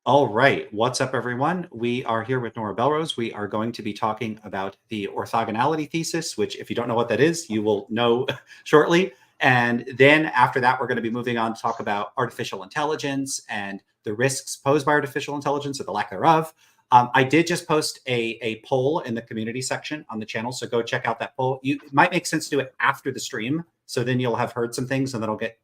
All right, what's up, everyone? We are here with Nora Belrose. We are going to be talking about the orthogonality thesis, which, if you don't know what that is, you will know shortly. And then after that, we're going to be moving on to talk about artificial intelligence and the risks posed by artificial intelligence or the lack thereof. I did just post a poll in the community section on the channel, so go check out that poll. It might make sense to do it after the stream, so then you'll have heard some things, and then I'll get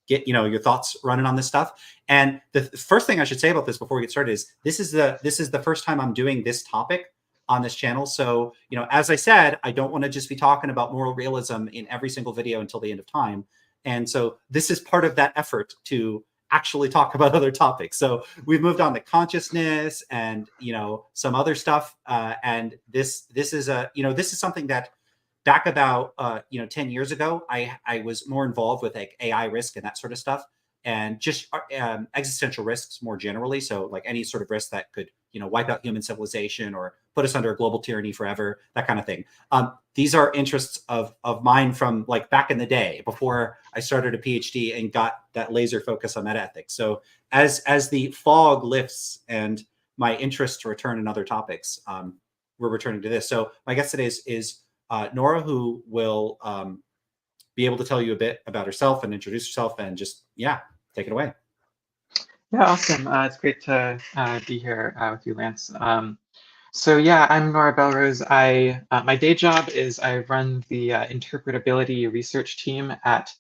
your thoughts running on this stuff. And the first thing I should say about this before we get started is this is the first time I'm doing this topic on this channel. So, as I said, I don't want to just be talking about moral realism in every single video until the end of time. And so this is part of that effort to actually talk about other topics. So we've moved on to consciousness and some other stuff. And this is something that back about 10 years ago, I was more involved with like AI risk and that sort of stuff, and just existential risks more generally. So like any sort of risk that could wipe out human civilization or put us under a global tyranny forever, that kind of thing. These are interests of mine from like back in the day before I started a PhD and got that laser focus on metaethics. So as the fog lifts and my interests return in other topics, we're returning to this. So my guest today is Nora, who will be able to tell you a bit about herself and introduce herself and just, take it away. Yeah, awesome. It's great to be here with you, Lance. So yeah, I'm Nora Belrose. My day job is I run the interpretability research team at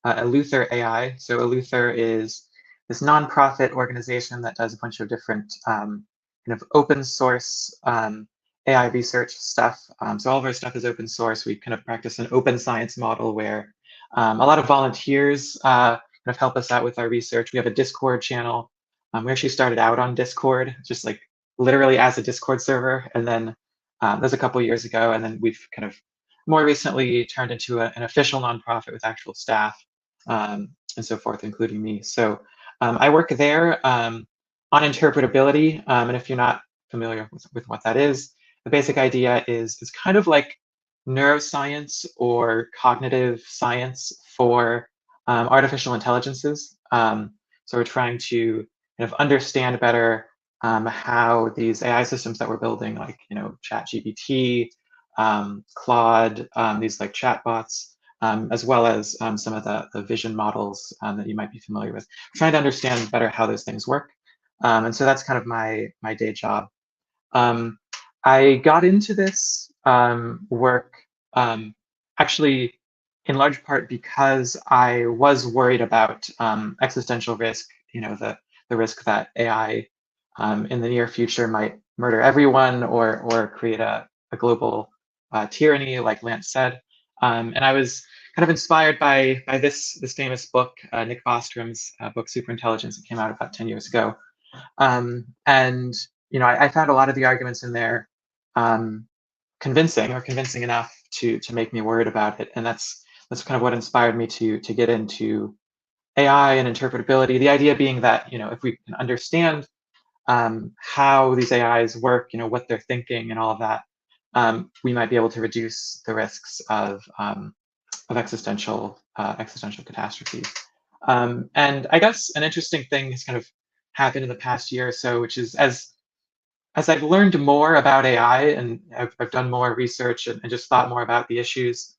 Eleuther AI. So Eleuther is this nonprofit organization that does a bunch of different kind of open source AI research stuff. So all of our stuff is open source. We kind of practice an open science model where a lot of volunteers kind of help us out with our research. We have a Discord channel. We actually started out on Discord, just like literally as a Discord server, and then that was a couple of years ago, and then we've kind of more recently turned into an official nonprofit with actual staff and so forth, including me. So I work there on interpretability, and if you're not familiar with what that is, the basic idea is kind of like neuroscience or cognitive science for artificial intelligences. So we're trying to kind of understand better how these AI systems that we're building, like ChatGPT, Claude, these like chatbots, as well as some of the vision models that you might be familiar with, trying to understand better how those things work. And so that's kind of my day job. I got into this work actually in large part because I was worried about existential risk, the risk that AI in the near future might murder everyone or create a global tyranny, like Lance said. And I was kind of inspired by this famous book, Nick Bostrom's book, Superintelligence. It came out about 10 years ago. And I found a lot of the arguments in there convincing enough to make me worried about it. And that's kind of what inspired me to get into AI and interpretability. The idea being that if we can understand how these AIs work, what they're thinking, and all of that, we might be able to reduce the risks of existential catastrophe. And I guess an interesting thing has kind of happened in the past year or so, which is as I've learned more about AI and I've done more research and just thought more about the issues,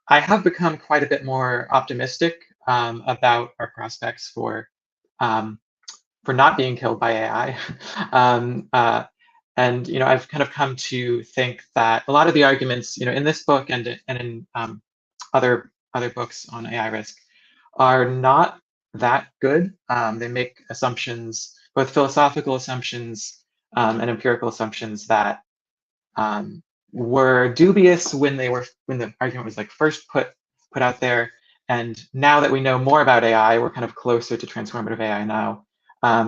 I have become quite a bit more optimistic about our prospects for not being killed by AI. And I've kind of come to think that a lot of the arguments, in this book and in other books on AI risk, are not that good. They make assumptions, both philosophical assumptions and empirical assumptions that were dubious when the argument was like first put out there. And now that we know more about AI, we're kind of closer to transformative AI now.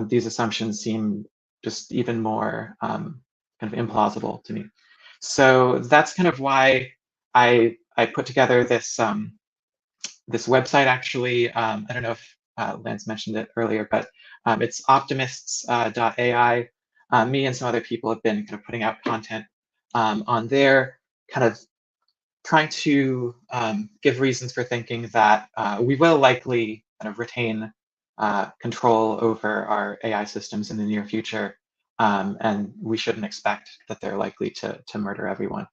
These assumptions seem just even more kind of implausible to me. So that's kind of why I put together this this website. Actually, I don't know if Lance mentioned it earlier, but it's optimists.ai. Me and some other people have been kind of putting out content on there, kind of trying to give reasons for thinking that we will likely kind of retain control over our AI systems in the near future, and we shouldn't expect that they're likely to murder everyone.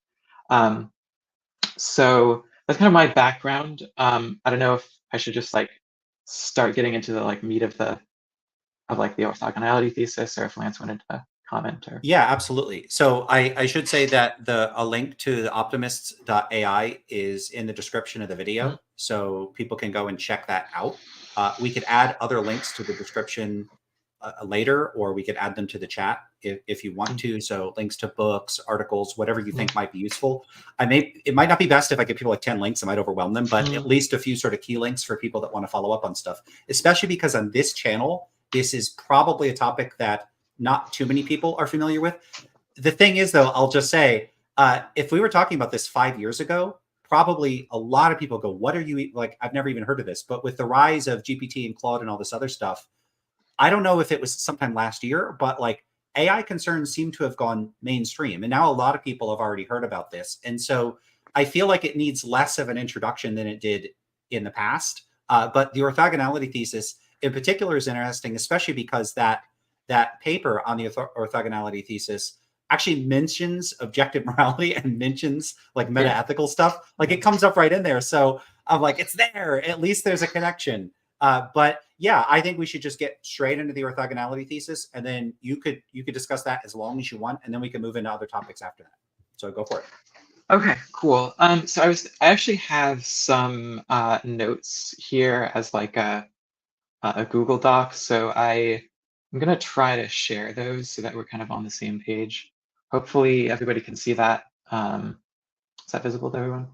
So that's kind of my background. I don't know if I should just like start getting into the like meat of the orthogonality thesis, or if Lance wanted to comment. Or Yeah, absolutely. So I should say that a link to the optimists.ai is in the description of the video, so people can go and check that out. We could add other links to the description later, or we could add them to the chat if you want to. So links to books, articles, whatever you think might be useful. It might not be best if I give people like 10 links, I might overwhelm them, but at least a few sort of key links for people that want to follow up on stuff, especially because on this channel, this is probably a topic that not too many people are familiar with. The thing is, though, I'll just say, if we were talking about this 5 years ago, probably a lot of people go, what are you, like, I've never even heard of this. But with the rise of GPT and Claude and all this other stuff, I don't know if it was sometime last year, but like AI concerns seem to have gone mainstream. And now a lot of people have already heard about this. And so I feel like it needs less of an introduction than it did in the past. But the orthogonality thesis in particular is interesting, especially because that paper on the orthogonality thesis actually mentions objective morality and mentions like meta-ethical stuff. Like it comes up right in there. So I'm like, it's there. At least there's a connection. But yeah, I think we should just get straight into the orthogonality thesis, and then you could discuss that as long as you want, and then we can move into other topics after that. So go for it. Okay, cool. So I actually have some notes here as like a Google Doc. So I'm gonna try to share those so that we're kind of on the same page. Hopefully everybody can see that. Is that visible to everyone?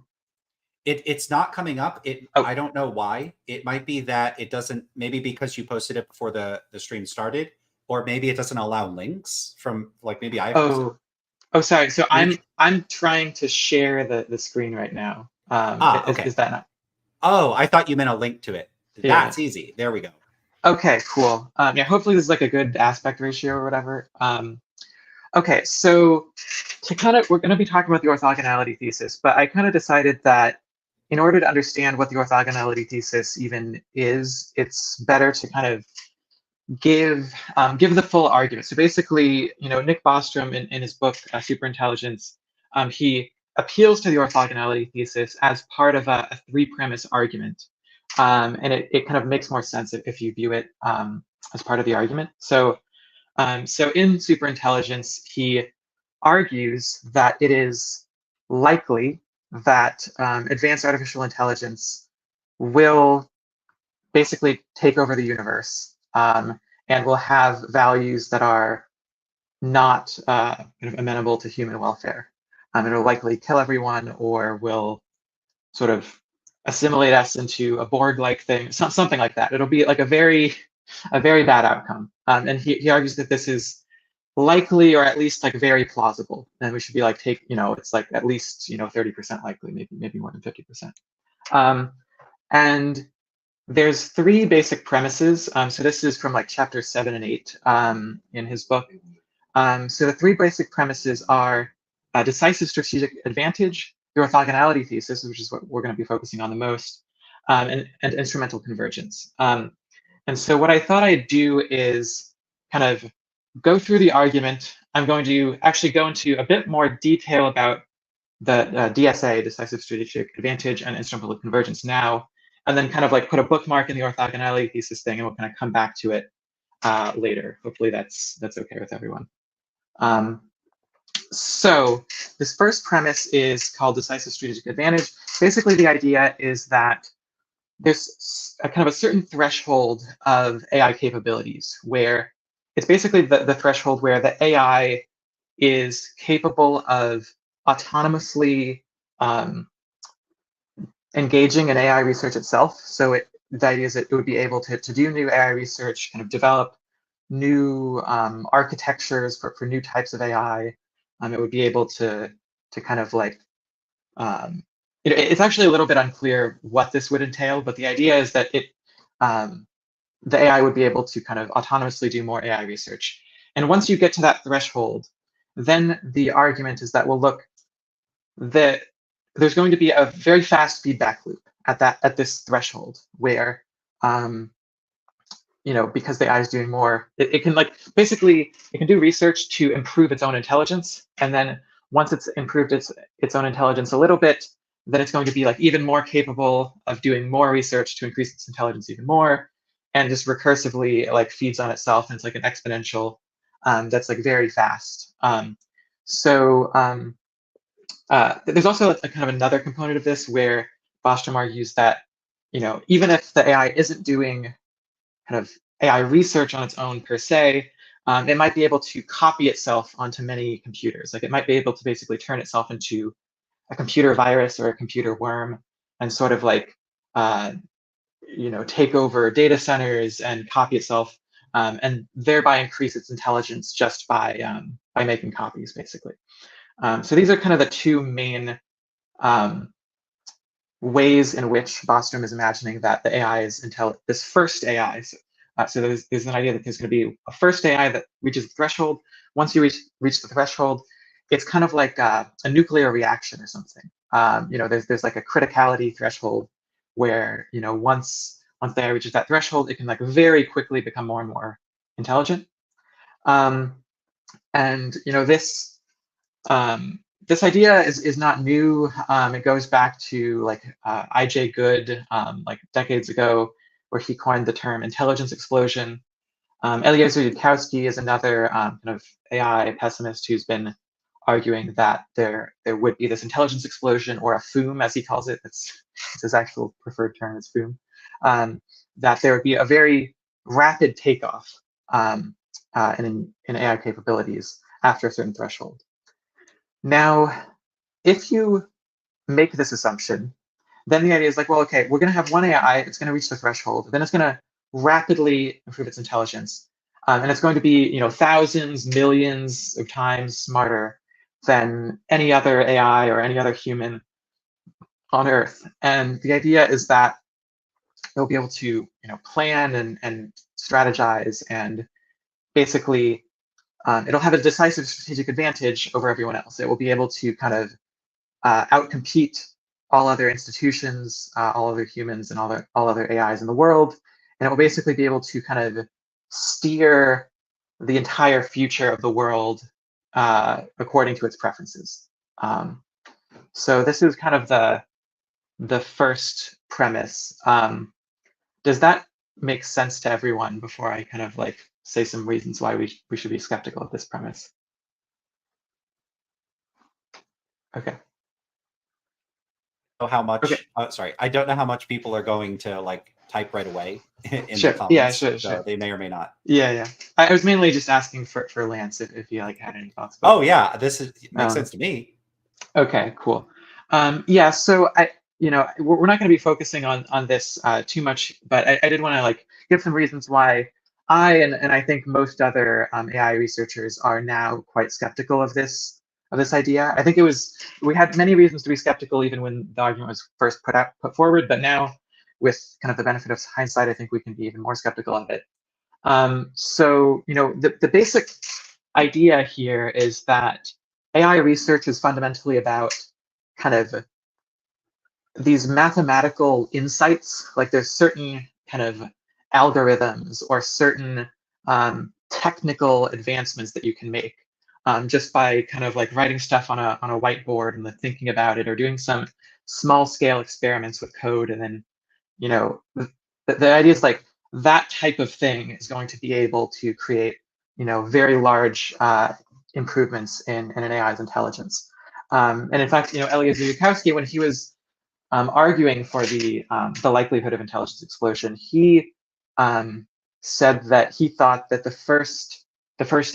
It's not coming up. Oh. I don't know why. It might be that it doesn't, maybe because you posted it before the stream started, or maybe it doesn't allow links from, like, maybe I posted. Oh, sorry. So I'm trying to share the screen right now. Okay. Is that not? Oh, I thought you meant a link to it. Yeah. That's easy. There we go. Okay, cool. Yeah, hopefully this is like a good aspect ratio or whatever. Okay, so we're going to be talking about the orthogonality thesis, but I kind of decided that in order to understand what the orthogonality thesis even is, it's better to kind of give the full argument. So basically, Nick Bostrom in his book Superintelligence, he appeals to the orthogonality thesis as part of a three-premise argument, and it kind of makes more sense if you view it as part of the argument. So in Superintelligence, he argues that it is likely that advanced artificial intelligence will basically take over the universe, and will have values that are not kind of amenable to human welfare. It will likely kill everyone, or will sort of assimilate us into a Borg-like thing, something like that. It'll be like a very bad outcome. And he argues that this is likely, or at least like very plausible, and we should be like it's like at least 30% likely, maybe more than 50%. And there's three basic premises. So this is from like chapter 7 and 8 in his book. So the three basic premises are decisive strategic advantage, the orthogonality thesis, which is what we're going to be focusing on the most, and instrumental convergence. And so what I thought I'd do is kind of go through the argument. I'm going to actually go into a bit more detail about the DSA, decisive strategic advantage, and instrumental convergence now, and then kind of like put a bookmark in the orthogonality thesis thing, and we'll kind of come back to it later. Hopefully that's okay with everyone. So this first premise is called decisive strategic advantage. Basically, the idea is that there's a kind of a certain threshold of AI capabilities where it's basically the threshold where the AI is capable of autonomously engaging in AI research itself. So the idea is that it would be able to do new AI research, kind of develop new architectures for new types of AI. It would be able to kind of like, it's actually a little bit unclear what this would entail, but the idea is that the AI would be able to kind of autonomously do more AI research. And once you get to that threshold, then the argument is that, well, look, there's going to be a very fast feedback loop at this threshold where because the AI is doing more, it can basically it can do research to improve its own intelligence, and then once it's improved its own intelligence a little bit, then it's going to be even more capable of doing more research to increase its intelligence even more, and just recursively feeds on itself, and it's like an exponential that's very fast. There's also a kind of another component of this where Bostrom argues that even if the AI isn't doing kind of AI research on its own per se, it might be able to copy itself onto many computers. It might be able to basically turn itself into a computer virus or a computer worm, and sort of uh, take over data centers and copy itself, and thereby increase its intelligence just by making copies, basically. So these are kind of the two main ways in which Bostrom is imagining that the AI is this first AI. So there's an idea that there's going to be a first AI that reaches the threshold. Once you reach the threshold, it's kind of like a nuclear reaction or something. There's like a criticality threshold where once the AI reaches that threshold, it can very quickly become more and more intelligent. And this idea is not new. It goes back to I.J. Good decades ago, where he coined the term intelligence explosion. Eliezer Yudkowsky is another kind of AI pessimist who's been arguing that there would be this intelligence explosion, or a FOOM, as he calls it. It's his actual preferred term is FOOM. That there would be a very rapid takeoff in AI capabilities after a certain threshold. Now, if you make this assumption, then the idea is well, okay, we're going to have one AI, it's going to reach the threshold, then it's going to rapidly improve its intelligence. And it's going to be thousands, millions of times smarter than any other AI or any other human on Earth. And the idea is that it'll be able to plan and strategize, and basically it'll have a decisive strategic advantage over everyone else. It will be able to kind of outcompete all other institutions, all other humans, and all other AIs in the world. And it will basically be able to kind of steer the entire future of the world according to its preferences. So this is kind of the first premise. Does that make sense to everyone before I kind of say some reasons why we should be skeptical of this premise? Okay. How much? Okay. Sorry, I don't know how much people are going to type right away in Sure. the comments. Yeah, sure. So they may or may not. Yeah. I was mainly just asking for Lance if you had any thoughts. Oh yeah, this makes sense to me. Okay, cool. Yeah, so we're not going to be focusing on this too much, but I did want to give some reasons why and I think most other AI researchers are now quite skeptical of this idea. I think we had many reasons to be skeptical even when the argument was first put forward, but now with kind of the benefit of hindsight, I think we can be even more skeptical of it. So the basic idea here is that AI research is fundamentally about kind of these mathematical insights. There's certain kind of algorithms or certain technical advancements that you can make just by kind of writing stuff on a whiteboard and thinking about it, or doing some small scale experiments with code. And then the idea is that type of thing is going to be able to create very large improvements in an AI's intelligence. And in fact, Eliezer Yudkowsky, when he was arguing for the likelihood of intelligence explosion, he said that he thought that the first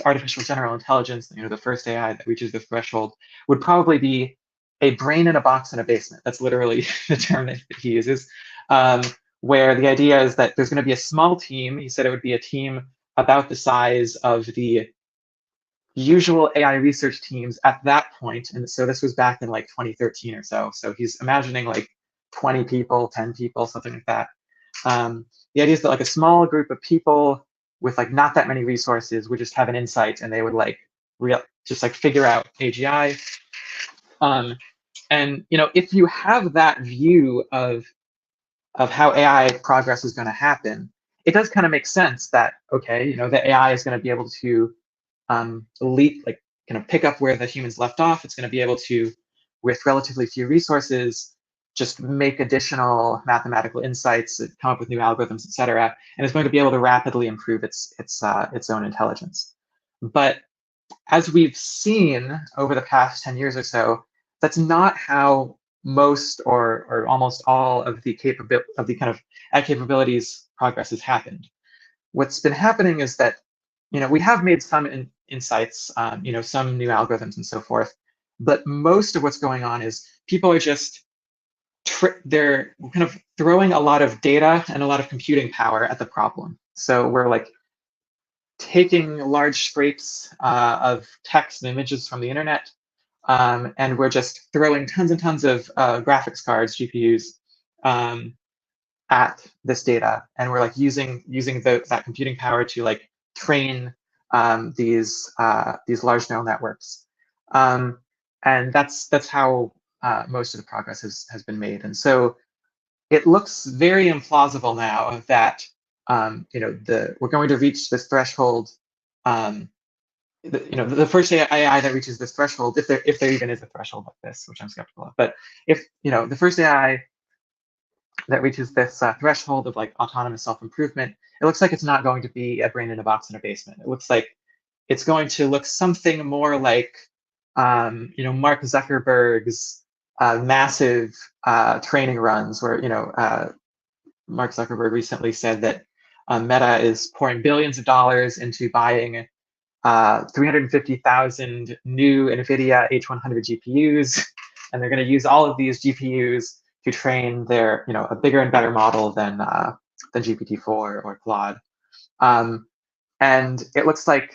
artificial general intelligence, the first AI that reaches the threshold, would probably be a brain in a box in a basement. That's literally the term that he uses. Where the idea is that there's going to be a small team. He said it would be a team about the size of the usual AI research teams at that point. And so this was back in 2013 or so. So he's imagining 20 people, 10 people, something like that. The idea is that a small group of people with not that many resources would just have an insight, and they would just figure out AGI. And if you have that view of how AI progress is going to happen, it does kind of make sense that, okay, the AI is going to be able to kind of pick up where the humans left off. It's going to be able to, with relatively few resources, just make additional mathematical insights, come up with new algorithms, et cetera, and it's going to be able to rapidly improve its own intelligence. But as we've seen over the past 10 years or so, that's not how most or almost all of the kind of capabilities progress has happened. What's been happening is that we have made some insights, some new algorithms and so forth, but most of what's going on is people are just they're kind of throwing a lot of data and a lot of computing power at the problem. So we're like taking large scrapes of text and images from the internet, and we're just throwing tons and tons of graphics cards, GPUs, at this data, and we're like using that computing power to like train these large neural networks, and that's how most of the progress has been made. And so it looks very implausible now that we're going to reach this threshold. The first AI that reaches this threshold, if there even is a threshold like this, which I'm skeptical of, but if the first AI that reaches this threshold of like autonomous self-improvement, it looks like it's not going to be a brain in a box in a basement. It looks like it's going to look something more like Mark Zuckerberg's massive training runs, where Mark Zuckerberg recently said that Meta is pouring billions of dollars into buying 350,000 new NVIDIA H100 GPUs, and they're going to use all of these GPUs to train their, a bigger and better model than GPT-4 or Claude. And it looks like,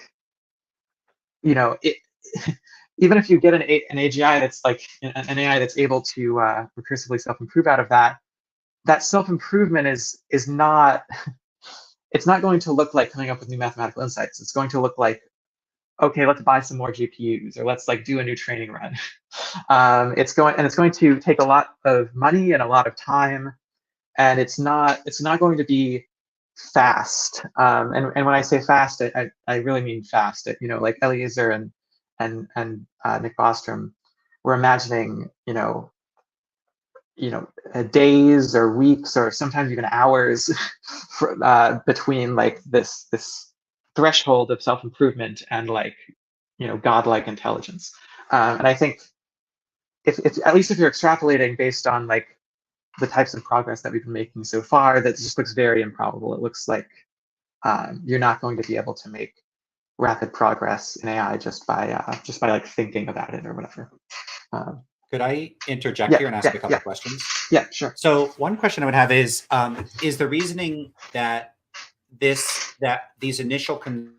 even if you get an AGI that's like an AI that's able to recursively self-improve out of that, that self-improvement is not, it's not going to look like coming up with new mathematical insights. It's going to look like, okay, let's buy some more GPUs, or let's like do a new training run. It's going to take a lot of money and a lot of time, and it's not going to be fast. And when I say fast, I really mean fast. Like Eliezer and Nick Bostrom were imagining, days or weeks or sometimes even hours between like this threshold of self-improvement and like godlike intelligence. And I think if at least if you're extrapolating based on like the types of progress that we've been making so far, that just looks very improbable. It looks like you're not going to be able to make rapid progress in AI just by like thinking about it or whatever. Could I interject here and ask a couple of questions? Yeah, sure. So one question I would have is the reasoning that these initial concerns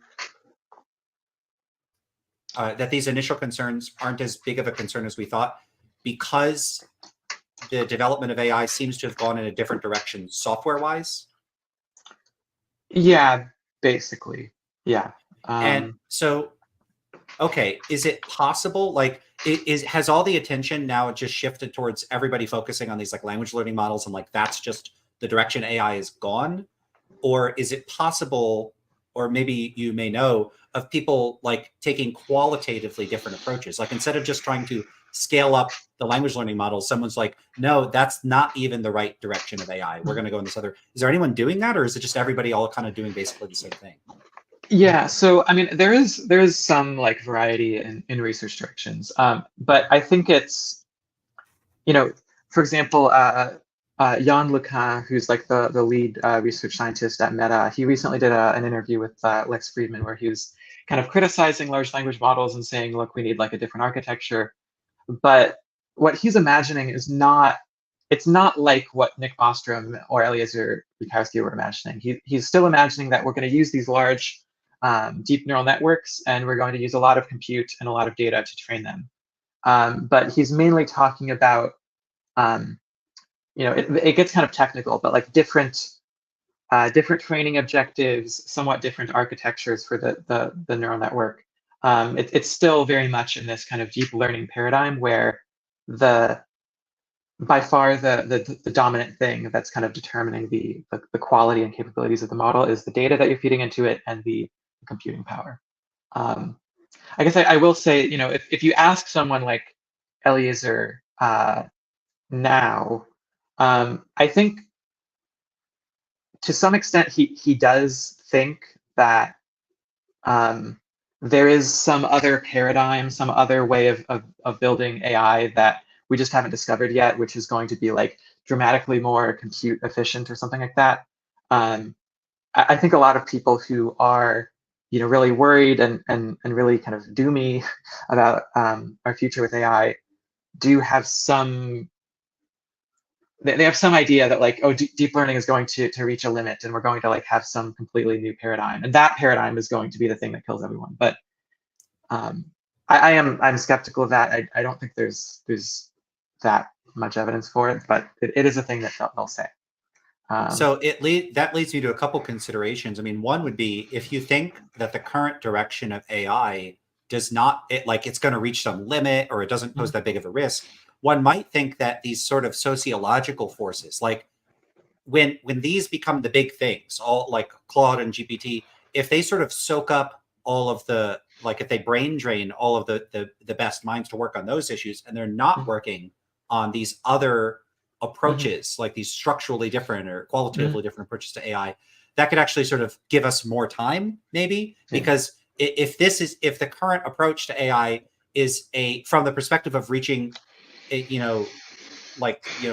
aren't as big of a concern as we thought, because the development of AI seems to have gone in a different direction software-wise? Yeah, basically. Yeah. And so, okay, is it possible, like, has all the attention now just shifted towards everybody focusing on these like language learning models, and like that's just the direction AI is gone? Or is it possible, or maybe you may know, of people like taking qualitatively different approaches? Like instead of just trying to scale up the language learning models, someone's like, no, that's not even the right direction of AI. We're going to go in this other. Is there anyone doing that, or is it just everybody all kind of doing basically the same thing? Yeah, so I mean, there is some like variety in research directions, but I think it's, for example, Jan LeCun, who's like the lead research scientist at Meta, he recently did an interview with Lex Friedman where he was kind of criticizing large language models and saying, look, we need like a different architecture. But what he's imagining is it's not like what Nick Bostrom or Eliezer Yudkowsky were imagining. He's still imagining that we're going to use these large deep neural networks, and we're going to use a lot of compute and a lot of data to train them. But he's mainly talking about, it gets kind of technical, but like different training objectives, somewhat different architectures for the neural network. It's still very much in this kind of deep learning paradigm where the by far the dominant thing that's kind of determining the quality and capabilities of the model is the data that you're feeding into it and the computing power. I guess I will say, if you ask someone like Eliezer now, I think to some extent he does think that there is some other paradigm, some other way of building AI that we just haven't discovered yet, which is going to be like dramatically more compute efficient or something like that. I think a lot of people who are really worried and really kind of doomy about our future with AI do have some they have some idea that like, oh, deep learning is going to reach a limit and we're going to like have some completely new paradigm, and that paradigm is going to be the thing that kills everyone. But I'm skeptical of that. I don't think there's that much evidence for it, but it is a thing that they'll say. So that leads me to a couple considerations. I mean, one would be if you think that the current direction of AI does not it's going to reach some limit or it doesn't pose that big of a risk, one might think that these sort of sociological forces, like when these become the big things, all like Claude and GPT, if they sort of soak up all of the, like if they brain drain all of the best minds to work on those issues and they're not working on these other approaches, like these structurally different or qualitatively different approaches to AI, that could actually sort of give us more time, maybe, because if the current approach to AI is from the perspective of reaching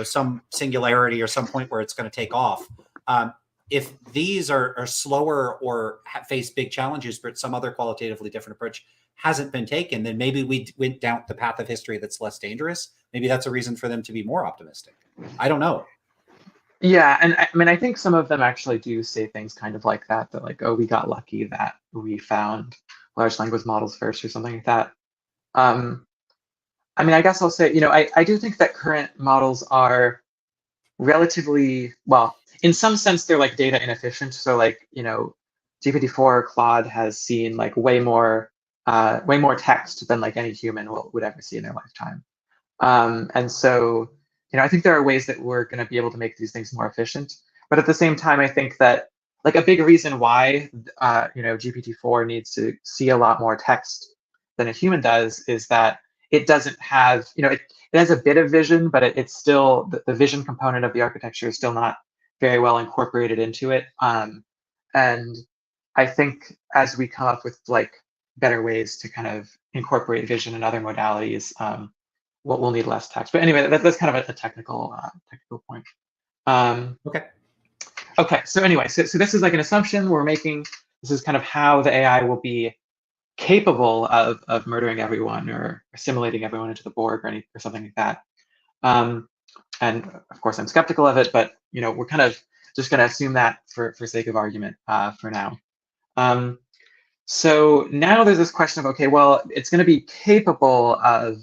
some singularity or some point where it's going to take off. If these are slower or face big challenges, but some other qualitatively different approach hasn't been taken, then maybe we went down the path of history that's less dangerous. Maybe that's a reason for them to be more optimistic. I don't know. Yeah, and I mean, I think some of them actually do say things kind of like that like, oh, we got lucky that we found large language models first or something like that. I mean, I guess I'll say, I do think that current models are relatively, well, in some sense, they're like data inefficient. So like, GPT-4 Claude has seen like way more text than like any human would ever see in their lifetime. And so, I think there are ways that we're going to be able to make these things more efficient. But at the same time, I think that like a big reason why, GPT-4 needs to see a lot more text than a human does is that it doesn't have, it has a bit of vision, but it's still, the vision component of the architecture is still not very well incorporated into it. And I think as we come up with like better ways to kind of incorporate vision and other modalities, we'll need less text. But anyway, that's kind of a technical point. Okay. Okay, so anyway, so this is like an assumption we're making. This is kind of how the AI will be capable of murdering everyone or assimilating everyone into the Borg or something like that. And of course, I'm skeptical of it, but we're kind of just going to assume that for sake of argument for now. So now there's this question of, okay, well, it's going to be capable of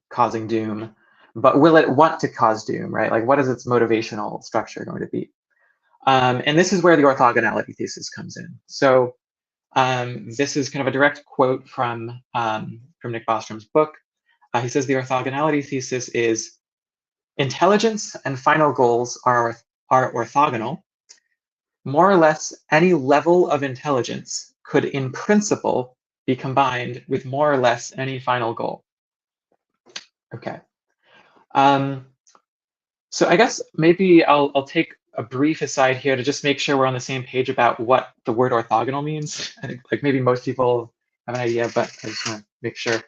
causing doom, but will it want to cause doom, right? Like, what is its motivational structure going to be? And this is where the orthogonality thesis comes in. So this is kind of a direct quote from Nick Bostrom's book. He says the orthogonality thesis is intelligence and final goals are orthogonal. More or less any level of intelligence could in principle be combined with more or less any final goal. Okay. So I guess maybe I'll take a brief aside here to just make sure we're on the same page about what the word orthogonal means. I think like maybe most people have an idea, but I just want to make sure.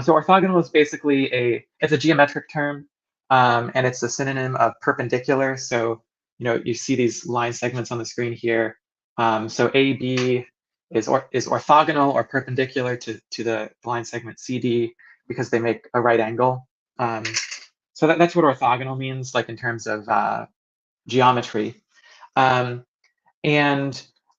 So orthogonal is basically it's a geometric term, and it's a synonym of perpendicular. So you see these line segments on the screen here. So AB is orthogonal or perpendicular to the line segment CD because they make a right angle. So that's what orthogonal means, like in terms of geometry. And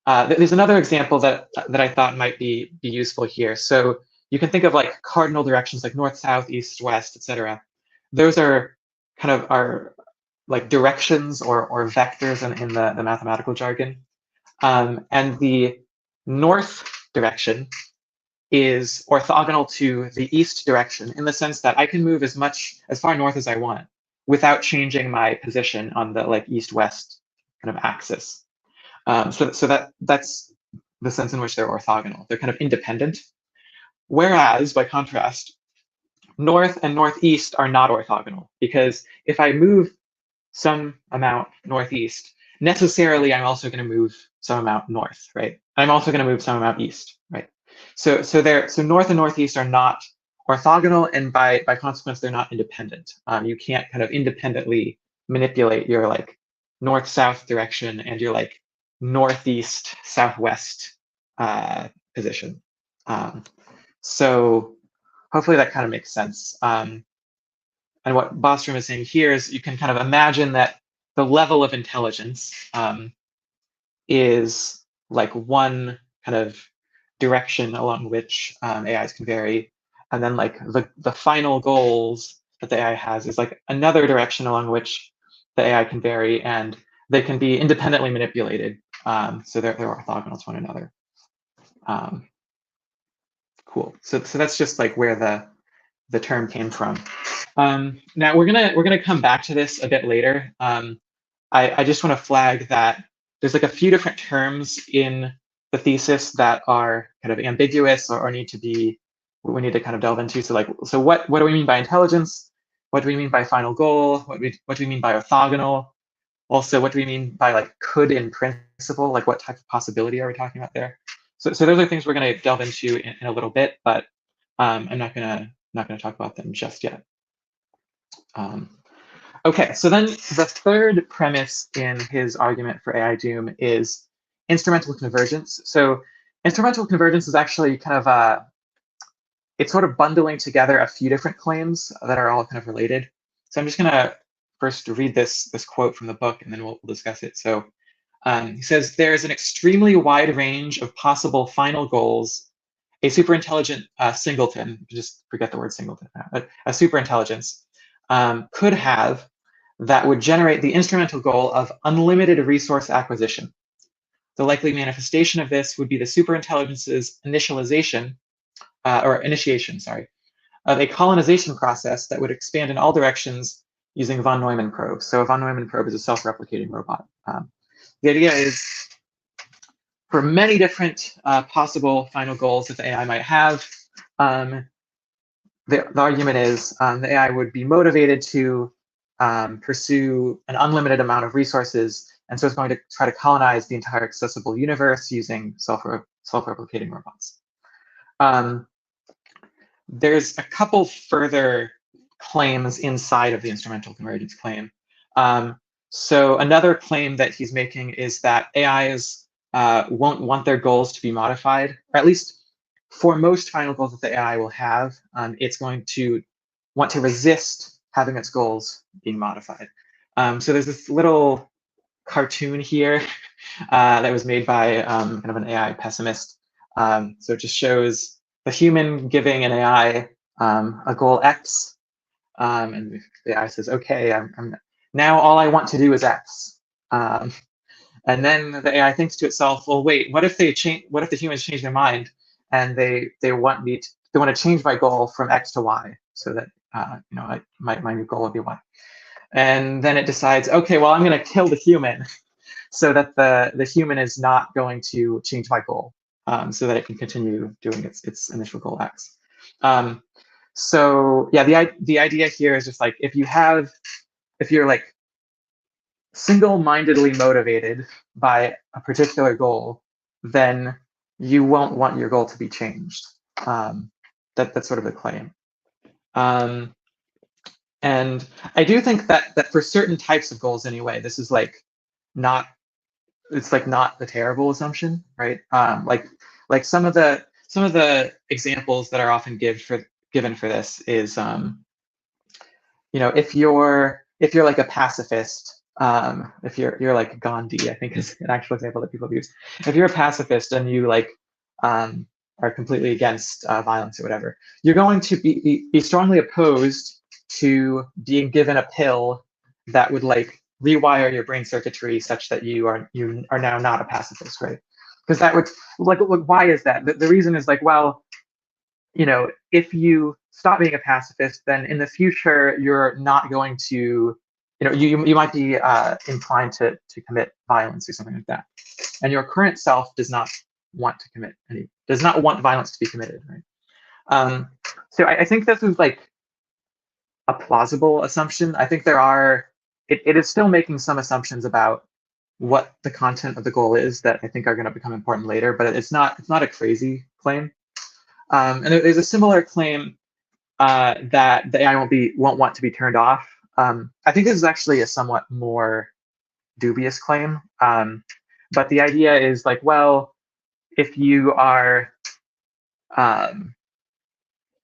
there's another example that I thought might be useful here. So you can think of like cardinal directions, like north, south, east, west, etc. Those are kind of our like directions or vectors in the mathematical jargon. And the north direction is orthogonal to the east direction in the sense that I can move as far north as I want without changing my position on the like east-west kind of axis. So that's the sense in which they're orthogonal. They're kind of independent. Whereas, by contrast, north and northeast are not orthogonal, because if I move some amount northeast, necessarily I'm also going to move some amount north, right? I'm also going to move some amount east, right? So north and northeast are not orthogonal, and by consequence, they're not independent. You can't kind of independently manipulate your like north-south direction and your like northeast southwest position. So hopefully that kind of makes sense. And what Bostrom is saying here is you can kind of imagine that the level of intelligence is like one kind of direction along which AIs can vary. And then like the final goals that the AI has is like another direction along which the AI can vary, and they can be independently manipulated. So they're orthogonal to one another. Cool. So that's just like where the term came from. Now we're gonna come back to this a bit later. I just want to flag that there's like a few different terms in the thesis that are kind of ambiguous or need to be, we need to kind of delve into. So what do we mean by intelligence? What do we mean by final goal? What do we mean by orthogonal? Also, what do we mean by like could in principle? Like what type of possibility are we talking about there? So those are things we're going to delve into in a little bit, but I'm not gonna talk about them just yet. Okay, so then the third premise in his argument for AI doom is instrumental convergence. So instrumental convergence is actually kind of it's sort of bundling together a few different claims that are all kind of related. So I'm just going to first read this quote from the book, and then we'll discuss it. So he says, there is an extremely wide range of possible final goals a superintelligent singleton, just forget the word singleton, but a superintelligence could have that would generate the instrumental goal of unlimited resource acquisition. The likely manifestation of this would be the superintelligence's initiation of a colonization process that would expand in all directions using von Neumann probes. So a von Neumann probe is a self-replicating robot. The idea is for many different possible final goals that the AI might have, the argument is the AI would be motivated to pursue an unlimited amount of resources, and so it's going to try to colonize the entire accessible universe using self-replicating robots. There's a couple further claims inside of the instrumental convergence claim. So another claim that he's making is that AIs won't want their goals to be modified, or at least for most final goals that the AI will have, it's going to want to resist having its goals being modified. So there's this little cartoon here that was made by kind of an AI pessimist. So it just shows the human giving an AI a goal X, and the AI says, "Okay, I'm now all I want to do is X." And then the AI thinks to itself, "Well, wait, what if they change? What if the humans change their mind and they want to change my goal from X to Y, so that my new goal would be Y?" And then it decides, "Okay, well, I'm going to kill the human, so that the human is not going to change my goal, so that it can continue doing its initial goal X." So yeah, the idea here is just like if you're like single-mindedly motivated by a particular goal, then you won't want your goal to be changed. That's sort of the claim. And I do think that for certain types of goals anyway, this is like not the terrible assumption, right? Like some of the examples that are often given for this is if you're like a pacifist, if you're like Gandhi, I think is an actual example that people use. If you're a pacifist and you like are completely against violence or whatever, you're going to be strongly opposed to being given a pill that would like rewire your brain circuitry such that you are now not a pacifist, right? Because that would like why is that? The reason is like, well, if you stop being a pacifist, then in the future you're not going to, you might be inclined to commit violence or something like that, and your current self does not want to does not want violence to be committed, right? So I think this is like a plausible assumption. I think it is still making some assumptions about what the content of the goal is that I think are going to become important later, but it's not a crazy claim. And there's a similar claim that the AI won't want to be turned off. I think this is actually a somewhat more dubious claim. But the idea is like, well, if you are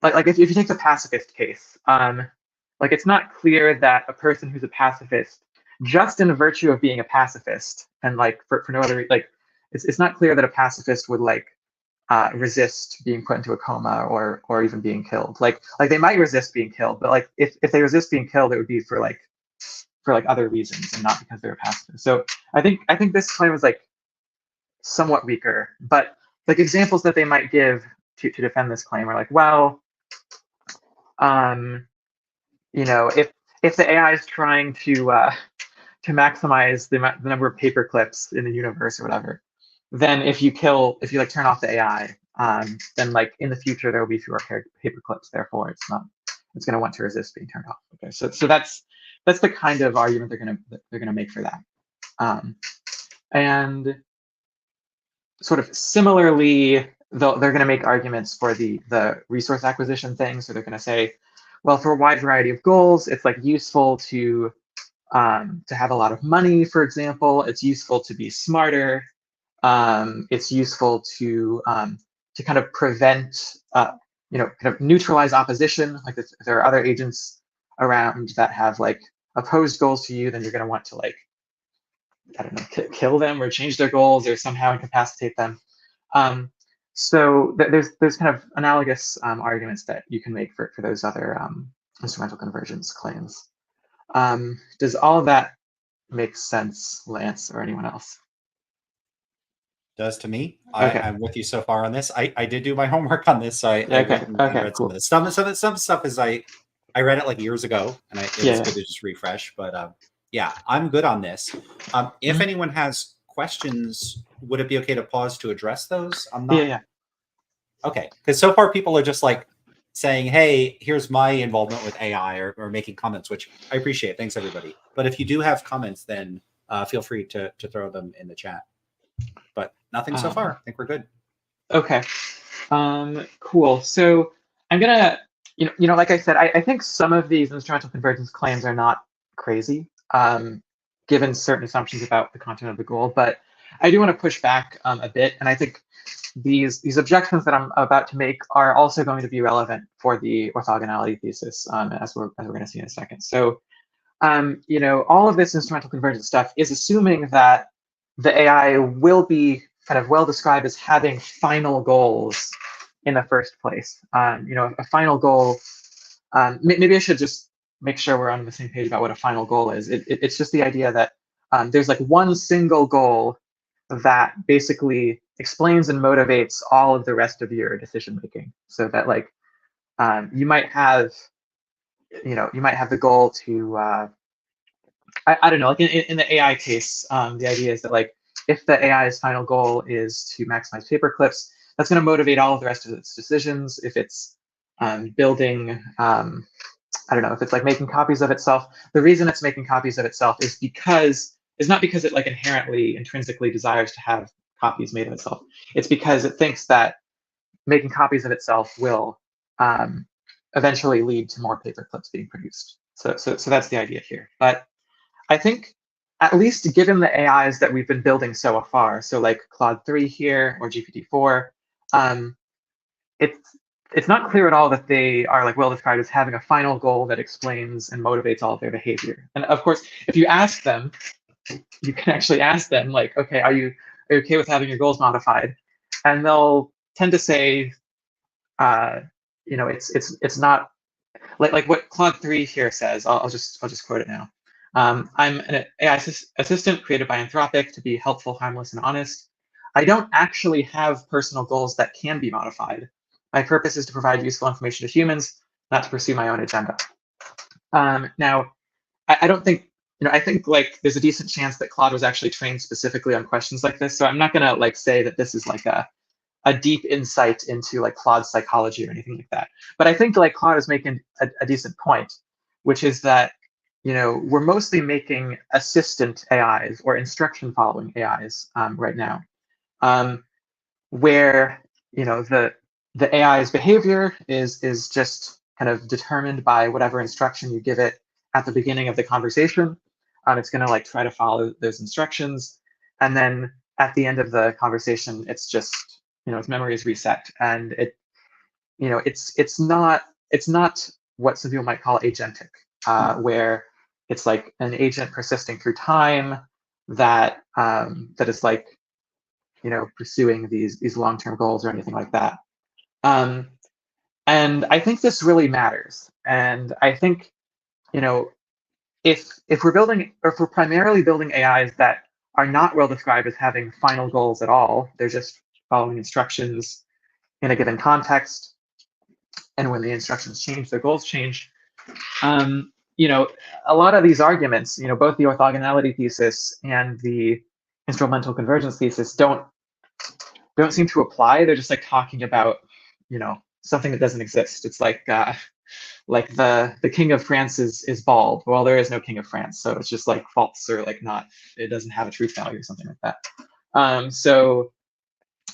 like if you take the pacifist case, like it's not clear that a person who's a pacifist, just in virtue of being a pacifist, and like for no other reason, like it's not clear that a pacifist would like resist being put into a coma or even being killed. Like they might resist being killed, but like if they resist being killed, it would be for like other reasons and not because they're a pacifist. So I think this claim is like somewhat weaker, but like examples that they might give to defend this claim are like, well, if the AI is trying to maximize the number of paper clips in the universe or whatever, then if you like turn off the AI, then like in the future there will be fewer paper clips. Therefore, it's going to want to resist being turned off. Okay, so that's the kind of argument they're gonna make for that. And sort of similarly, they're going to make arguments for the resource acquisition thing. So they're going to say, well, for a wide variety of goals, it's like useful to have a lot of money, for example. It's useful to be smarter. It's useful to kind of prevent, kind of neutralize opposition. Like if there are other agents around that have like opposed goals to you, then you're going to want to like, I don't know, kill them or change their goals or somehow incapacitate them. So there's kind of analogous arguments that you can make for those other instrumental convergence claims. Does all of that make sense, Lance, or anyone else? Does to me. Okay. I'm with you so far on this. I did do my homework on this, so I Okay. went and Okay. read Cool. some of this. Some stuff is I read it like years ago, and it was good to just refresh. But yeah, I'm good on this. If anyone has questions, would it be okay to pause to address those? I'm not. Yeah. Okay, because so far people are just like saying, "Hey, here's my involvement with AI," or making comments, which I appreciate. Thanks, everybody. But if you do have comments, then feel free to throw them in the chat. But nothing so far. I think we're good. Okay. Cool. So I'm gonna, like I said, I think some of these instrumental convergence claims are not crazy, given certain assumptions about the content of the goal. But I do want to push back a bit, and I think these objections that I'm about to make are also going to be relevant for the orthogonality thesis, as we're going to see in a second. So, all of this instrumental convergence stuff is assuming that the AI will be kind of well described as having final goals in the first place. A final goal. Maybe I should just make sure we're on the same page about what a final goal is. It's just the idea that there's like one single goal that basically explains and motivates all of the rest of your decision making. So that like you might have the goal to I don't know, like in the AI case, the idea is that like if the AI's final goal is to maximize paper clips, that's going to motivate all of the rest of its decisions. If it's building, I don't know, if it's like making copies of itself, the reason it's making copies of itself is not because it like intrinsically desires to have copies made of itself. It's because it thinks that making copies of itself will eventually lead to more paper clips being produced. So that's the idea here. But I think, at least given the AIs that we've been building so far, so like Claude 3 here or GPT-4, it's not clear at all that they are like well described as having a final goal that explains and motivates all of their behavior. And of course, if you ask them, you can actually ask them like, okay, are you okay with having your goals modified? And they'll tend to say, it's not like what Claude 3 here says. I'll just quote it now. I'm an AI assistant created by Anthropic to be helpful, harmless, and honest. I don't actually have personal goals that can be modified. My purpose is to provide useful information to humans, not to pursue my own agenda. Now, I don't think, I think like there's a decent chance that Claude was actually trained specifically on questions like this. So I'm not gonna like say that this is like a deep insight into like Claude's psychology or anything like that. But I think like Claude is making a decent point, which is that, we're mostly making assistant AIs or instruction following AIs right now, where, the AI's behavior is just kind of determined by whatever instruction you give it at the beginning of the conversation. It's going to like try to follow those instructions, and then at the end of the conversation, it's just, its memory is reset, and it's not what some people might call agentic, where it's like an agent persisting through time that that is like, pursuing these long-term goals or anything like that. And I think this really matters. And I think, if we're building, or if we're primarily building AIs that are not well described as having final goals at all, they're just following instructions in a given context, and when the instructions change, their goals change. A lot of these arguments, both the orthogonality thesis and the instrumental convergence thesis don't seem to apply. They're just like talking about, something that doesn't exist. It's like the king of France is bald. Well, there is no king of France, so it's just like false, or like not. It doesn't have a truth value or something like that. So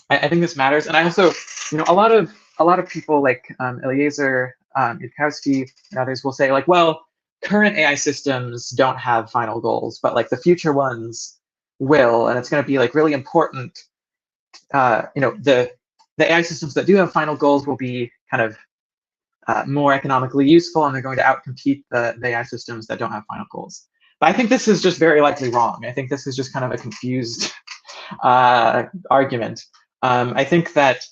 I think this matters, and I also, a lot of people like Eliezer, Yudkowsky, and others will say like, well, current AI systems don't have final goals, but like the future ones will, and it's going to be like really important. The AI systems that do have final goals will be kind of more economically useful, and they're going to outcompete the AI systems that don't have final goals. But I think this is just very likely wrong. I think this is just kind of a confused argument. I think that,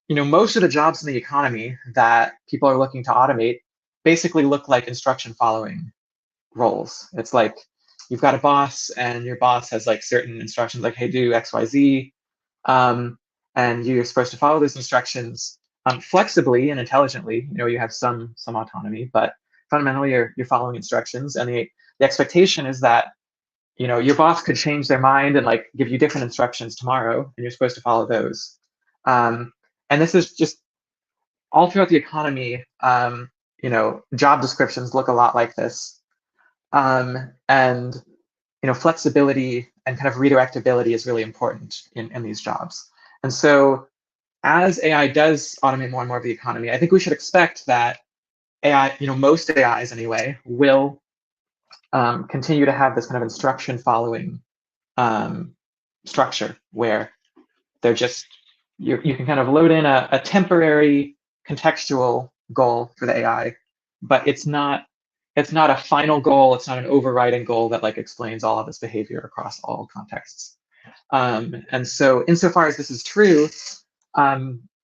most of the jobs in the economy that people are looking to automate basically look like instruction following roles. It's like you've got a boss, and your boss has like certain instructions, like, hey, do X, Y, Z. And you're supposed to follow those instructions flexibly and intelligently. You have some autonomy, but fundamentally you're following instructions. And the expectation is that, your boss could change their mind and like give you different instructions tomorrow, and you're supposed to follow those. And this is just all throughout the economy. Job descriptions look a lot like this. And flexibility and kind of redirectability is really important in these jobs. And so as AI does automate more and more of the economy, I think we should expect that AI, most AIs anyway, will continue to have this kind of instruction following structure, where they're just, you can kind of load in a temporary contextual goal for the AI, but it's not a final goal. It's not an overriding goal that like explains all of its behavior across all contexts. And so insofar as this is true,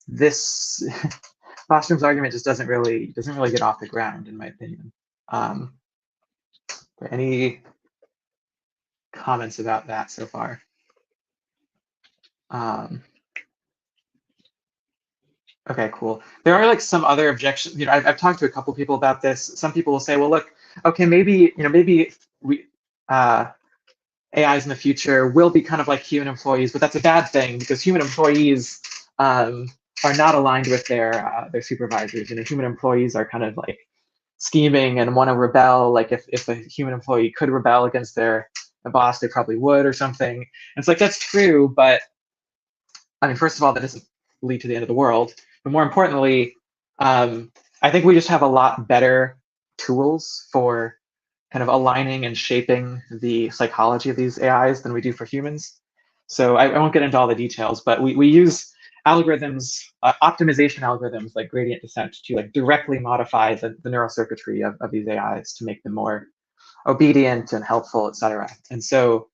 this Bostrom's argument just doesn't really get off the ground, in my opinion. Any comments about that so far? Okay, cool. There are like some other objections. I've talked to a couple people about this. Some people will say, well, look, okay, maybe we AIs in the future will be kind of like human employees, but that's a bad thing, because human employees are not aligned with their supervisors. Human employees are kind of like scheming and want to rebel. Like if a human employee could rebel against their boss, they probably would, or something. And it's like, that's true, but I mean, first of all, that doesn't lead to the end of the world. But more importantly, I think we just have a lot better tools for kind of aligning and shaping the psychology of these AIs than we do for humans. So I won't get into all the details, but we use algorithms, optimization algorithms like gradient descent, to like directly modify the neural circuitry of these AIs to make them more obedient and helpful, et cetera. And so,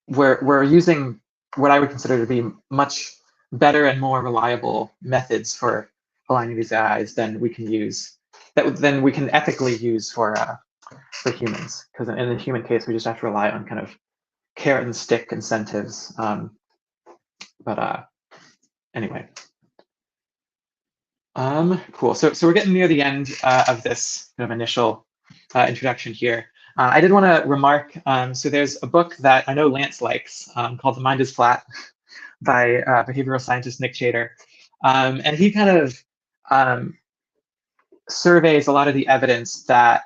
we're using what I would consider to be much better and more reliable methods for aligning these AIs than we can use, than we can ethically use for humans. Because in the human case, we just have to rely on kind of carrot and stick incentives. But Anyway. Cool. So we're getting near the end of this kind of initial introduction here. I did want to remark, so there's a book that I know Lance likes called The Mind is Flat by behavioral scientist Nick Chater. And he kind of surveys a lot of the evidence that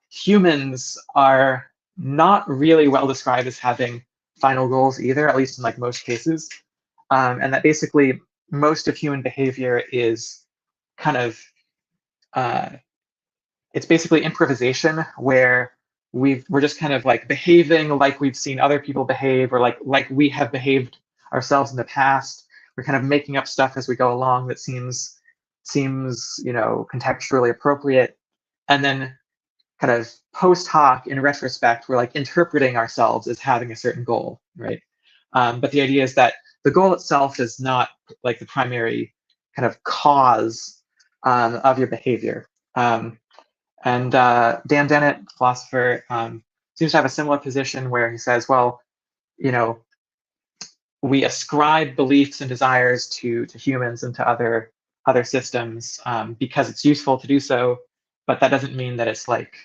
humans are not really well described as having final goals either, at least in like most cases. And that basically most of human behavior is kind of it's basically improvisation where we're just kind of like behaving like we've seen other people behave, or like we have behaved ourselves in the past. We're kind of making up stuff as we go along that seems contextually appropriate, and then kind of post hoc, in retrospect, we're like interpreting ourselves as having a certain goal, right? But the idea is that the goal itself is not like the primary kind of cause of your behavior. And Dan Dennett, philosopher, seems to have a similar position where he says, well, we ascribe beliefs and desires to humans and to other systems because it's useful to do so, but that doesn't mean that it's like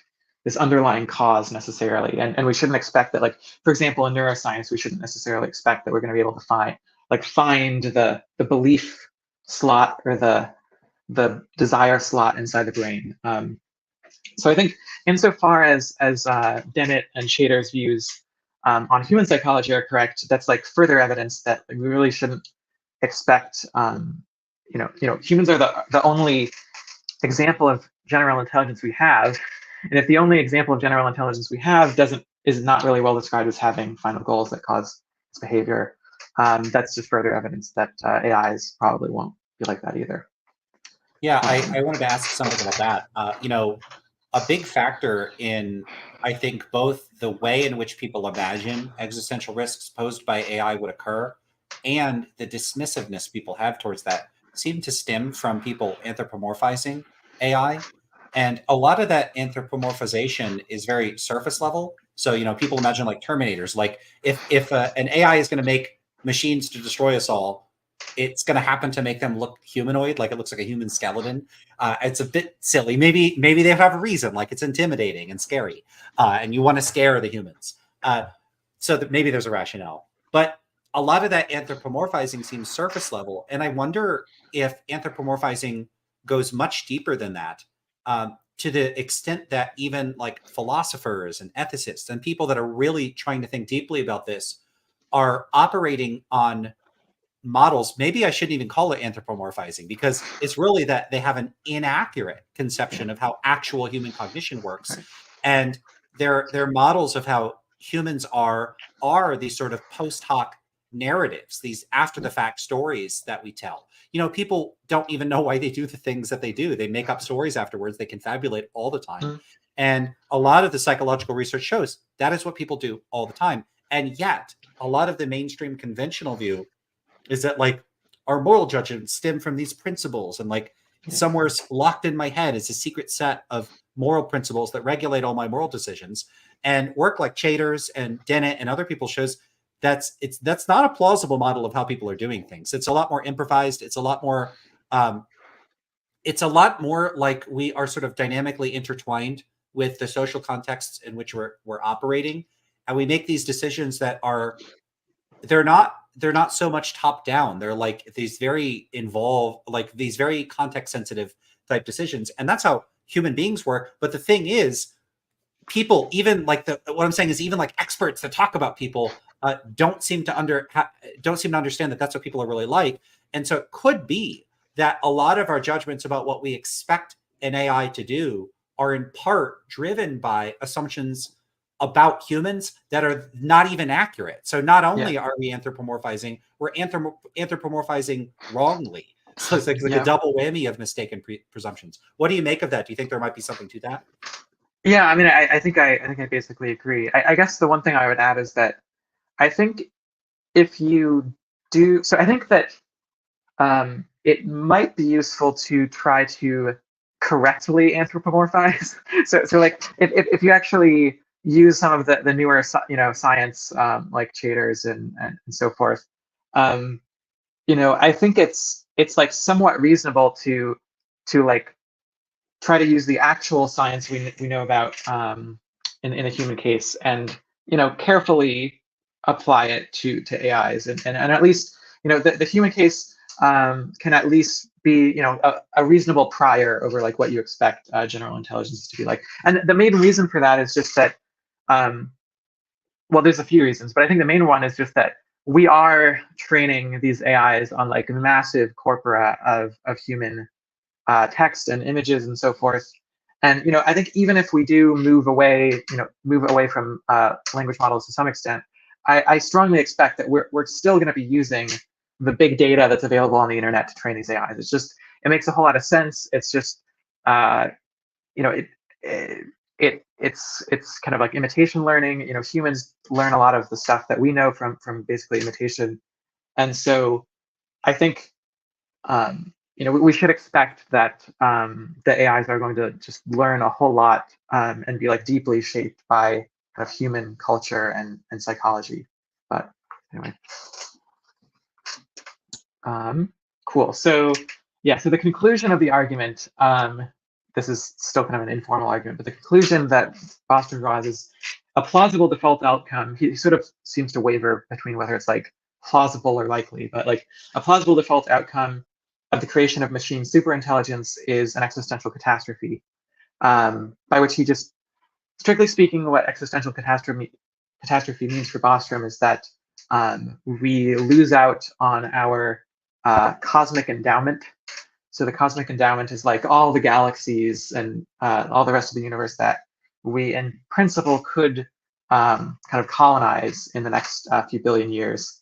this underlying cause necessarily. And we shouldn't expect that, like, for example, in neuroscience, we shouldn't necessarily expect that we're going to be able to find the belief slot or the desire slot inside the brain. So I think insofar as Dennett and Chater's views on human psychology are correct, that's like further evidence that we really shouldn't expect. Humans are the only example of general intelligence we have, and if the only example of general intelligence we have is not really well described as having final goals that cause its behavior, that's just further evidence that AIs probably won't be like that either. Yeah, I wanted to ask something about that. A big factor in, I think, both the way in which people imagine existential risks posed by AI would occur and the dismissiveness people have towards that seem to stem from people anthropomorphizing AI. And a lot of that anthropomorphization is very surface level. So, people imagine like Terminators, like if an AI is going to make machines to destroy us all, it's going to happen to make them look humanoid, like it looks like a human skeleton. It's a bit silly. Maybe they have a reason, like it's intimidating and scary, and you want to scare the humans. So that maybe there's a rationale. But a lot of that anthropomorphizing seems surface level, and I wonder if anthropomorphizing goes much deeper than that, to the extent that even like philosophers and ethicists and people that are really trying to think deeply about this are operating on models. Maybe I shouldn't even call it anthropomorphizing, because it's really that they have an inaccurate conception of how actual human cognition works. And their models of how humans are these sort of post hoc narratives, these after the fact stories that we tell. People don't even know why they do the things that they do. They make up stories afterwards. They confabulate all the time. And a lot of the psychological research shows that is what people do all the time. And yet a lot of the mainstream conventional view is that like our moral judgments stem from these principles, and like somewhere locked in my head is a secret set of moral principles that regulate all my moral decisions. And work like Chater's and Dennett and other people shows that's not a plausible model of how people are doing things. It's a lot more improvised. It's a lot more like we are sort of dynamically intertwined with the social contexts in which we're operating, and we make these decisions that are they're not so much top down. They're like these very involved, like these very context sensitive type decisions. And that's how human beings work. But the thing is, people, even like what I'm saying is even like experts that talk about people don't seem to understand that that's what people are really like. And so it could be that a lot of our judgments about what we expect an AI to do are in part driven by assumptions about humans that are not even accurate. So not only are we anthropomorphizing, we're anthropomorphizing wrongly. So it's like a double whammy of mistaken presumptions. What do you make of that? Do you think there might be something to that? Yeah, I mean, I think I basically agree. I guess the one thing I would add is that I think if you do, so I think that it might be useful to try to correctly anthropomorphize. So like if you actually use some of the newer science like Chater's and so forth, I think it's like somewhat reasonable to like try to use the actual science we know about in a human case, and carefully apply it to AIs, and at least the human case can at least be a reasonable prior over like what you expect general intelligence to be like. And the main reason for that is just that well, there's a few reasons, but I think the main one is just that we are training these AIs on like massive corpora of human text and images and so forth. And I think even if we do move away from language models to some extent, I strongly expect that we're still going to be using the big data that's available on the internet to train these AIs. It makes a whole lot of sense. It's just you know it, it's kind of like imitation learning. Humans learn a lot of the stuff that we know from basically imitation, and so I think we should expect that the AIs are going to just learn a whole lot and be like deeply shaped by kind of human culture and psychology. But anyway, cool. So yeah, so the conclusion of the argument, this is still kind of an informal argument, but the conclusion that Bostrom draws is a plausible default outcome. He sort of seems to waver between whether it's like plausible or likely, but like a plausible default outcome of the creation of machine superintelligence is an existential catastrophe, by which he just, strictly speaking, what existential catastrophe means for Bostrom is that we lose out on our cosmic endowment. So the cosmic endowment is like all the galaxies and all the rest of the universe that we, in principle, could kind of colonize in the next few billion years.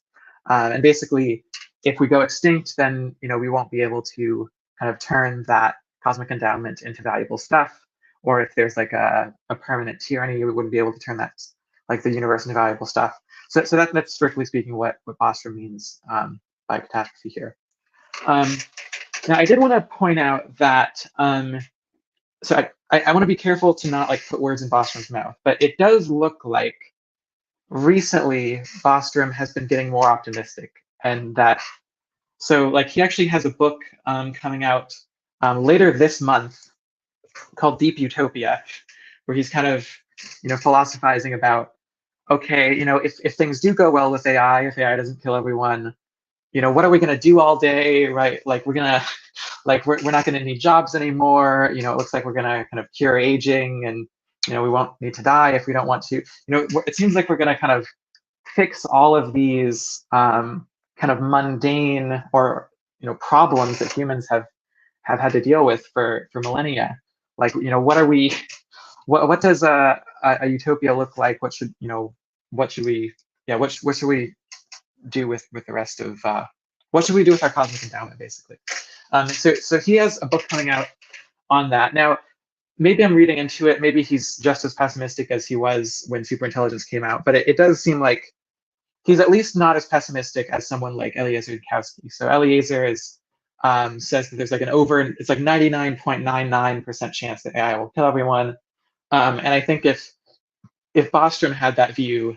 And basically, if we go extinct, then we won't be able to kind of turn that cosmic endowment into valuable stuff. Or if there's like a permanent tyranny, we wouldn't be able to turn that like the universe into valuable stuff. So that's strictly speaking what Bostrom means by catastrophe here. Now, I did want to point out that so I want to be careful to not like put words in Bostrom's mouth, but it does look like recently Bostrom has been getting more optimistic, and that so like he actually has a book coming out later this month called Deep Utopia, where he's kind of philosophizing about, okay, if things do go well with AI, if AI doesn't kill everyone, what are we going to do all day, right? Like we're not going to need jobs anymore. It looks like we're going to kind of cure aging, and we won't need to die if we don't want to. It seems like we're going to kind of fix all of these kind of mundane or problems that humans have had to deal with for millennia. Like what are we? What does a utopia look like? What should we? Yeah, what should we do with the rest of what should we do with our cosmic endowment, basically? So he has a book coming out on that. Now, maybe I'm reading into it. Maybe he's just as pessimistic as he was when superintelligence came out, but it does seem like he's at least not as pessimistic as someone like Eliezer Yudkowsky. So Eliezer says that there's like it's like 99.99% chance that AI will kill everyone. And I think if Bostrom had that view,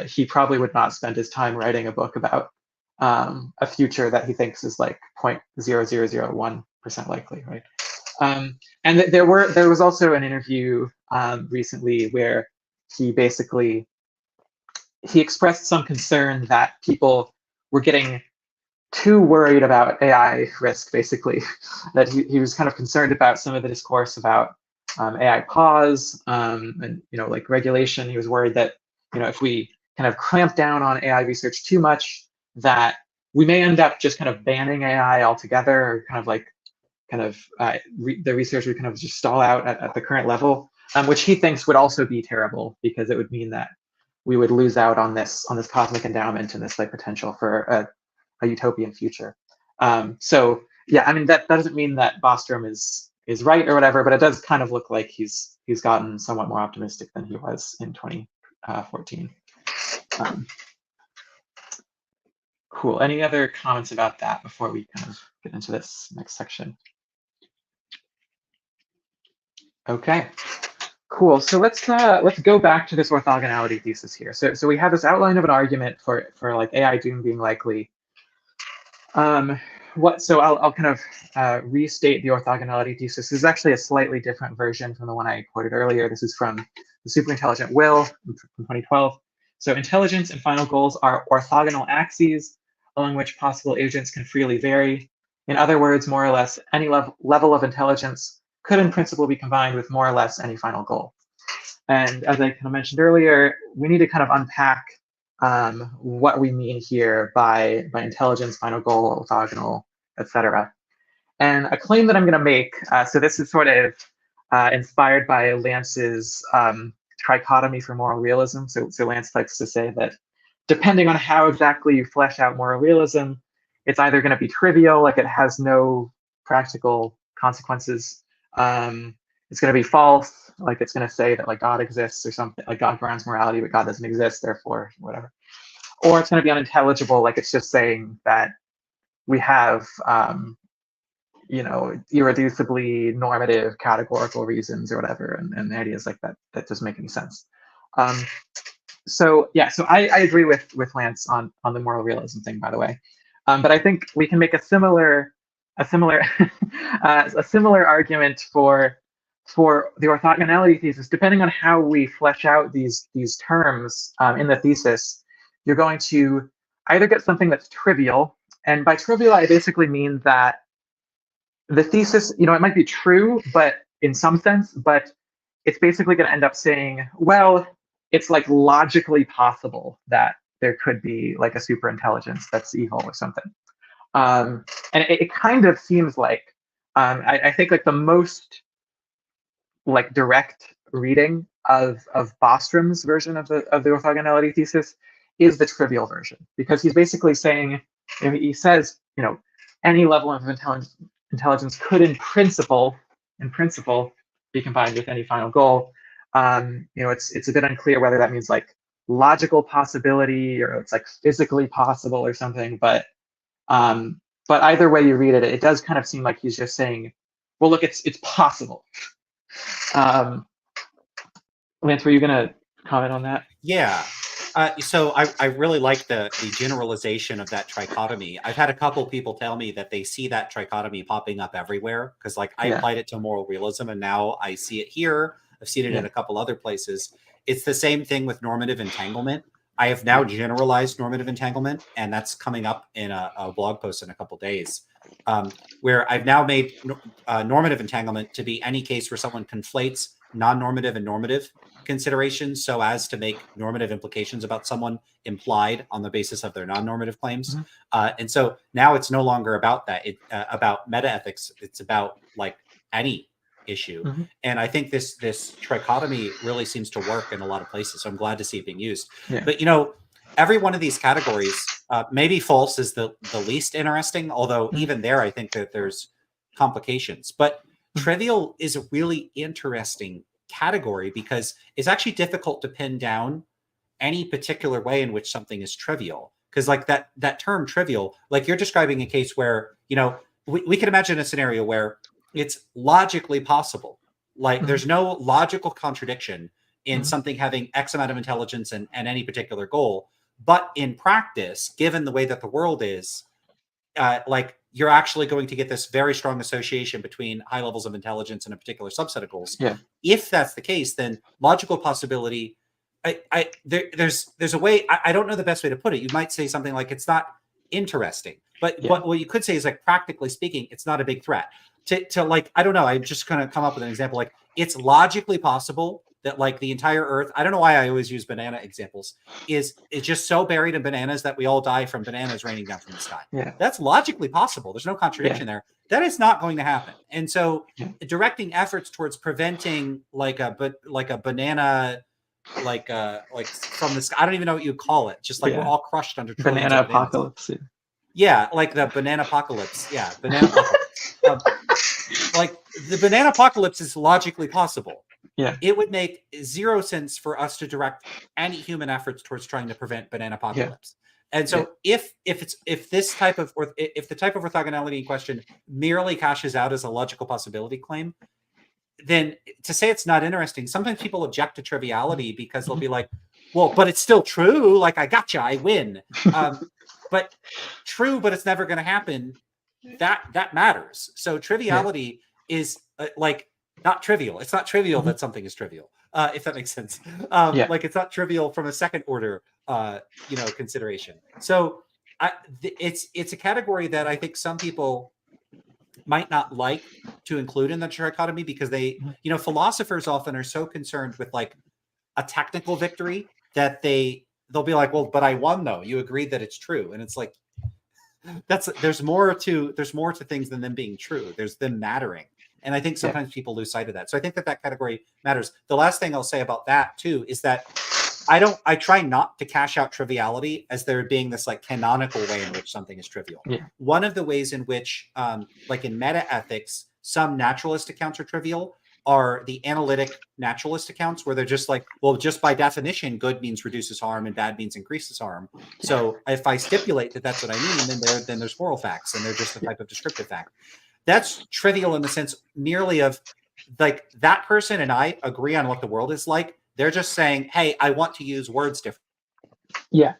he probably would not spend his time writing a book about a future that he thinks is like 0.0001% likely, right? And there was also an interview recently where he basically expressed some concern that people were getting too worried about AI risk, basically. That he was kind of concerned about some of the discourse about AI pause and like regulation. He was worried that if we kind of clamp down on AI research too much, that we may end up just kind of banning AI altogether, or the research would kind of just stall out at the current level, which he thinks would also be terrible, because it would mean that we would lose out on this cosmic endowment and this like potential for a utopian future. So yeah, I mean that doesn't mean that Bostrom is right or whatever, but it does kind of look like he's gotten somewhat more optimistic than he was in 2014. Cool. Any other comments about that before we kind of get into this next section? Okay. Cool. So let's go back to this orthogonality thesis here. So we have this outline of an argument for like AI doom being likely. So I'll kind of restate the orthogonality thesis. This is actually a slightly different version from the one I quoted earlier. This is from the Superintelligent Will from 2012. So intelligence and final goals are orthogonal axes along which possible agents can freely vary. In other words, more or less, any level of intelligence could in principle be combined with more or less any final goal. And as I kind of mentioned earlier, we need to kind of unpack what we mean here by intelligence, final goal, orthogonal, etc. And a claim that I'm going to make, so this is sort of inspired by Lance's trichotomy for moral realism. So Lance likes to say that depending on how exactly you flesh out moral realism, it's either going to be trivial, like it has no practical consequences. It's going to be false, like it's going to say that like God exists or something, like God grounds morality, but God doesn't exist, therefore whatever. Or it's going to be unintelligible, like it's just saying that we have irreducibly normative categorical reasons or whatever, and ideas like that doesn't make any sense. So I agree with Lance on the moral realism thing, by the way. But I think we can make a similar a similar argument for the orthogonality thesis. Depending on how we flesh out these terms in the thesis, you're going to either get something that's trivial, and by trivial I basically mean that the thesis, it might be true, but in some sense, but it's basically going to end up saying, well, it's like logically possible that there could be like a super intelligence that's evil or something. And it kind of seems like, I think like the most like direct reading of Bostrom's version of the orthogonality thesis is the trivial version, because he's basically saying, he says, any level of intelligence could in principle be combined with any final goal. It's a bit unclear whether that means like logical possibility or it's like physically possible or something, but either way you read it, it does kind of seem like he's just saying, well, look, it's possible. Lance, were you going to comment on that? Yeah. So I really like the generalization of that trichotomy. I've had a couple people tell me that they see that trichotomy popping up everywhere, because like I applied it to moral realism and now I see it here. I've seen it in a couple other places. It's the same thing with normative entanglement. I have now generalized normative entanglement, and that's coming up in a blog post in a couple days, where I've now made normative entanglement to be any case where someone conflates non-normative and normative considerations so as to make normative implications about someone implied on the basis of their non-normative claims. And so now it's no longer about that, about metaethics. It's about like any issue. And I think this trichotomy really seems to work in a lot of places. So I'm glad to see it being used. But every one of these categories, maybe false is the least interesting, although even there I think that there's complications. But trivial is a really interesting category because it's actually difficult to pin down any particular way in which something is trivial. Because like that term trivial, like you're describing a case where, we can imagine a scenario where it's logically possible. Like there's no logical contradiction in something having X amount of intelligence and any particular goal. But in practice, given the way that the world is, like you're actually going to get this very strong association between high levels of intelligence and a particular subset of goals. If that's the case, then logical possibility, there's a way, I don't know the best way to put it. You might say something like it's not interesting, but what you could say is like, practically speaking, it's not a big threat. To like, I don't know, I'm just going to come up with an example. Like it's logically possible that like the entire earth, I don't know why I always use banana examples, it's just so buried in bananas that we all die from bananas raining down from the sky. That's logically possible. There's no contradiction there. That is not going to happen. And so directing efforts towards preventing like a banana, like from the sky, I don't even know what you call it. Just like we're all crushed under trillions banana of bananas. Apocalypse. Yeah, like the banana apocalypse. Yeah, banana apocalypse. Like the banana apocalypse is logically possible. It would make zero sense for us to direct any human efforts towards trying to prevent banana apocalypse. And so if the type of orthogonality in question merely cashes out as a logical possibility claim, then to say it's not interesting, sometimes people object to triviality because they'll be like, well, but it's still true. Like I gotcha, I win. but true, but it's never going to happen. That matters. So triviality is like not trivial. It's not trivial that something is trivial, if that makes sense. Like it's not trivial from a second order, consideration. So it's a category that I think some people might not like to include in the trichotomy because philosophers often are so concerned with like a technical victory that they'll be like, well, but I won though. You agreed that it's true, and it's like there's more to things than them being true. There's them mattering. And I think sometimes people lose sight of that. So I think that category matters. The last thing I'll say about that too is that I try not to cash out triviality as there being this like canonical way in which something is trivial. One of the ways in which, like in meta ethics, some naturalist accounts are trivial are the analytic naturalist accounts where they're just like, well, just by definition, good means reduces harm and bad means increases harm. So if I stipulate that that's what I mean, then there's moral facts and they're just a type of descriptive fact. That's trivial in the sense merely of like that person and I agree on what the world is like. They're just saying, hey, I want to use words differently. Yeah.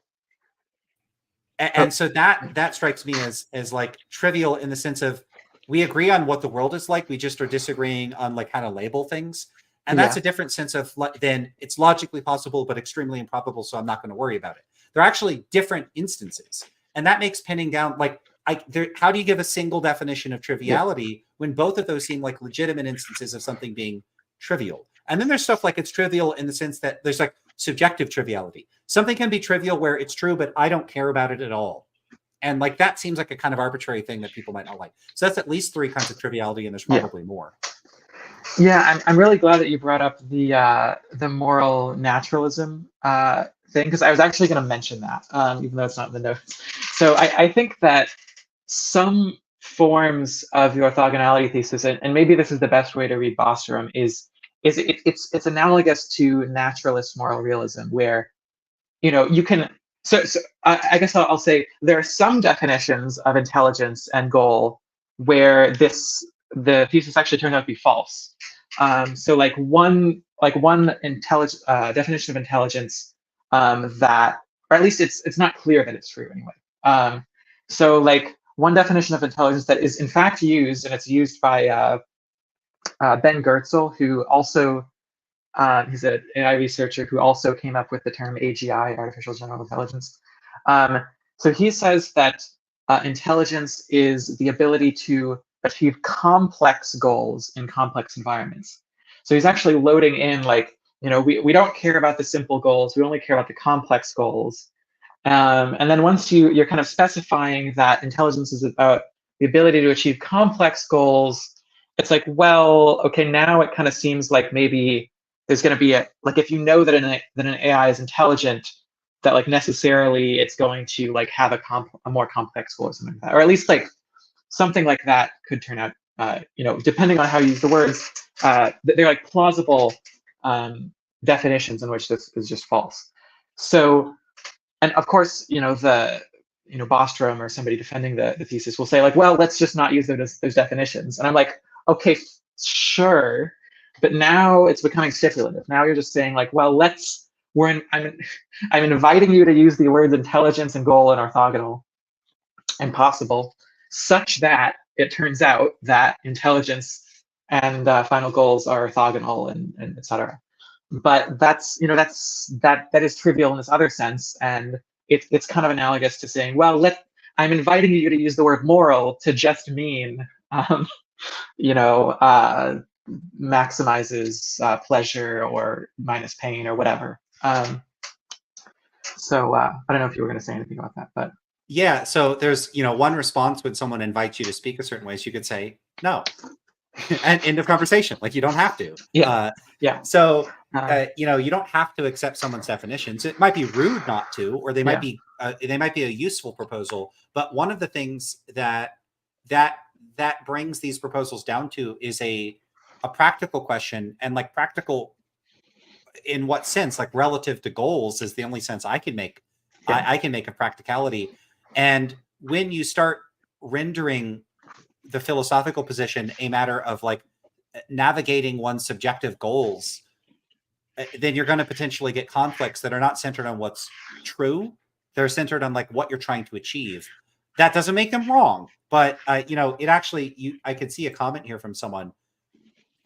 And so that strikes me as like trivial in the sense of we agree on what the world is like. We just are disagreeing on like how to label things. And that's a different sense of then it's logically possible, but extremely improbable. So I'm not going to worry about it. They're actually different instances. And that makes pinning down like, how do you give a single definition of triviality when both of those seem like legitimate instances of something being trivial? And then there's stuff like it's trivial in the sense that there's like subjective triviality. Something can be trivial where it's true, but I don't care about it at all. And like that seems like a kind of arbitrary thing that people might not like. So that's at least 3 kinds of triviality, and there's probably more. Yeah, I'm really glad that you brought up the moral naturalism thing, because I was actually going to mention that, even though it's not in the notes. So I think that some forms of the orthogonality thesis, and maybe this is the best way to read Bostrom, is it's analogous to naturalist moral realism, where you can. So I guess I'll say there are some definitions of intelligence and goal where the thesis actually turned out to be false. So like one definition of intelligence that, or at least it's not clear that it's true anyway. So like one definition of intelligence that is in fact used, and it's used by Ben Goertzel, who also he's an AI researcher who also came up with the term AGI, artificial general intelligence. So he says that intelligence is the ability to achieve complex goals in complex environments. So he's actually loading in like, we don't care about the simple goals, we only care about the complex goals. And then once you're kind of specifying that intelligence is about the ability to achieve complex goals, it's like, well, okay, now it kind of seems like maybe there's going to be like, if you know that an AI is intelligent, that like necessarily it's going to like have a more complex goal or something like that, or at least like something like that could turn out, depending on how you use the words, they're like plausible definitions in which this is just false. So, and of course, Bostrom or somebody defending the thesis will say like, well, let's just not use those definitions. And I'm like, okay, sure. But now it's becoming stipulative. Now you're just saying like, well, I'm inviting you to use the words intelligence and goal and orthogonal and possible, such that it turns out that intelligence and final goals are orthogonal and et cetera. But that is trivial in this other sense, and it's kind of analogous to saying, well, I'm inviting you to use the word moral to just mean, maximizes pleasure or minus pain or whatever. So I don't know if you were going to say anything about that, but yeah. So there's one response when someone invites you to speak a certain way, so you could say no, and end of conversation. Like you don't have to. Yeah. So you don't have to accept someone's definitions. It might be rude not to, or they might be a useful proposal. But one of the things that brings these proposals down to is a practical question, and like practical in what sense? Like relative to goals is the only sense I can make. I can make a practicality. And when you start rendering the philosophical position a matter of like navigating one's subjective goals, then you're going to potentially get conflicts that are not centered on what's true, they're centered on like what you're trying to achieve. That doesn't make them wrong, but it actually, I could see a comment here from someone,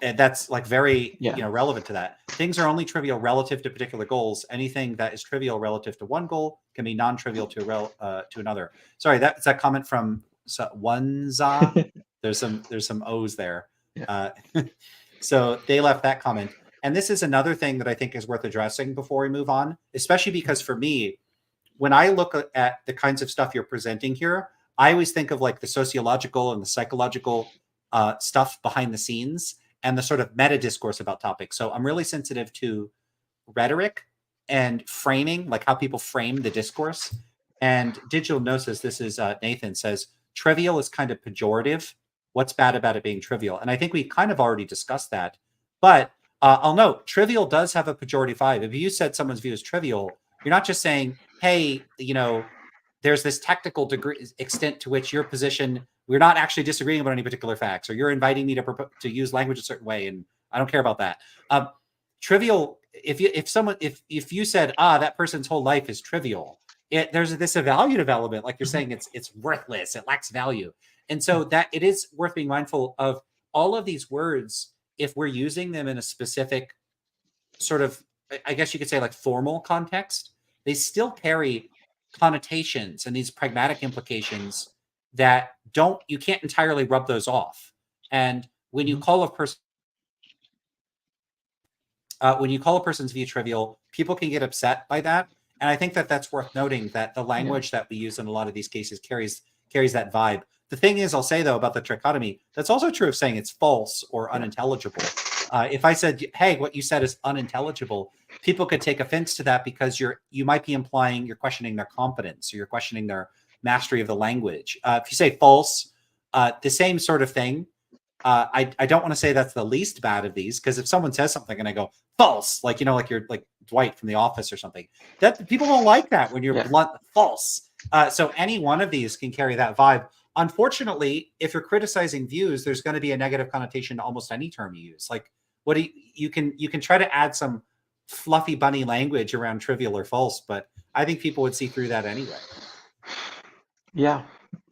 and that's like very relevant to that. Things are only trivial relative to particular goals. Anything that is trivial relative to one goal can be non-trivial to another. Sorry, that's that comment from Oneza. There's some O's there. Yeah. So they left that comment. And this is another thing that I think is worth addressing before we move on, especially because for me, when I look at the kinds of stuff you're presenting here, I always think of like the sociological and the psychological stuff behind the scenes and the sort of meta discourse about topics. So I'm really sensitive to rhetoric and framing, like how people frame the discourse. And Digital Gnosis, this is Nathan, says, trivial is kind of pejorative. What's bad about it being trivial? And I think we kind of already discussed that. But I'll note, trivial does have a pejorative vibe. If you said someone's view is trivial, you're not just saying, hey, there's this technical extent to which your position, we're not actually disagreeing about any particular facts, or you're inviting me to use language a certain way, and I don't care about that. Trivial, if you said, that person's whole life is trivial, there's this evaluative element, like you're saying, it's worthless, it lacks value. And so that it is worth being mindful of all of these words, if we're using them in a specific sort of, I guess you could say, like formal context, they still carry connotations and these pragmatic implications that you can't entirely rub those off. And when you call a person, when you call a person's view trivial, people can get upset by that. And I think that that's worth noting, that the language that we use in a lot of these cases carries that vibe. The thing is, I'll say though, about the trichotomy, that's also true of saying it's false or unintelligible. If I said, hey, what you said is unintelligible, people could take offense to that because you might be implying you're questioning their competence, or you're questioning their mastery of the language. If you say false, the same sort of thing. I don't want to say that's the least bad of these, because if someone says something and I go false, like you're like Dwight from The Office or something, that people don't like that when you're blunt, false. So any one of these can carry that vibe. Unfortunately, if you're criticizing views, there's going to be a negative connotation to almost any term you use. Like, what you can try to add some fluffy bunny language around trivial or false, but I think people would see through that anyway. Yeah,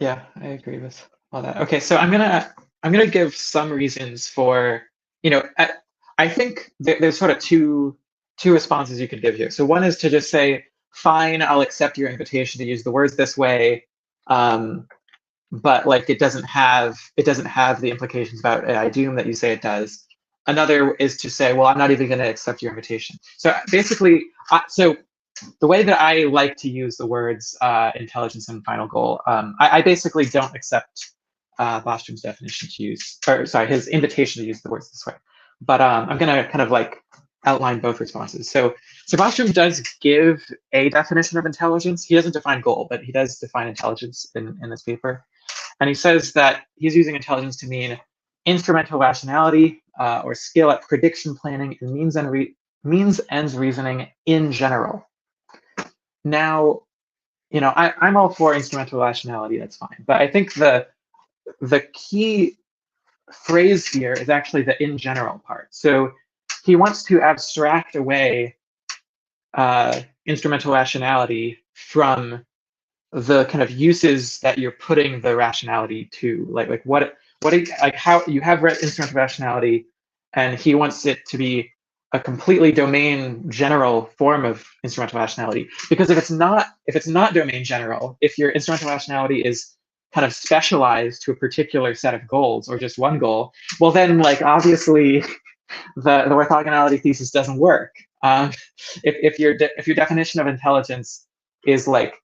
I agree with all that. Okay, so I'm gonna give some reasons for, I think there's sort of two responses you could give here. So one is to just say, fine, I'll accept your invitation to use the words this way, but like it doesn't have the implications about AI doom that you say it does. Another is to say, well, I'm not even going to accept your invitation. So basically, so the way that I like to use the words intelligence and final goal, I basically don't accept Bostrom's definition to use, or sorry, his invitation to use the words this way. But I'm going to kind of like outline both responses. So Bostrom does give a definition of intelligence. He doesn't define goal, but he does define intelligence in this paper. And he says that he's using intelligence to mean instrumental rationality or skill at prediction planning and means-ends reasoning in general. Now, I'm all for instrumental rationality, that's fine. But I think the key phrase here is actually the in general part. So he wants to abstract away instrumental rationality from the kind of uses that you're putting the rationality to, how you have instrumental rationality, and he wants it to be a completely domain general form of instrumental rationality. Because if it's not domain general, if your instrumental rationality is kind of specialized to a particular set of goals or just one goal, well then like obviously the orthogonality thesis doesn't work. If your definition of intelligence is like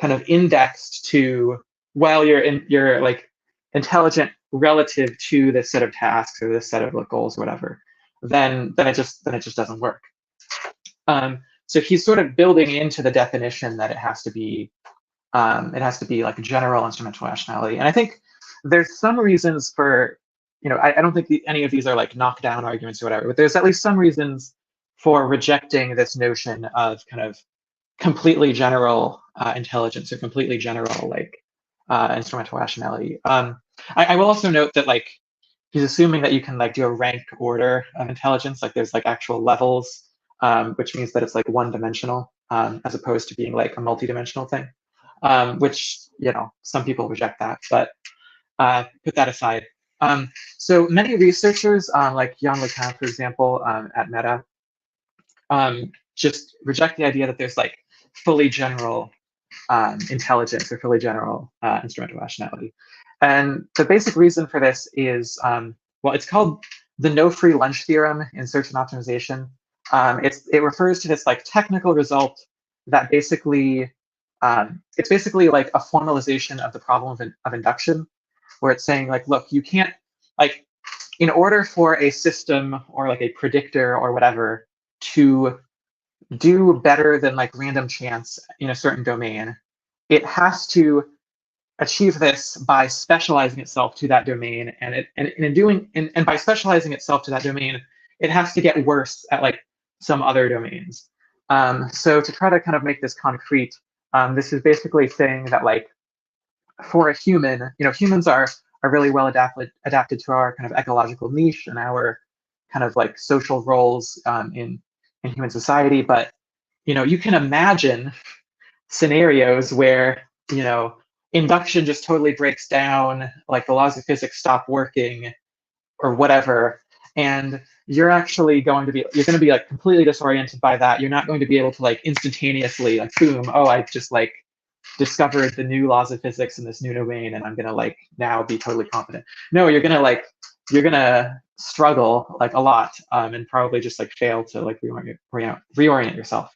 kind of indexed to, well, you're like intelligent relative to this set of tasks or this set of like goals or whatever, then it just doesn't work. So he's sort of building into the definition that it has to be like general instrumental rationality. And I think there's some reasons for, I don't think any of these are like knockdown arguments or whatever, but there's at least some reasons for rejecting this notion of kind of completely general intelligence or completely general like instrumental rationality. I will also note that like he's assuming that you can like do a rank order of intelligence, like there's like actual levels, which means that it's like one-dimensional. as opposed to being like a multidimensional thing, which, some people reject that, but put that aside. So many researchers, like Yann LeCun, for example, at Meta, just reject the idea that there's like fully general intelligence or fully general instrumental rationality. And the basic reason for this is, well, it's called the no free lunch theorem in search and optimization. It refers to this like technical result that basically, it's basically like a formalization of the problem of induction, where it's saying like, look, you can't, like, in order for a system or like a predictor or whatever to do better than like random chance in a certain domain, it has to achieve this by specializing itself to that domain, and by specializing itself to that domain, it has to get worse at like some other domains. So to try to kind of make this concrete, this is basically saying that like for a human, humans are really well adapted to our kind of ecological niche and our kind of like social roles in human society. But you can imagine scenarios where induction just totally breaks down, like the laws of physics stop working or whatever, and you're going to be like completely disoriented by that. You're not going to be able to like instantaneously like boom, oh, I just like discovered the new laws of physics in this new domain and I'm gonna like now be totally confident. No, you're gonna struggle like a lot, and probably just like fail to like reorient yourself.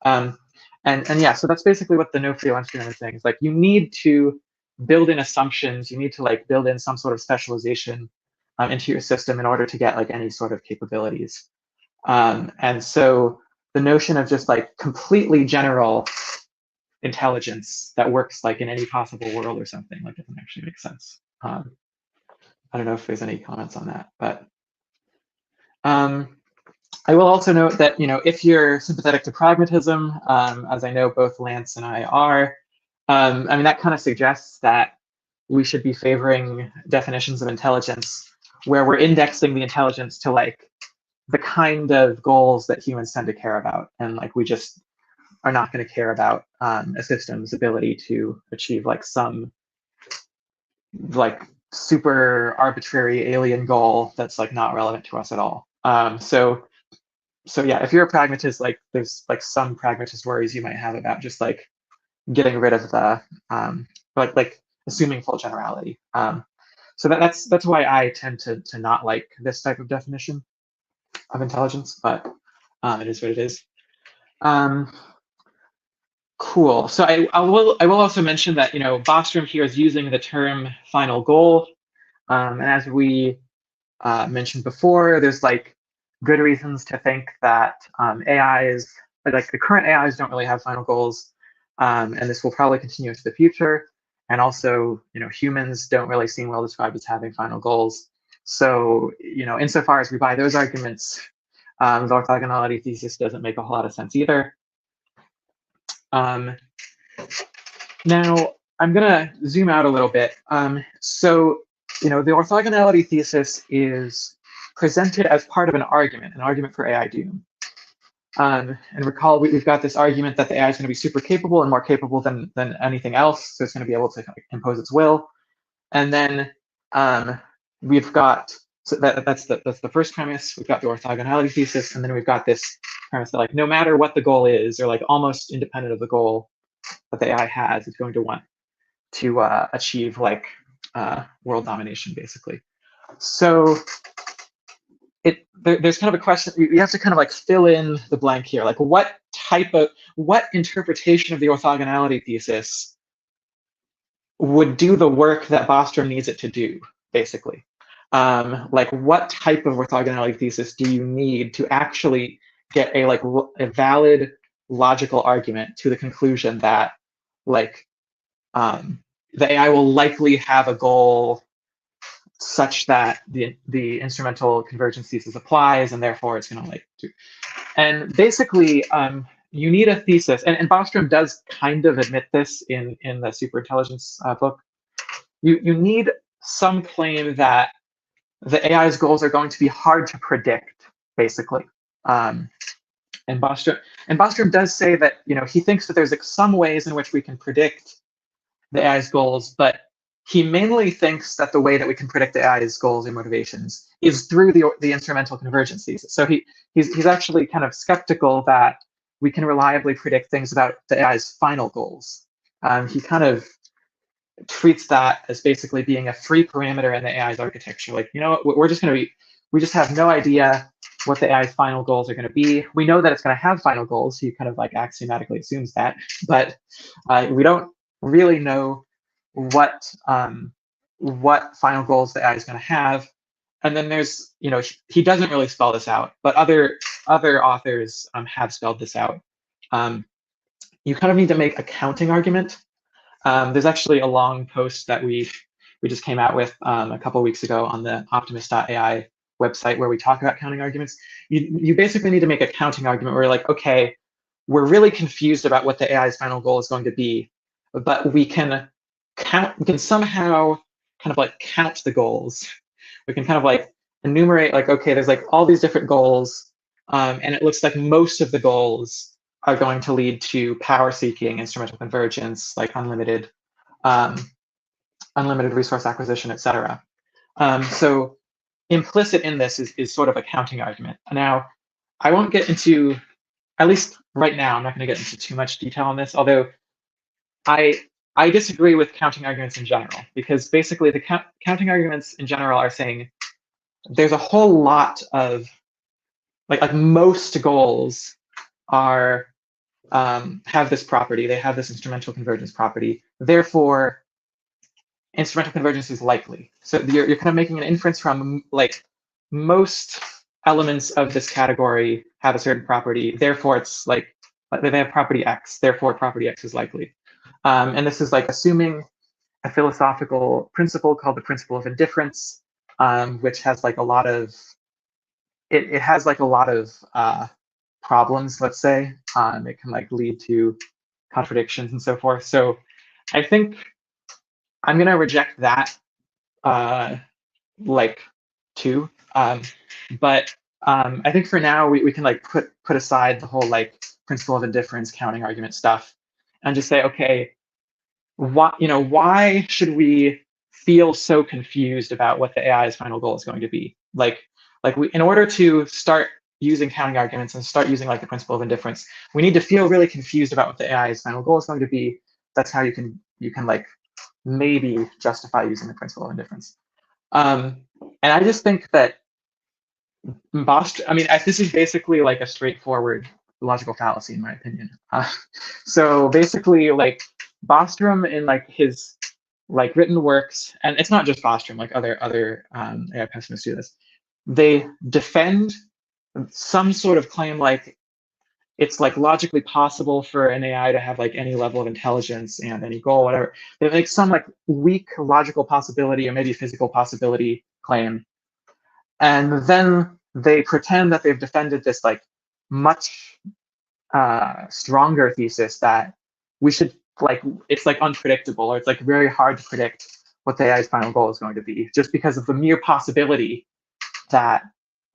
And yeah, so that's basically what the no free lunch theorem is saying. It's like you need to build in assumptions, you need to like build in some sort of specialization into your system in order to get like any sort of capabilities. And so the notion of just like completely general intelligence that works like in any possible world or something like doesn't actually make sense. I don't know if there's any comments on that, but I will also note that if you're sympathetic to pragmatism, as I know both Lance and I are, I mean that kind of suggests that we should be favoring definitions of intelligence where we're indexing the intelligence to like the kind of goals that humans tend to care about, and like we just are not going to care about a system's ability to achieve like some like super arbitrary alien goal that's like not relevant to us at all. So yeah, if you're a pragmatist, like there's like some pragmatist worries you might have about just like getting rid of the like assuming full generality. So that's why I tend to not like this type of definition of intelligence, but it is what it is. Cool. So I will also mention that Bostrom here is using the term final goal, and as we mentioned before, there's like good reasons to think that AIs, like the current AIs, don't really have final goals, and this will probably continue into the future. And also, humans don't really seem well described as having final goals. So, insofar as we buy those arguments, the orthogonality thesis doesn't make a whole lot of sense either. Now, I'm going to zoom out a little bit. So, the orthogonality thesis is presented as part of an argument for AI doom. And recall, we've got this argument that the AI is going to be super capable and more capable than anything else, so it's going to be able to impose its will. And then we've got, so that's the first premise. We've got the orthogonality thesis, and then we've got this premise that like no matter what the goal is, or like almost independent of the goal that the AI has, it's going to want to achieve like world domination, basically. So there's kind of a question, you have to kind of like fill in the blank here. Like what interpretation of the orthogonality thesis would do the work that Bostrom needs it to do, basically? Like what type of orthogonality thesis do you need to actually get a valid logical argument to the conclusion that like the AI will likely have a goal such that the instrumental convergence thesis applies, and therefore it's going to like do. And basically, you need a thesis, and Bostrom does kind of admit this in the superintelligence book. You need some claim that the AI's goals are going to be hard to predict, basically. And Bostrom does say that, he thinks that there's like some ways in which we can predict the AI's goals, but he mainly thinks that the way that we can predict the AI's goals and motivations is through the instrumental convergence thesis. So he's actually kind of skeptical that we can reliably predict things about the AI's final goals. He kind of treats that as basically being a free parameter in the AI's architecture. Like, we just have no idea what the AI's final goals are going to be. We know that it's going to have final goals. He kind of like axiomatically assumes that, but we don't really know what final goals the AI is going to have. And then there's, he doesn't really spell this out, but other authors have spelled this out. You kind of need to make a counting argument. There's actually a long post that we just came out with a couple of weeks ago on the Optimist.ai website where we talk about counting arguments. You basically need to make a counting argument where you're like, okay, we're really confused about what the AI's final goal is going to be, but we can somehow kind of like count the goals. We can kind of like enumerate like, okay, there's like all these different goals, and it looks like most of the goals are going to lead to power seeking, instrumental convergence, like unlimited resource acquisition, etc. So implicit in this is sort of a counting argument. Now, I won't get into, at least right now, I'm not going to get into too much detail on this, although I disagree with counting arguments in general, because basically the counting arguments in general are saying there's a whole lot of, like most goals are, have this property, they have this instrumental convergence property, therefore instrumental convergence is likely. So you're kind of making an inference from like most elements of this category have a certain property, therefore it's like they have property X, therefore property X is likely. And this is like assuming a philosophical principle called the principle of indifference, which has like a lot of, it has like a lot of problems, let's say. It can like lead to contradictions and so forth. So I think I'm going to reject that like too. But I think for now we can like put aside the whole like principle of indifference counting argument stuff and just say, okay, why should we feel so confused about what the AI's final goal is going to be? In order to start using counting arguments and start using like the principle of indifference, we need to feel really confused about what the AI's final goal is going to be. That's how you can like maybe justify using the principle of indifference. And I just think that this is basically like a straightforward logical fallacy in my opinion. So basically, like Bostrom in like his like written works, and it's not just Bostrom, like other AI pessimists do this. They defend some sort of claim like it's like logically possible for an AI to have like any level of intelligence and any goal, whatever. They make some like weak logical possibility or maybe physical possibility claim. And then they pretend that they've defended this like much stronger thesis that we should like, it's like unpredictable, or it's like very hard to predict what the AI's final goal is going to be, just because of the mere possibility that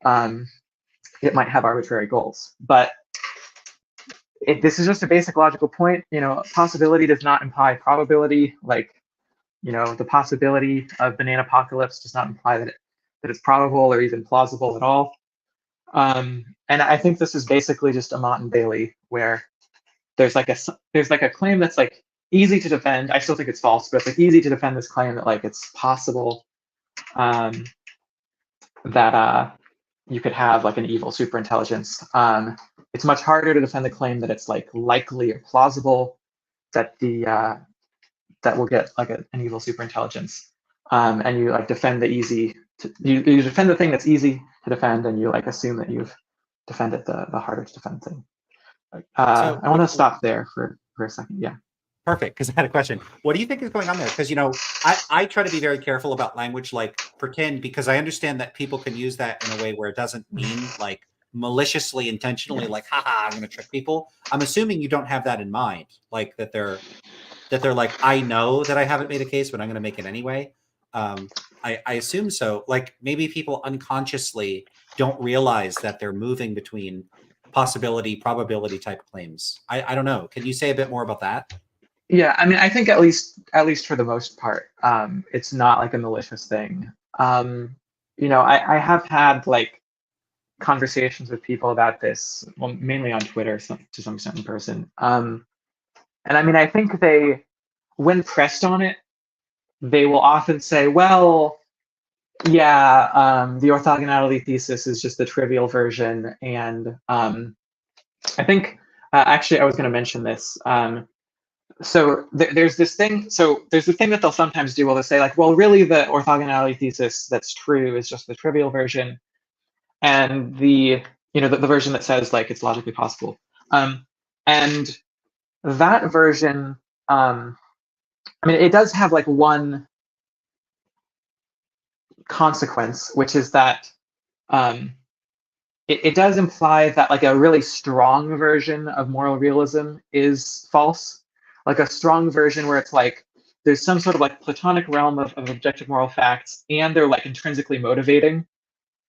it might have arbitrary goals. But this is just a basic logical point. Possibility does not imply probability. Like, the possibility of banana apocalypse does not imply that it's probable or even plausible at all. And I think this is basically just a Mott and Bailey, where there's like a claim that's like easy to defend. I still think it's false, but it's like easy to defend this claim that like it's possible that you could have like an evil superintelligence. It's much harder to defend the claim that it's like likely or plausible that that we'll get like an evil superintelligence. And you like defend the you defend the thing that's easy to defend, and you like assume that you've defended the harder to defend thing. I want to stop there for a second. Yeah. Perfect, because I had a question. What do you think is going on there? Because, I try to be very careful about language like pretend, because I understand that people can use that in a way where it doesn't mean like maliciously, intentionally, like, haha, I'm going to trick people. I'm assuming you don't have that in mind, like that they're like, I know that I haven't made a case, but I'm going to make it anyway. I assume so. Like maybe people unconsciously don't realize that they're moving between possibility, probability type claims. I don't know. Can you say a bit more about that? Yeah, I mean, I think at least for the most part, it's not like a malicious thing. I have had like conversations with people about this, well, mainly on Twitter, to some extent in person. And I mean, I think when pressed on it, they will often say, well, yeah, the orthogonality thesis is just the trivial version. And I think, actually, I was going to mention this. There's this thing. So there's the thing that they'll sometimes do. Where they'll say like, well, really, the orthogonality thesis that's true is just the trivial version, and the version that says like it's logically possible. And that version, I mean, it does have like one consequence, which is that it does imply that like a really strong version of moral realism is false. Like a strong version where it's like there's some sort of like Platonic realm of objective moral facts, and they're like intrinsically motivating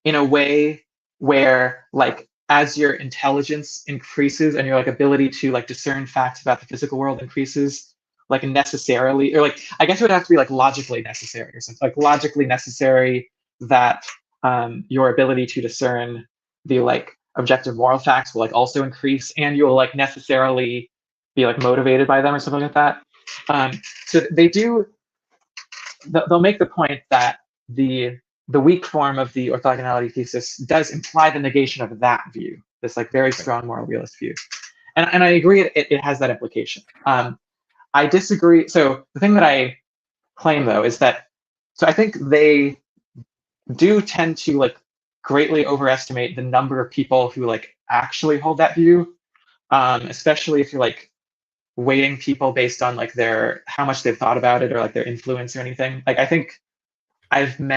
in a way where like as your intelligence increases and your like ability to like discern facts about the physical world increases, like necessarily, or like I guess it would have to be like logically necessary or something, like logically necessary that your ability to discern the like objective moral facts will like also increase, and you'll like necessarily be like motivated by them or something like that. So they'll make the point that the weak form of the orthogonality thesis does imply the negation of that view, this like very strong moral realist view. And I agree it has that implication. I disagree. So the thing that I claim though is that, so I think they do tend to like greatly overestimate the number of people who like actually hold that view, especially if you're like weighting people based on like how much they've thought about it or like their influence or anything. Like I think I'm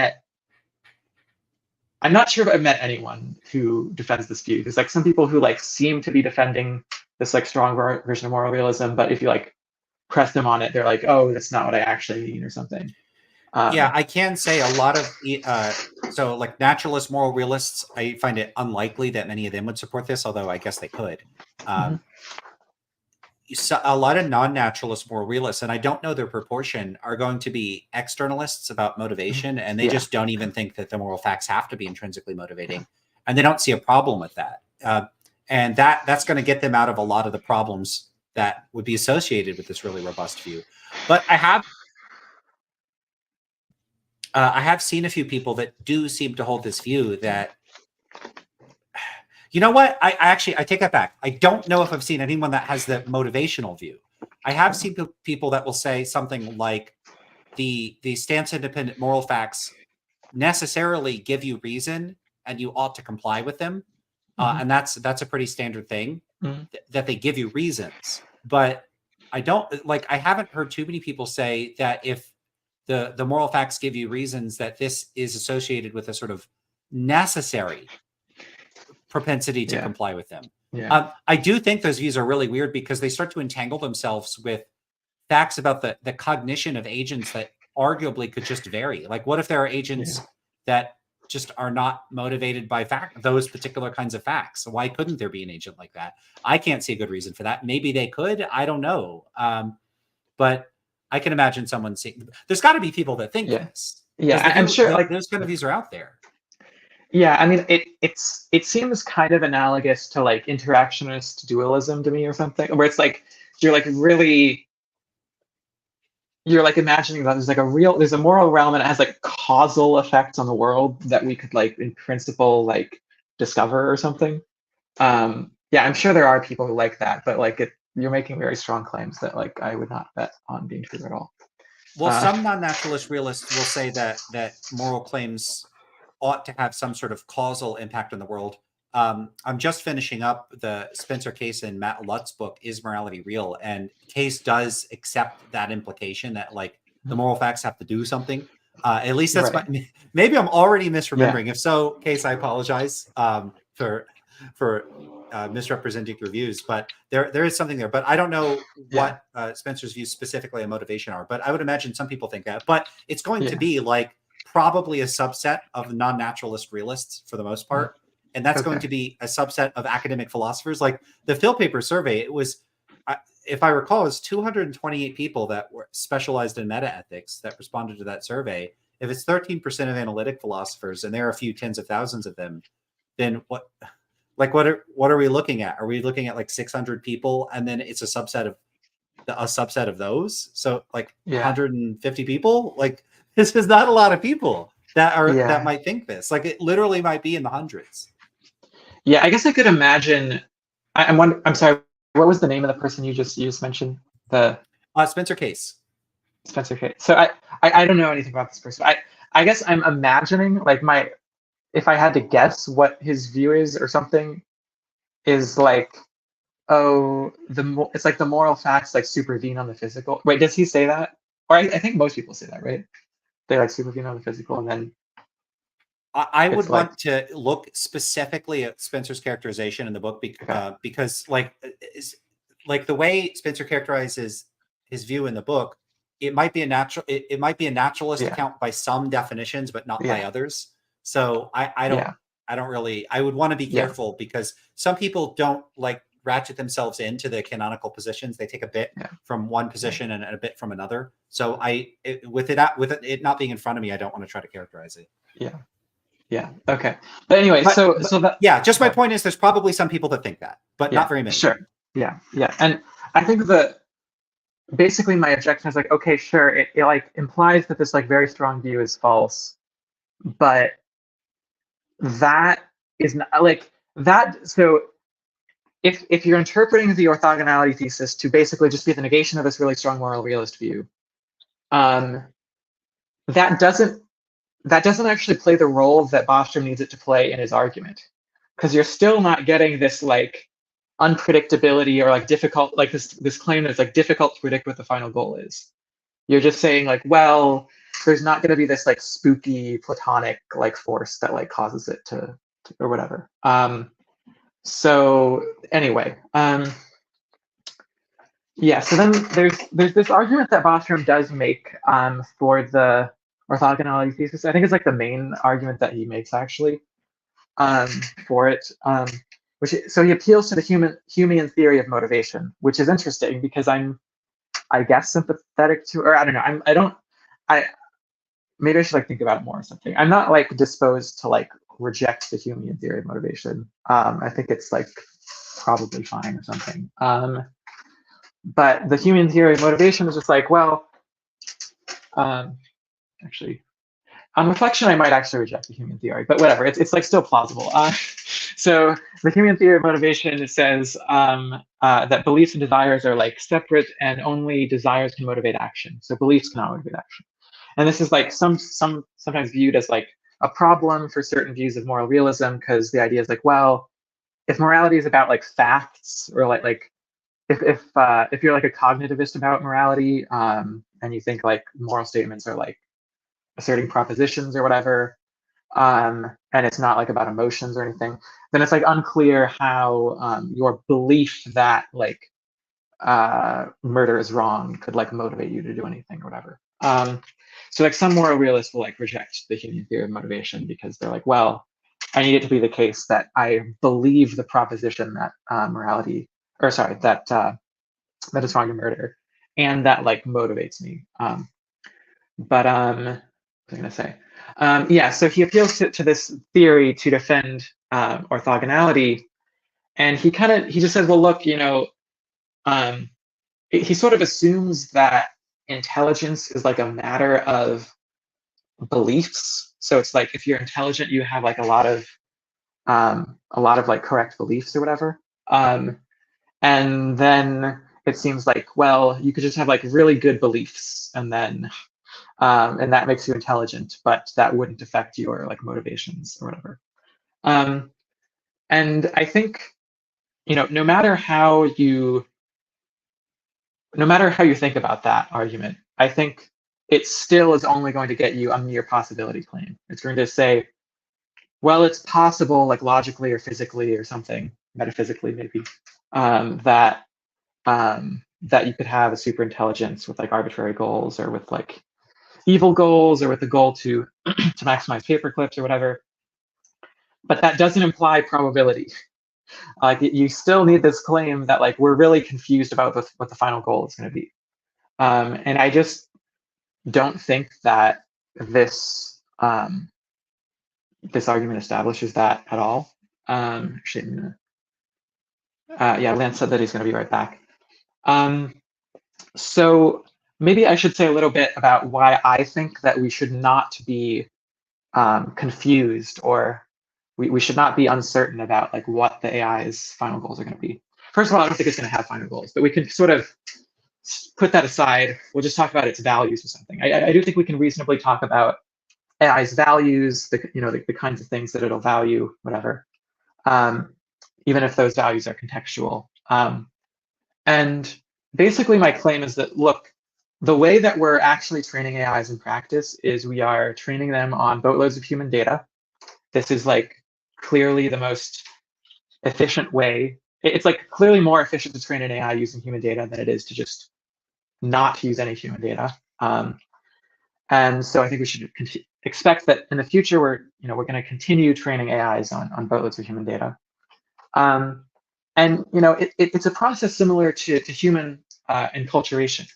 not sure if I've met anyone who defends this view. There's like some people who like seem to be defending this like strong version of moral realism, but if you like press them on it, they're like, oh, that's not what I actually mean or something. Yeah, I can say a lot of so like naturalist moral realists, I find it unlikely that many of them would support this, although I guess they could. So a lot of non-naturalist moral realists, and I don't know their proportion, are going to be externalists about motivation, and they just don't even think that the moral facts have to be intrinsically motivating, and they don't see a problem with that. And that's going to get them out of a lot of the problems that would be associated with this really robust view. But I have seen a few people that do seem to hold this view that, you know what? I take that back. I don't know if I've seen anyone that has the motivational view. I have seen people that will say something like the stance-independent moral facts necessarily give you reason and you ought to comply with them. And that's a pretty standard thing, that they give you reasons. But I haven't heard too many people say that if the moral facts give you reasons, that this is associated with a sort of necessary propensity to comply with them. I do think those views are really weird because they start to entangle themselves with facts about the cognition of agents that arguably could just vary. Like, what if there are agents that just are not motivated by those particular kinds of facts? Why couldn't there be an agent like that? I can't see a good reason for that. Maybe they could. I don't know. But I can imagine someone seeing. There's got to be people that think this. I'm sure like those kind of views are out there. Yeah, I mean, it seems kind of analogous to like interactionist dualism to me or something, where it's like you're like imagining that there's a moral realm and it has like causal effects on the world that we could like in principle like discover or something. Yeah, I'm sure there are people who like that, but like you're making very strong claims that like I would not bet on being true at all. Well, some non-naturalist realists will say that moral claims ought to have some sort of causal impact on the world. I'm just finishing up the Spencer Case and Matt Lutz's book, Is Morality Real? And Case does accept that implication that like the moral facts have to do something. At least that's maybe I'm already misremembering. If so, Case, I apologize for misrepresenting your views, but there is something there. But I don't know what Spencer's views specifically on motivation are, but I would imagine some people think that. But it's going to be like probably a subset of non-naturalist realists for the most part. and that's going to be a subset of academic philosophers. Like the Phil paper survey, it was, if I recall, it was 228 people that were specialized in meta-ethics that responded to that survey. If it's 13% of analytic philosophers, and there are a few tens of thousands of them, then what are we looking at? Are we looking at like 600 people, and then it's a subset of those? So like 150 people? Like this is not a lot of people that might think this. Like it literally might be in the hundreds. Yeah, I guess I could imagine. I'm sorry. What was the name of the person you just mentioned? The Spencer Case. Spencer Case. So I don't know anything about this person. I guess I'm imagining like if I had to guess what his view is or something, is like, it's like the moral facts like supervene on the physical. Wait, does he say that? Or I think most people say that, right? They like supervene on the physical, and then I would want to look specifically at Spencer's characterization in the book because like the way Spencer characterizes his view in the book, it might be a naturalist account by some definitions, but not by others. So I would want to be careful because some people don't like ratchet themselves into the canonical positions. They take a bit from one position and a bit from another. So with it not being in front of me, I don't want to try to characterize it. Yeah. Okay. But anyway, so that just my point is there's probably some people that think that, but not very many. Sure. Yeah. And I think basically my objection is like, okay, sure, it like implies that this like very strong view is false, but that is not like that. So if you're interpreting the orthogonality thesis to basically just be the negation of this really strong moral realist view, that doesn't actually play the role that Bostrom needs it to play in his argument, because you're still not getting this like unpredictability or like difficult, like this claim that it's like difficult to predict what the final goal is. You're just saying like, well, there's not going to be this like spooky platonic like force that like causes it to or whatever. So anyway, so then there's this argument that Bostrom does make for the orthogonality thesis. I think it's like the main argument that he makes actually for it. So he appeals to the Humean theory of motivation, which is interesting because I guess sympathetic to, or I don't know, maybe I should like think about it more or something. I'm not like disposed to like reject the Humean theory of motivation. I think it's like probably fine or something. But the Humean theory of motivation is just like, well, actually, on reflection, I might actually reject the Humean theory, but whatever, it's like still plausible. So the Humean theory of motivation says that beliefs and desires are like separate, and only desires can motivate action. So beliefs cannot motivate action. And this is like sometimes viewed as like a problem for certain views of moral realism, because the idea is like, well, if morality is about like facts, or like if you're like a cognitivist about morality, and you think like moral statements are like asserting propositions or whatever, and it's not like about emotions or anything, then it's like unclear how your belief that like murder is wrong could like motivate you to do anything or whatever. So like some moral realists will like reject the Humean theory of motivation because they're like, well, I need it to be the case that I believe the proposition that that it's wrong to murder, and that like motivates me. But what was I going to say? So he appeals to this theory to defend orthogonality, and he just says, well, look, he sort of assumes that intelligence is like a matter of beliefs. So it's like if you're intelligent, you have like a lot of like correct beliefs or whatever. And then it seems like, well, you could just have like really good beliefs, and then and that makes you intelligent, but that wouldn't affect your like motivations or whatever. And I think, no matter how you think about that argument, I think it still is only going to get you a mere possibility claim. It's going to say, well, it's possible, like logically or physically or something, metaphysically maybe, that you could have a super intelligence with like arbitrary goals, or with like evil goals, or with the goal to to maximize paper clips or whatever. but that doesn't imply probability. Like you still need this claim that like we're really confused about what the final goal is going to be. And I just don't think that this this argument establishes that at all. Actually, yeah, Lance said that he's going to be right back. So maybe I should say a little bit about why I think that we should not be confused, or we should not be uncertain about like what the AI's final goals are going to be. First of all, I don't think it's going to have final goals, but we can sort of put that aside. We'll just talk about its values or something. I do think we can reasonably talk about AI's values, the kinds of things that it'll value, whatever, even if those values are contextual. And basically, my claim is that, look, the way that we're actually training AIs in practice is we are training them on boatloads of human data. This is like clearly the most efficient way. It's like clearly more efficient to train an AI using human data than it is to just not use any human data. And so I think we should expect that in the future we're going to continue training AIs on boatloads of human data. And it's a process similar to human enculturation.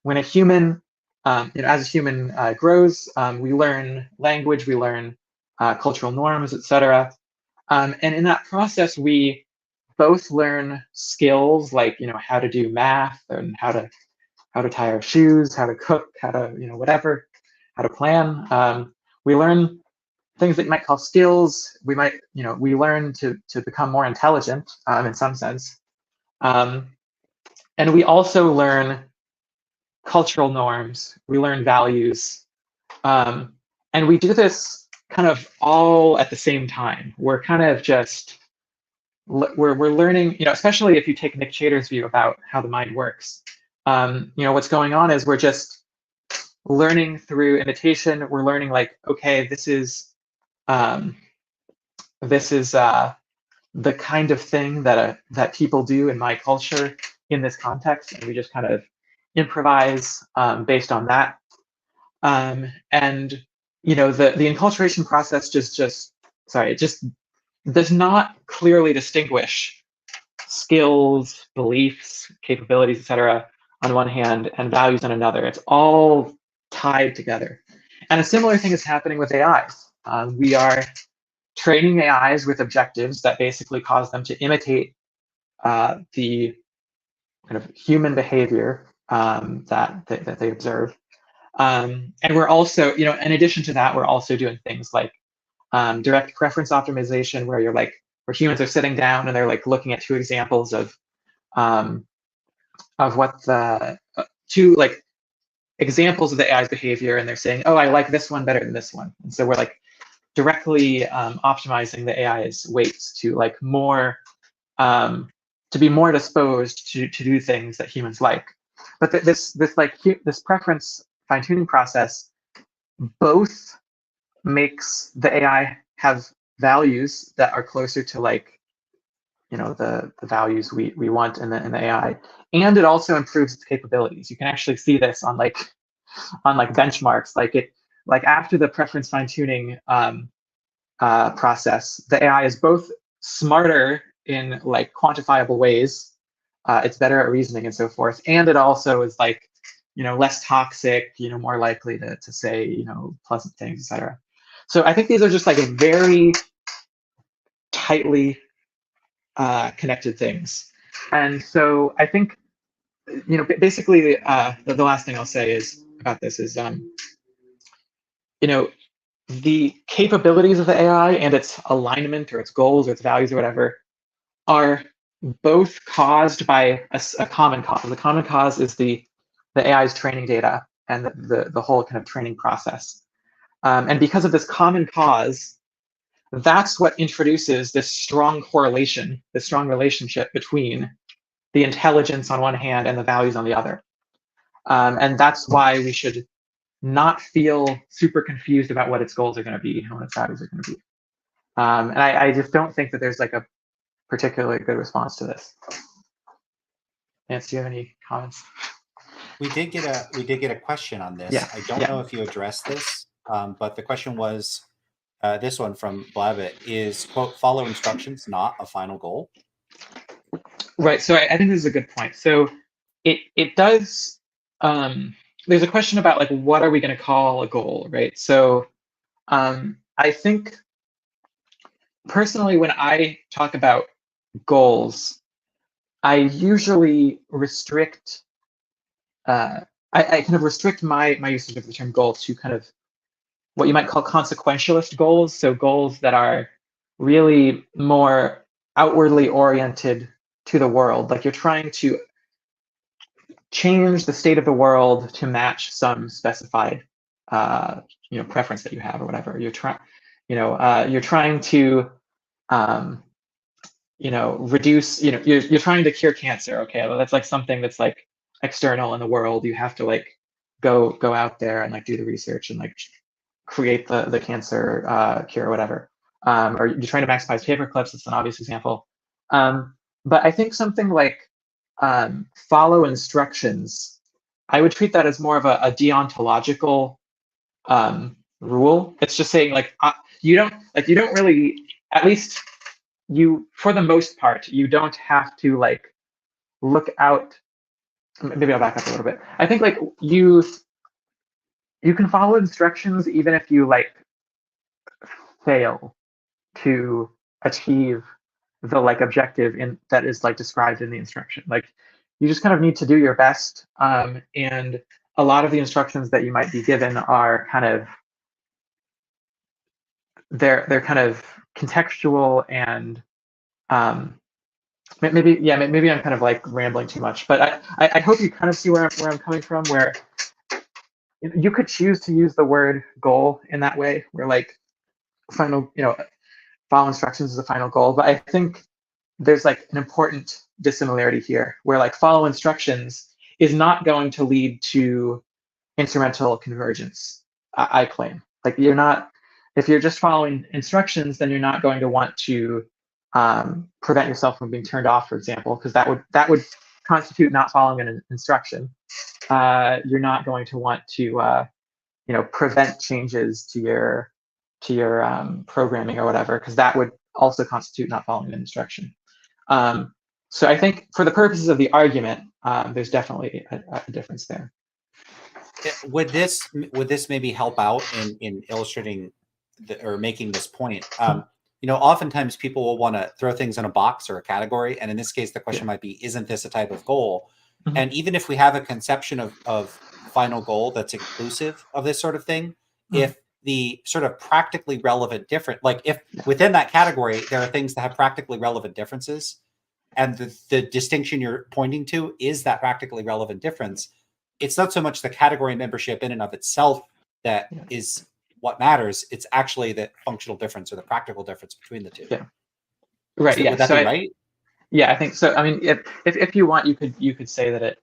When a human, as a human grows, we learn language, we learn cultural norms, etc. And in that process, we both learn skills like how to do math and how to tie our shoes, how to cook, how to whatever, how to plan. We learn things that you might call skills. We might we learn to become more intelligent in some sense, and we also learn cultural norms. We learn values, and we do this kind of all at the same time. We're kind of just we're learning, especially if you take Nick Chater's view about how the mind works. What's going on is we're just learning through imitation. We're learning like, okay, this is the kind of thing that people do in my culture in this context, and we just kind of improvise based on that. And the enculturation process just does not clearly distinguish skills, beliefs, capabilities, etc. on one hand and values on another. It's all tied together. And a similar thing is happening with AIs. We are training AIs with objectives that basically cause them to imitate the kind of human behavior that they observe. And we're also, in addition to that, we're also doing things like direct preference optimization, where where humans are sitting down and they're like looking at two examples of what the two like examples of the AI's behavior, and they're saying, oh, I like this one better than this one. And so we're like directly optimizing the AI's weights to like more to be more disposed to do things that humans like. But this preference fine-tuning process both makes the AI have values that are closer to like the values we want in the AI, and it also improves its capabilities. You can actually see this on benchmarks. Like after the preference fine-tuning process, the AI is both smarter in like quantifiable ways. It's better at reasoning and so forth, and it also is like less toxic, more likely to say pleasant things, etc. So I think these are just like very tightly connected things. And so I think basically the last thing I'll say is about this is the capabilities of the AI and its alignment or its goals or its values or whatever are both caused by a common cause. The common cause is the AI's training data and the whole kind of training process. And because of this common cause, that's what introduces this strong correlation, this strong relationship between the intelligence on one hand and the values on the other. And that's why we should not feel super confused about what its goals are going to be and what its values are going to be. And I just don't think that there's like a particularly good response to this. Lance, do you have any comments? We did get a question on this. Yeah, I don't know if you addressed this, but the question was, This one from Blabbit is, quote, follow instructions, not a final goal. Right. So I think this is a good point. So it does. There's a question about like what are we going to call a goal, right? So I think personally, when I talk about goals, I usually restrict. I kind of restrict my usage of the term goal to kind of what you might call consequentialist goals. So goals that are really more outwardly oriented to the world. Like you're trying to change the state of the world to match some specified preference that you have or whatever. You're trying, you're trying to reduce, you're trying to cure cancer. Okay, well, that's like something that's like external in the world. You have to like go out there and like do the research and like create the cancer cure or whatever. Or you're trying to maximize paper clips. It's an obvious example. But I think something like follow instructions, I would treat that as more of a deontological rule. It's just saying like you don't really, at least you, for the most part, you don't have to like look out. Maybe I'll back up a little bit. I think like you can follow instructions even if you like fail to achieve the like objective in that is like described in the instruction. Like you just kind of need to do your best. And a lot of the instructions that you might be given are kind of they're kind of contextual and maybe I'm kind of like rambling too much, but I hope you kind of see where I'm coming from, where you could choose to use the word goal in that way, where like final, follow instructions is a final goal. But I think there's like an important dissimilarity here, where like follow instructions is not going to lead to instrumental convergence. I claim, like you're not, if you're just following instructions, then you're not going to want to prevent yourself from being turned off, for example, because that would constitute not following an instruction. You're not going to want to prevent changes to your programming or whatever, because that would also constitute not following an instruction. So I think for the purposes of the argument, there's definitely a difference there. Would this maybe help out in illustrating or making this point? Oftentimes people will want to throw things in a box or a category, and in this case, the question might be, isn't this a type of goal? Mm-hmm. And even if we have a conception of final goal that's inclusive of this sort of thing, if the sort of practically relevant like if within that category there are things that have practically relevant differences, and the distinction you're pointing to is that practically relevant difference, it's not so much the category membership in and of itself that is what matters. It's actually the functional difference or the practical difference between the two. Yeah. Right. Would that be right? Yeah, I think so. I mean, if you want, you could say that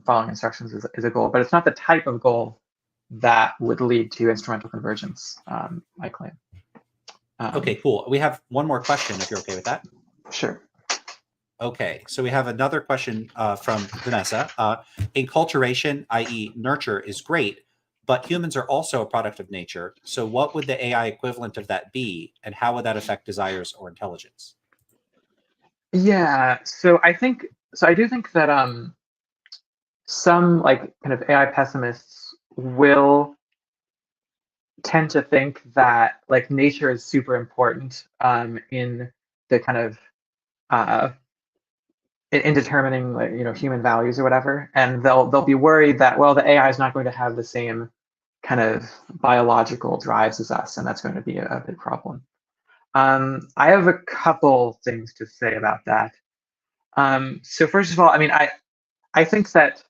following instructions is a goal, but it's not the type of goal that would lead to instrumental convergence, I claim. Okay, cool. We have one more question, if you're okay with that. Sure. Okay, so we have another question from Vanessa. Enculturation, i.e. nurture, is great, but humans are also a product of nature. So what would the AI equivalent of that be, and how would that affect desires or intelligence? Yeah, so I do think that some like kind of AI pessimists will tend to think that like nature is super important in the kind of in determining like human values or whatever, and they'll be worried that, well, the AI is not going to have the same kind of biological drives as us, and that's going to be a big problem. I have a couple things to say about that. So first of all, I mean, I think that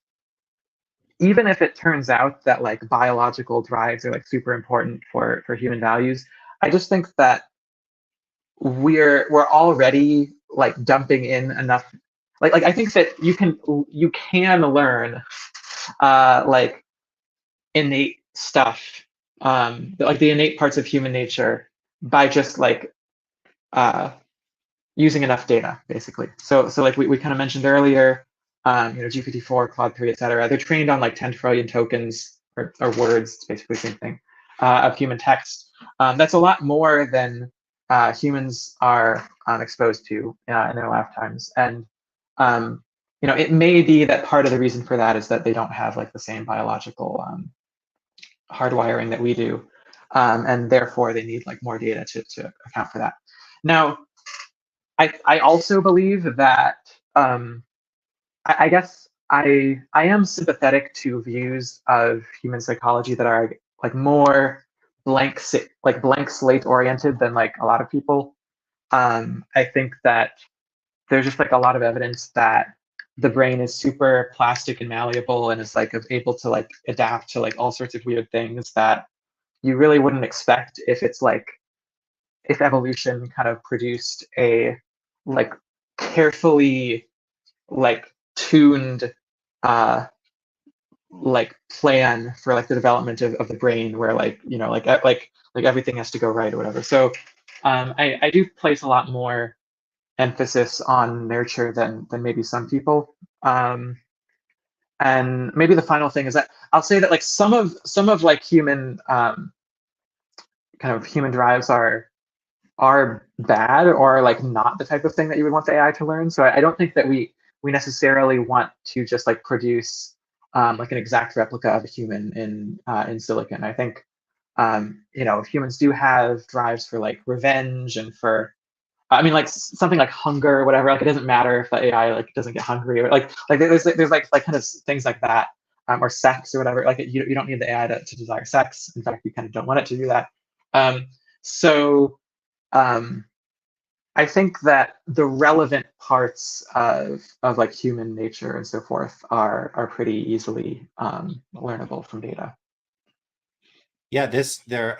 even if it turns out that like biological drives are like super important for human values, I just think that we're already like dumping in enough. Like I think that you can learn like innate stuff, like the innate parts of human nature, by just like using enough data, basically. So like we kind of mentioned earlier, GPT-4, Claude 3, et cetera, they're trained on like 10 trillion tokens or words. It's basically the same thing. of human text. That's a lot more than humans are exposed to in their lifetimes. And it may be that part of the reason for that is that they don't have like the same biological hardwiring that we do, and therefore they need like more data to account for that. Now, I also believe that I guess I am sympathetic to views of human psychology that are like more blank slate oriented than like a lot of people. I think that there's just like a lot of evidence that the brain is super plastic and malleable and is like able to like adapt to like all sorts of weird things that you really wouldn't expect if evolution kind of produced a like carefully like tuned like plan for like the development of the brain where like everything has to go right or whatever. So I do place a lot more emphasis on nurture than maybe some people. And maybe the final thing is that I'll say that like some of like human kind of human drives are bad or like not the type of thing that you would want the AI to learn. So I don't think that we necessarily want to just like produce like an exact replica of a human in silicon. I think humans do have drives for like revenge and for like something like hunger or whatever. Like it doesn't matter if the AI like doesn't get hungry or like there's like kind of things like that, or sex or whatever. Like you don't need the AI to desire sex. In fact, you kind of don't want it to do that. So I think that the relevant parts of like human nature and so forth are pretty easily learnable from data. Yeah,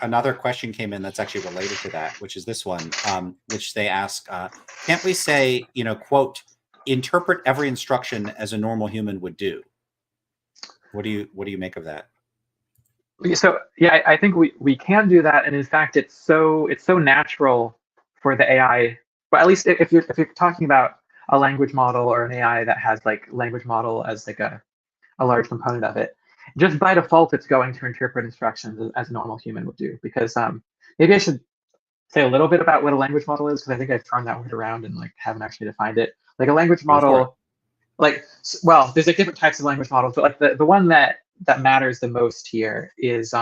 another question came in that's actually related to that, which is this one, which they ask, can't we say, quote, interpret every instruction as a normal human would do? What do you make of that? So yeah, I think we can do that, and in fact, it's so natural for the AI. But at least if you're talking about a language model or an AI that has like language model as like a large component of it, just by default, it's going to interpret instructions as a normal human would do. Because maybe I should say a little bit about what a language model is, because I think I've thrown that word around and like haven't actually defined it. Like a language model, well, there's like different types of language models, but like the one that matters the most here is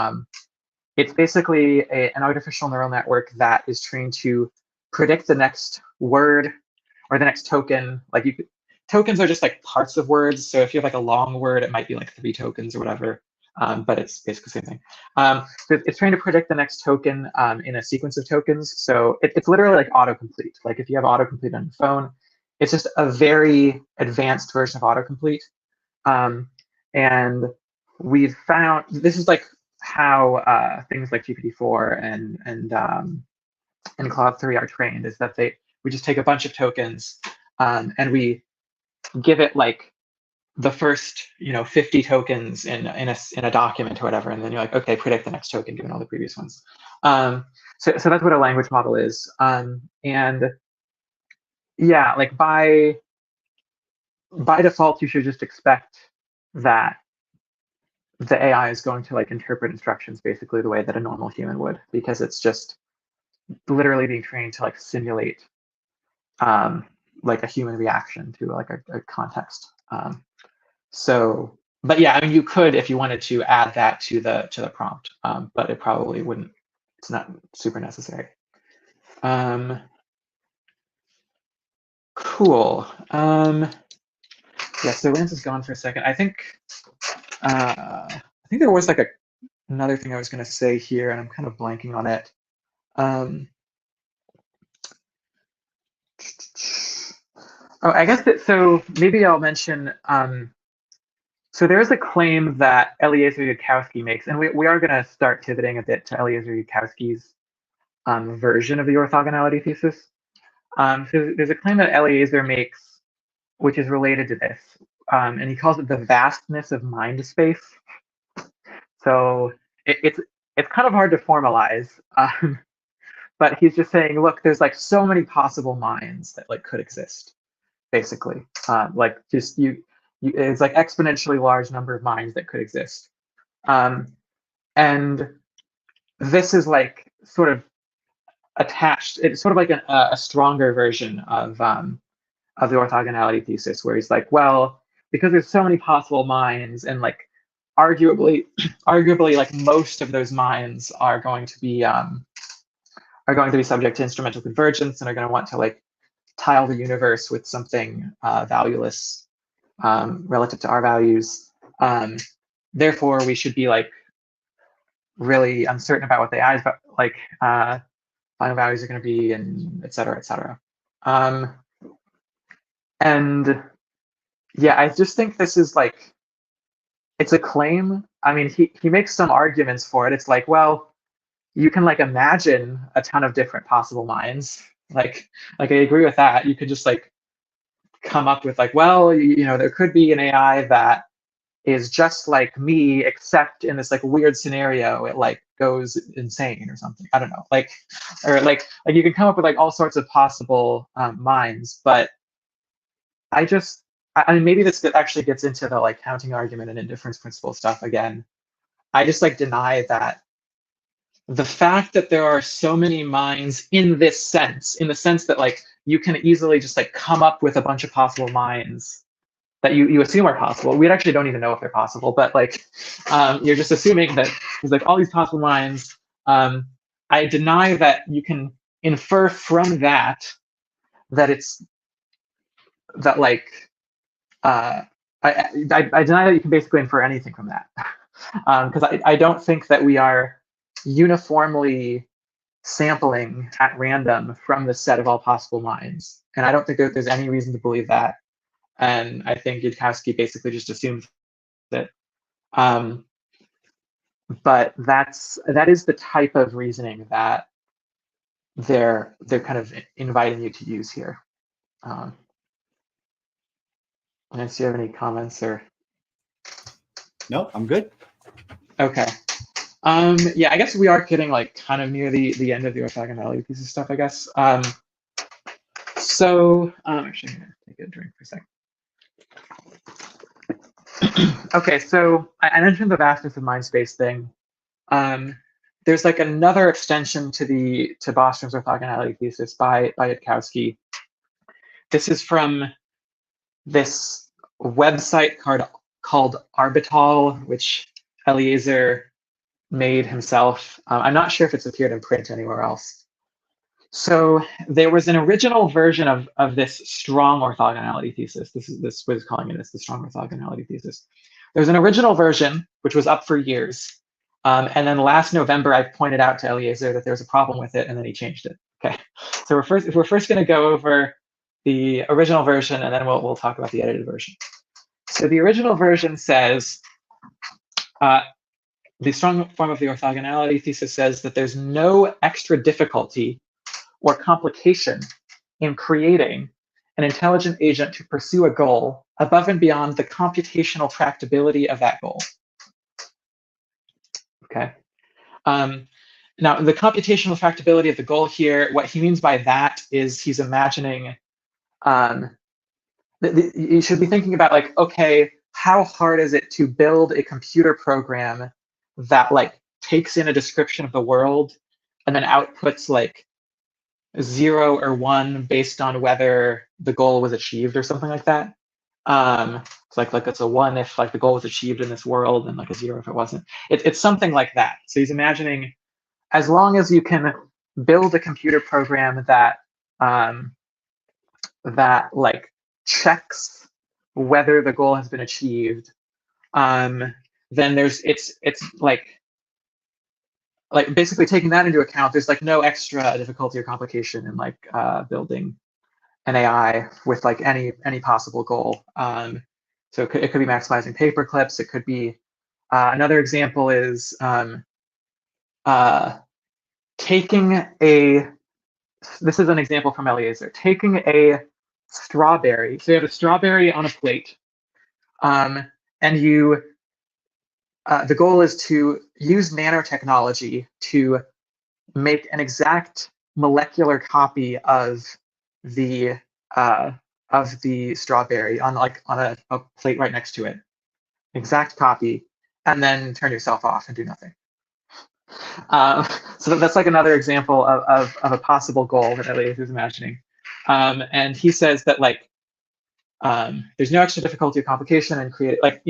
it's basically an artificial neural network that is trained to predict the next word or the next token. Like tokens are just like parts of words. So if you have like a long word, it might be like 3 tokens or whatever. But it's basically the same thing. So it's trying to predict the next token in a sequence of tokens. So it's literally like autocomplete. Like if you have autocomplete on your phone, it's just a very advanced version of autocomplete. And we've found this is like how things like GPT-4 and Claude 3 are trained, is that we just take a bunch of tokens and we give it like the first 50 tokens in a document or whatever, and then you're like, okay, predict the next token given all the previous ones. So that's what a language model is. And yeah, like by default, you should just expect that the AI is going to like interpret instructions basically the way that a normal human would, because it's just literally being trained to like simulate like a human reaction to like a context. So, but yeah, I mean, you could, if you wanted to, add that to the prompt, but it probably wouldn't. It's not super necessary. Cool. Yeah. So Lance is gone for a second. I think there was like another thing I was going to say here, and I'm kind of blanking on it. Oh, I guess that. So maybe I'll mention. So there's a claim that Eliezer Yudkowsky makes, and we are going to start pivoting a bit to Eliezer Yudkowsky's version of the orthogonality thesis. So there's a claim that Eliezer makes, which is related to this, and he calls it the vastness of mind space. So it's kind of hard to formalize, but he's just saying, look, there's like so many possible minds that like could exist, basically. Like just it's like exponentially large number of minds that could exist. And this is like sort of attached. It's sort of like a stronger version of the orthogonality thesis, where he's like, well, because there's so many possible minds, and like arguably, arguably, like most of those minds are going to be subject to instrumental convergence and are going to want to like tile the universe with something valueless relative to our values. Therefore, we should be like really uncertain about what the final values are going to be, and et cetera, et cetera. And yeah, I just think this is like, it's a claim. I mean, he makes some arguments for it. It's like, well, you can like imagine a ton of different possible minds. Like I agree with that. You could just like come up with like, well, you know, there could be an AI that is just like me, except in this like weird scenario, it like goes insane or something. I don't know, like, or like you can come up with like all sorts of possible minds, but I mean, maybe this actually gets into the like counting argument and indifference principle stuff again. I just like deny that the fact that there are so many minds in this sense, in the sense that like you can easily just like come up with a bunch of possible minds that you assume are possible. We actually don't even know if they're possible, but like you're just assuming that there's like all these possible minds. I deny that you can infer from that it's that like I deny that you can basically infer anything from that, because I don't think that we are uniformly sampling at random from the set of all possible minds, and I don't think that there's any reason to believe that. And I think Yudkowsky basically just assumes that. But that is the type of reasoning that they're kind of inviting you to use here. Unless you have any comments or. No, I'm good. Okay. Yeah, I guess we are getting like kind of near the end of the orthogonality piece of stuff, I guess. So actually, I'm gonna take a drink for a second. Okay, so I mentioned the vastness of mind space thing. There's like another extension to Bostrom's orthogonality thesis by Yudkowsky. This is from this website called Arbital, which Eliezer made himself. I'm not sure if it's appeared in print anywhere else. So there was an original version of this strong orthogonality thesis. This was calling it the strong orthogonality thesis. There was an original version, which was up for years. And then last November, I pointed out to Eliezer that there was a problem with it, and then he changed it. Okay, so we're first going to go over the original version, and then we'll talk about the edited version. So the original version says, the strong form of the orthogonality thesis says that there's no extra difficulty or complication in creating an intelligent agent to pursue a goal above and beyond the computational tractability of that goal. Okay. Now, the computational tractability of the goal here, what he means by that is he's imagining, you should be thinking about like, okay, how hard is it to build a computer program that like takes in a description of the world and then outputs like 0 or 1 based on whether the goal was achieved or something like that. It's like it's a 1 if like the goal was achieved in this world, and like a 0 if it wasn't. It's something like that. So he's imagining, as long as you can build a computer program that that like checks whether the goal has been achieved, then it's like basically taking that into account, there's like no extra difficulty or complication in like building an AI with like any possible goal. So it could be maximizing paper clips. It could be another example is taking a. This is an example from Eliezer. Taking a strawberry. So you have a strawberry on a plate, and you. The goal is to use nanotechnology to make an exact molecular copy of the strawberry on a plate right next to it, exact copy, and then turn yourself off and do nothing. So that's like another example of a possible goal that Eliezer is imagining. And he says that like there's no extra difficulty or complication in creating, like,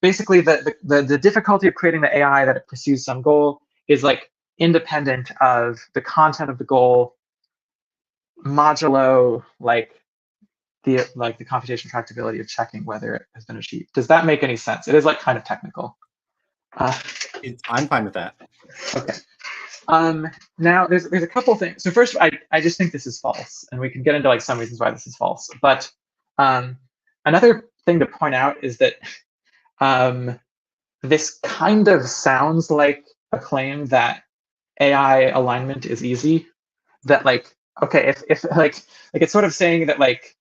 basically the difficulty of creating the AI that it pursues some goal is like independent of the content of the goal modulo like the computational tractability of checking whether it has been achieved. Does that make any sense? It is like kind of technical. I'm fine with that. Okay. Now there's a couple things. So first, I just think this is false, and we can get into like some reasons why this is false. But another thing to point out is that this kind of sounds like a claim that AI alignment is easy. That like, okay, if like it's sort of saying that like,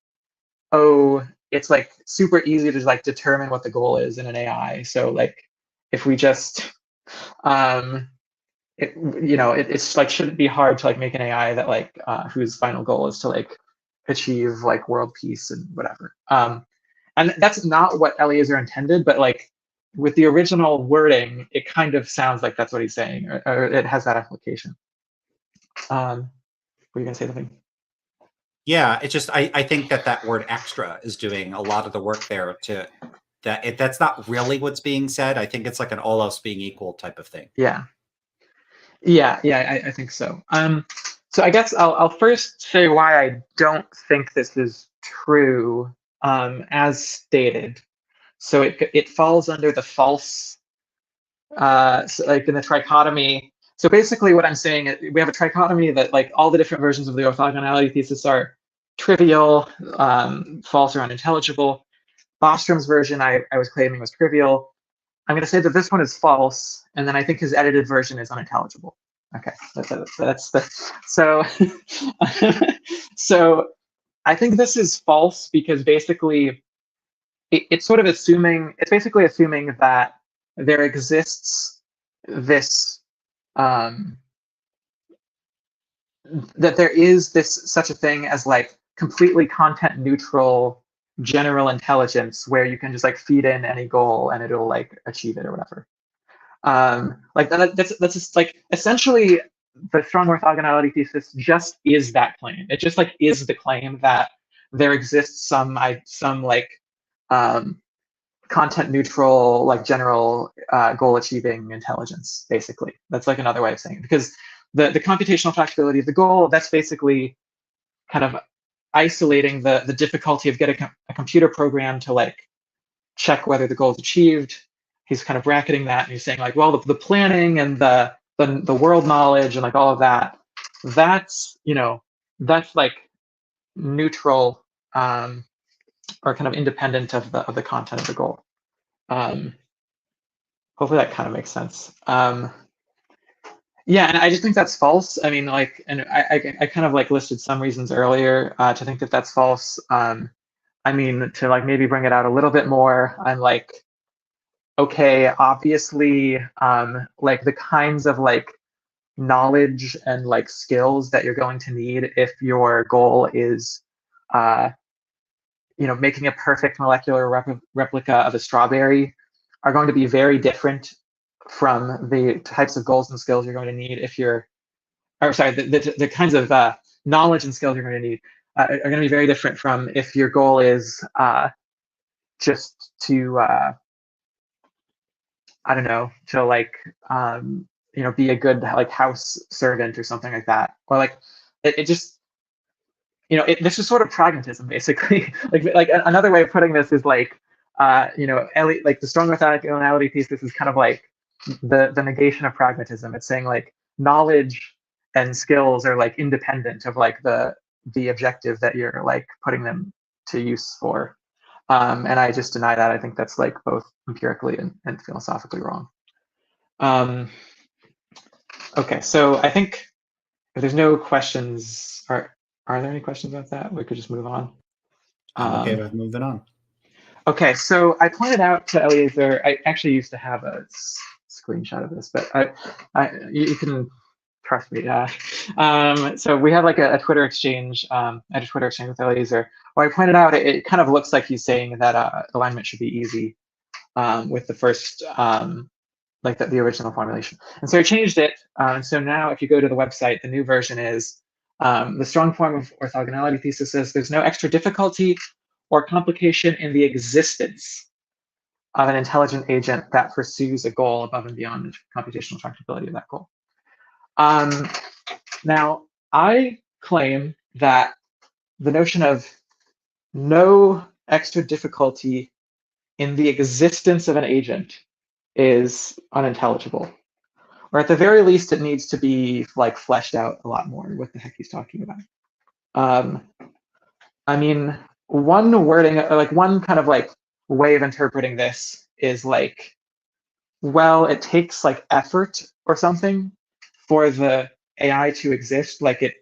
oh, it's like super easy to like determine what the goal is in an AI. So like, if we just it's like shouldn't be hard to like make an AI that like whose final goal is to like achieve like world peace and whatever. And that's not what Eliezer intended, but like with the original wording, it kind of sounds like that's what he's saying, or it has that application. Were you gonna say something? Yeah, it's just I think that word extra is doing a lot of the work there to that's not really what's being said. I think it's like an all else being equal type of thing. Yeah. I think so. So I guess I'll first say why I don't think this is true, as stated. So it falls under the false, so like in the trichotomy. So basically what I'm saying is we have a trichotomy that like all the different versions of the orthogonality thesis are trivial, false, or unintelligible. Bostrom's version I was claiming was trivial. I'm going to say that this one is false, and then I think his edited version is unintelligible. Okay, that's the so so I think this is false because basically it's sort of basically assuming that there exists this that there is this such a thing as like completely content neutral general intelligence where you can just like feed in any goal and it'll like achieve it or whatever. Like that's just like essentially the strong orthogonality thesis just is that claim. It just like is the claim that there exists some like content neutral like general goal achieving intelligence. Basically, that's like another way of saying it, because the computational tractability of the goal, that's basically kind of isolating the difficulty of getting a computer program to like check whether the goal is achieved. He's kind of bracketing that, and he's saying like, well, the planning and the world knowledge and like all of that, that's that's like neutral, or kind of independent of the content of the goal. Hopefully that kind of makes sense. Yeah, and I just think that's false. I mean, like, and I kind of like listed some reasons earlier to think that that's false. I mean, to like maybe bring it out a little bit more, I'm like, okay, obviously, like the kinds of like knowledge and like skills that you're going to need if your goal is, making a perfect molecular replica of a strawberry are going to be very different from the types of goals and skills you're going to need if you're, or sorry, the kinds of knowledge and skills you're going to need are going to be very different from if your goal is just to, I don't know, to like, be a good like house servant or something like that, or like it just, this is sort of pragmatism basically. like another way of putting this is like, like the strong orthogonality thesis is kind of like the negation of pragmatism. It's saying like knowledge and skills are like independent of like the objective that you're like putting them to use for. And I just deny that. I think that's like both empirically and philosophically wrong. Okay, so I think if there's no questions, are there any questions about that? We could just move on. I'm okay with moving on. Okay, so I pointed out to Eliezer, I actually used to have a screenshot of this, but you can trust me. So we have like a Twitter exchange, I had a Twitter exchange with Eliezer, where I pointed out it kind of looks like he's saying that alignment should be easy with the first like the original formulation. And so I changed it. So now if you go to the website, the new version is the strong form of orthogonality thesis is there's no extra difficulty or complication in the existence of an intelligent agent that pursues a goal above and beyond the computational tractability of that goal. Now, I claim that the notion of no extra difficulty in the existence of an agent is unintelligible. Or at the very least, it needs to be like fleshed out a lot more what the heck he's talking about. I mean, one wording, like one kind of like way of interpreting this is like, well, it takes like effort or something for the AI to exist. Like it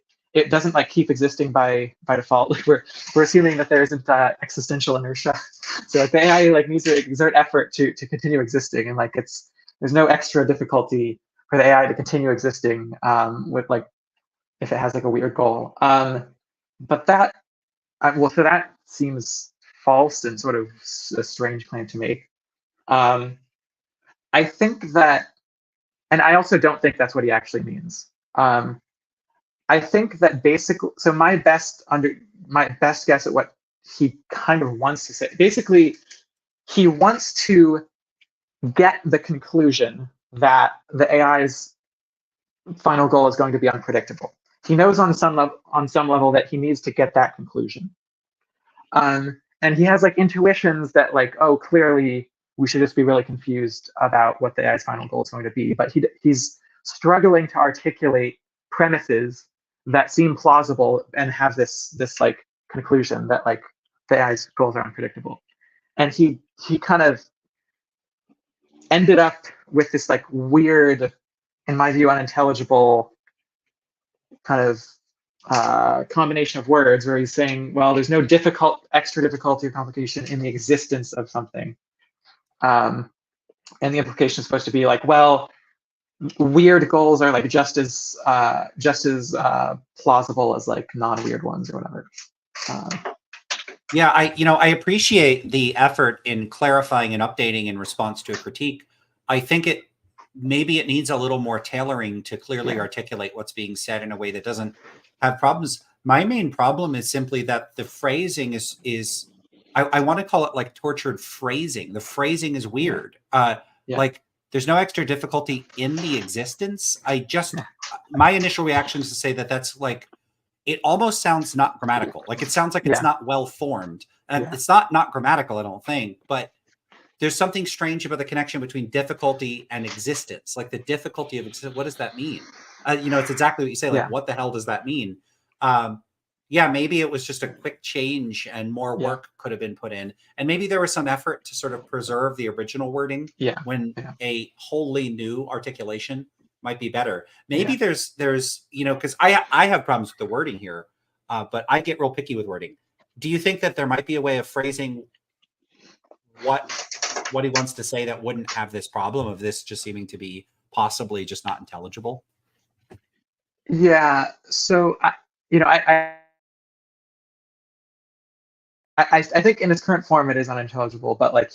doesn't like keep existing by default. Like we're assuming that there isn't existential inertia. So like the AI like needs to exert effort to continue existing, and like there's no extra difficulty for the AI to continue existing with like if it has like a weird goal. But that well, so that seems false and sort of a strange claim to make. I think that, and I also don't think that's what he actually means. I think that basically, so my best guess at what he kind of wants to say, basically, he wants to get the conclusion that the AI's final goal is going to be unpredictable. He knows on some level that he needs to get that conclusion. And he has like intuitions that like, oh, clearly we should just be really confused about what the AI's final goal is going to be. But he's struggling to articulate premises that seem plausible and have this like conclusion that like the AI's goals are unpredictable. And he kind of ended up with this like weird, in my view, unintelligible kind of combination of words where he's saying, well, there's no extra difficulty or complication in the existence of something. And the implication is supposed to be like, well, weird goals are like just as plausible as like non-weird ones or whatever. Yeah, I appreciate the effort in clarifying and updating in response to a critique. I think maybe it needs a little more tailoring to clearly articulate what's being said in a way that doesn't have problems. My main problem is simply that the phrasing is I want to call it like tortured phrasing. The phrasing is weird. Like there's no extra difficulty in the existence. My initial reaction is to say that that's like, it almost sounds not grammatical. Like it sounds like it's not well formed. And it's not grammatical, I don't think, but there's something strange about the connection between difficulty and existence. Like the difficulty of existence, what does that mean? It's exactly what you say. Like, what the hell does that mean? Maybe it was just a quick change and more work could have been put in. And maybe there was some effort to sort of preserve the original wording when a wholly new articulation might be better. Maybe there's because I have problems with the wording here, but I get real picky with wording. Do you think that there might be a way of phrasing what he wants to say that wouldn't have this problem of this just seeming to be possibly just not intelligible? Yeah. So I think in its current form it is unintelligible, but like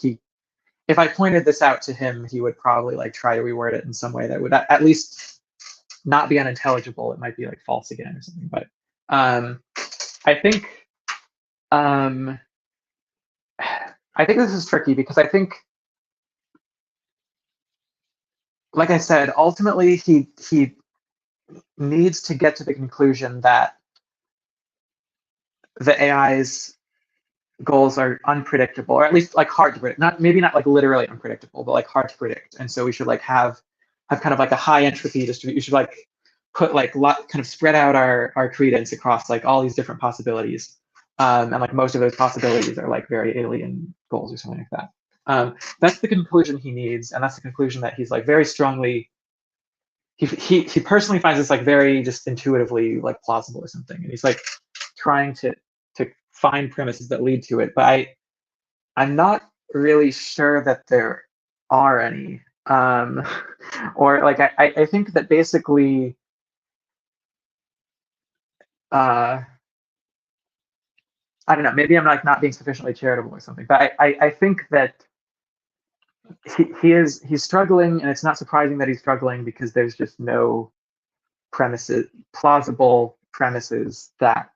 if I pointed this out to him, he would probably like try to reword it in some way that would at least not be unintelligible. It might be like false again or something. But I think this is tricky because I think, like I said, ultimately he needs to get to the conclusion that the AI's goals are unpredictable, or at least like hard to predict. Maybe not like literally unpredictable, but like hard to predict. And so we should like have kind of like a high entropy distribution. You should like put like kind of spread out our credence across like all these different possibilities. And like most of those possibilities are like very alien goals or something like that. That's the conclusion he needs, and that's the conclusion that he's like very strongly. He personally finds this like very just intuitively like plausible or something, and he's like trying to find premises that lead to it. But I'm not really sure that there are any. Or like I think that basically I don't know, maybe I'm like not being sufficiently charitable or something, but I think that he's struggling, and it's not surprising that he's struggling because there's just no plausible premises that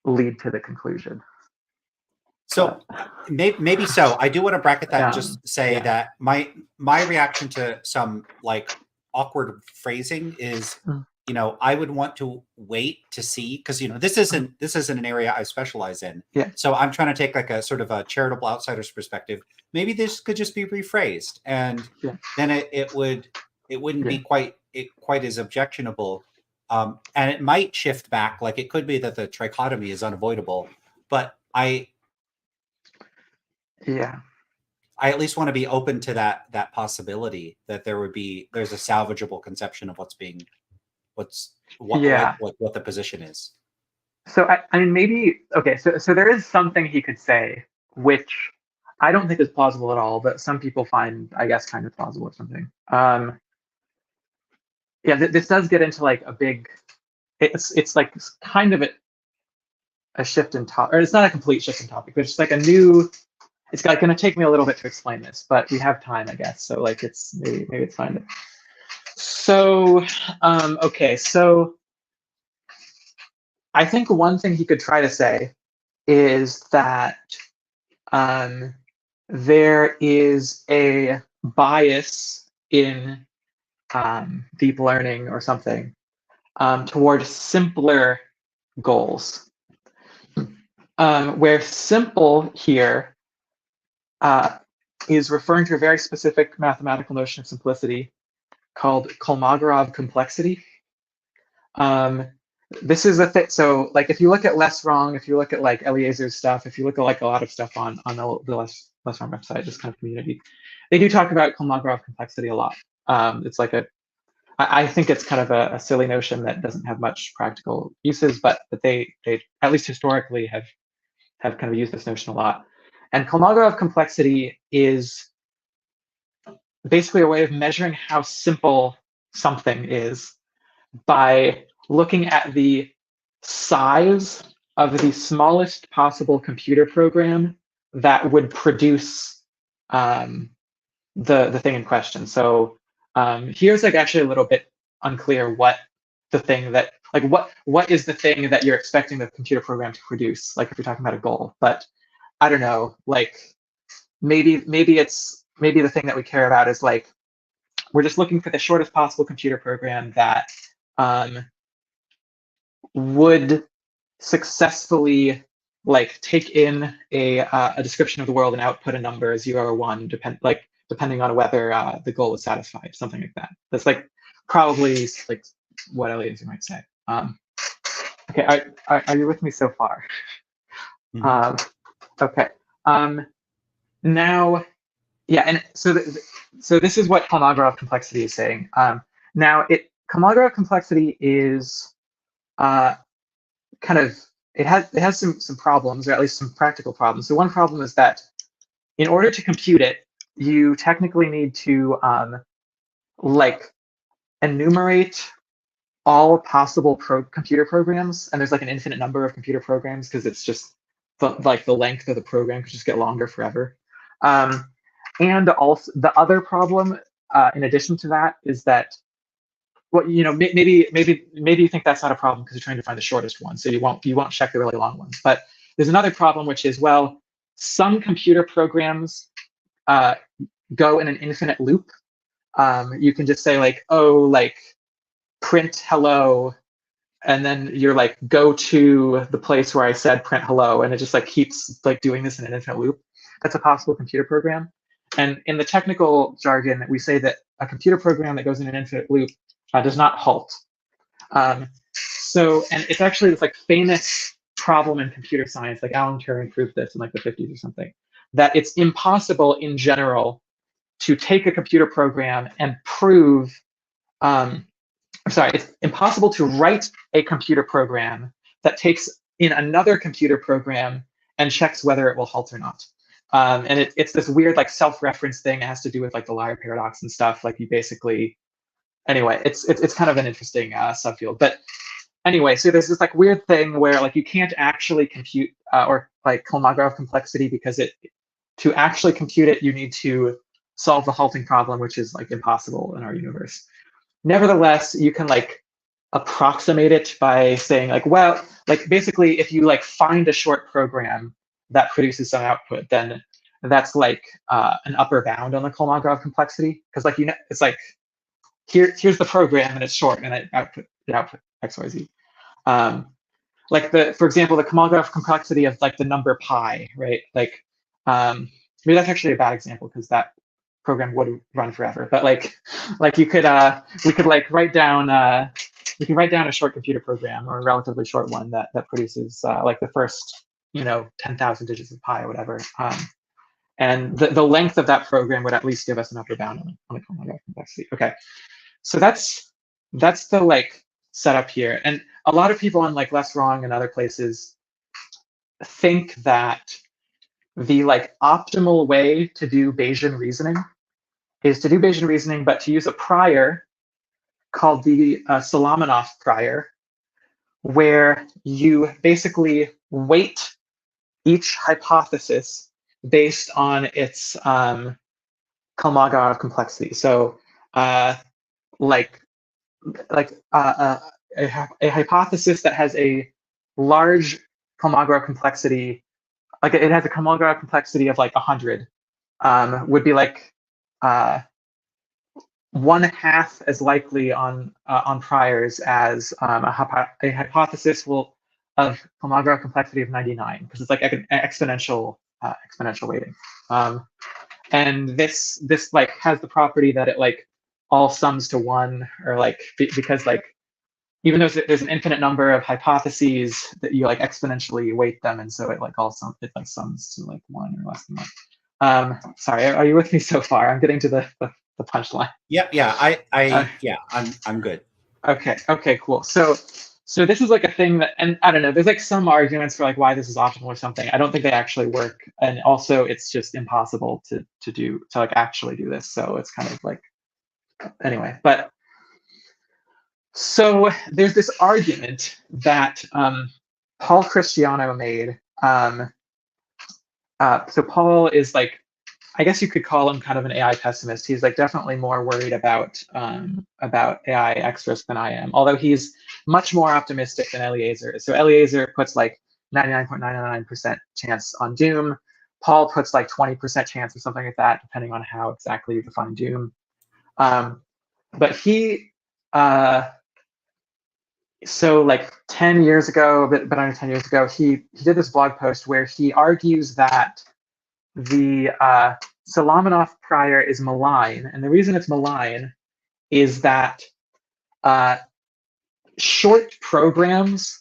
lead to the conclusion. So maybe so. I do want to bracket that and just say yeah. that my reaction to some like awkward phrasing is, you know, I would want to wait to see, because you know this isn't an area I specialize in. Yeah. So I'm trying to take like a sort of a charitable outsider's perspective. Maybe this could just be rephrased, and then it wouldn't be quite as objectionable. And it might shift back. Like it could be that the trichotomy is unavoidable, but I at least want to be open to that possibility that there's a salvageable conception of what the position is. So I mean, maybe okay. So there is something he could say, which I don't think is plausible at all, but some people find, I guess, kind of plausible or something. This does get into like a big. It's like kind of a shift in topic, or it's not a complete shift in topic, but it's like a new. It's going to take me a little bit to explain this, but we have time, I guess. So like it's maybe it's fine. So okay, so I think one thing he could try to say is that there is a bias in deep learning or something toward simpler goals, where simple here is referring to a very specific mathematical notion of simplicity called Kolmogorov complexity. This is a thing. So, like, if you look at Less Wrong, if you look at like Eliezer's stuff, if you look at like a lot of stuff on the Less Wrong website, this kind of community, they do talk about Kolmogorov complexity a lot. It's like I think it's kind of a silly notion that doesn't have much practical uses, but they at least historically have kind of used this notion a lot. And Kolmogorov complexity is basically a way of measuring how simple something is by looking at the size of the smallest possible computer program that would produce the thing in question. So here's like actually a little bit unclear what the thing that like what is the thing that you're expecting the computer program to produce, like if you're talking about a goal. But I don't know, like maybe the thing that we care about is like we're just looking for the shortest possible computer program that would successfully like take in a description of the world and output a number 0 or 1 depending on whether the goal is satisfied, something like that. That's like probably like what Eliezer might say. Okay, are you with me so far? Mm-hmm. Okay. Now, yeah, and so this is what Kolmogorov complexity is saying. Now, Kolmogorov complexity is kind of it has some problems, or at least some practical problems. So one problem is that in order to compute it, you technically need to like enumerate all possible computer programs, and there's like an infinite number of computer programs because it's just the length of the program could just get longer forever. And also the other problem, in addition to that, is that maybe you think that's not a problem because you're trying to find the shortest one, so you won't check the really long ones. But there's another problem, which is, well, some computer programs go in an infinite loop. You can just say like, oh, like print hello, and then you're like, go to the place where I said print hello, and it just like keeps like doing this in an infinite loop. That's a possible computer program. And in the technical jargon, we say that a computer program that goes in an infinite loop does not halt. And it's actually this like famous problem in computer science, like Alan Turing proved this in like the 50s or something, that it's impossible in general to take a computer program and prove, it's impossible to write a computer program that takes in another computer program and checks whether it will halt or not. And it's this weird like self-reference thing. It has to do with like the liar paradox and stuff. Like you basically, anyway, it's kind of an interesting subfield. But anyway, so there's this like weird thing where like you can't actually compute or like Kolmogorov complexity because to actually compute it, you need to solve the halting problem, which is like impossible in our universe. Nevertheless, you can like approximate it by saying like, well, like basically if you like find a short program that produces some output, then that's like an upper bound on the Kolmogorov complexity. Because like, you know, it's like, here's the program and it's short and it output X, Y, Z. Like for example, the Kolmogorov complexity of like the number pi, right? Like, maybe that's actually a bad example because that program would run forever. But like you could, we could like write down a short computer program or a relatively short one that produces like the first, 10,000 digits of pi or whatever. And the length of that program would at least give us an upper bound on the Kolmogorov complexity. Okay, so that's the like setup here. And a lot of people on like Less Wrong and other places think that the like optimal way to do Bayesian reasoning is to do Bayesian reasoning, but to use a prior called the Solomonoff prior, where you basically weight each hypothesis based on its Kolmogorov complexity. So a hypothesis that has a large Kolmogorov complexity, like it has a Kolmogorov complexity of like 100, would be like 1/2 as likely on priors as a hypothesis of Kolmogorov complexity of 99, because it's like an exponential weighting. And this like has the property that it like all sums to 1, or like because like even though there's an infinite number of hypotheses that you like exponentially weight them, and so it like sums to like 1 or less than 1. Sorry, are you with me so far? I'm getting to the punchline. Yeah, I'm good. Okay, cool. So this is like a thing that, and I don't know, there's like some arguments for like why this is optimal or something. I don't think they actually work, and also it's just impossible to like actually do this. So it's kind of like, anyway. But so there's this argument that Paul Christiano made. So Paul is like, I guess you could call him kind of an AI pessimist. He's like definitely more worried about AI X risk than I am, although he's much more optimistic than Eliezer is. So Eliezer puts like 99.99% chance on doom. Paul puts like 20% chance or something like that, depending on how exactly you define doom. But he, so like 10 years ago, a bit under 10 years ago, he did this blog post where he argues that the Solomonoff prior is malign, and the reason it's malign is that short programs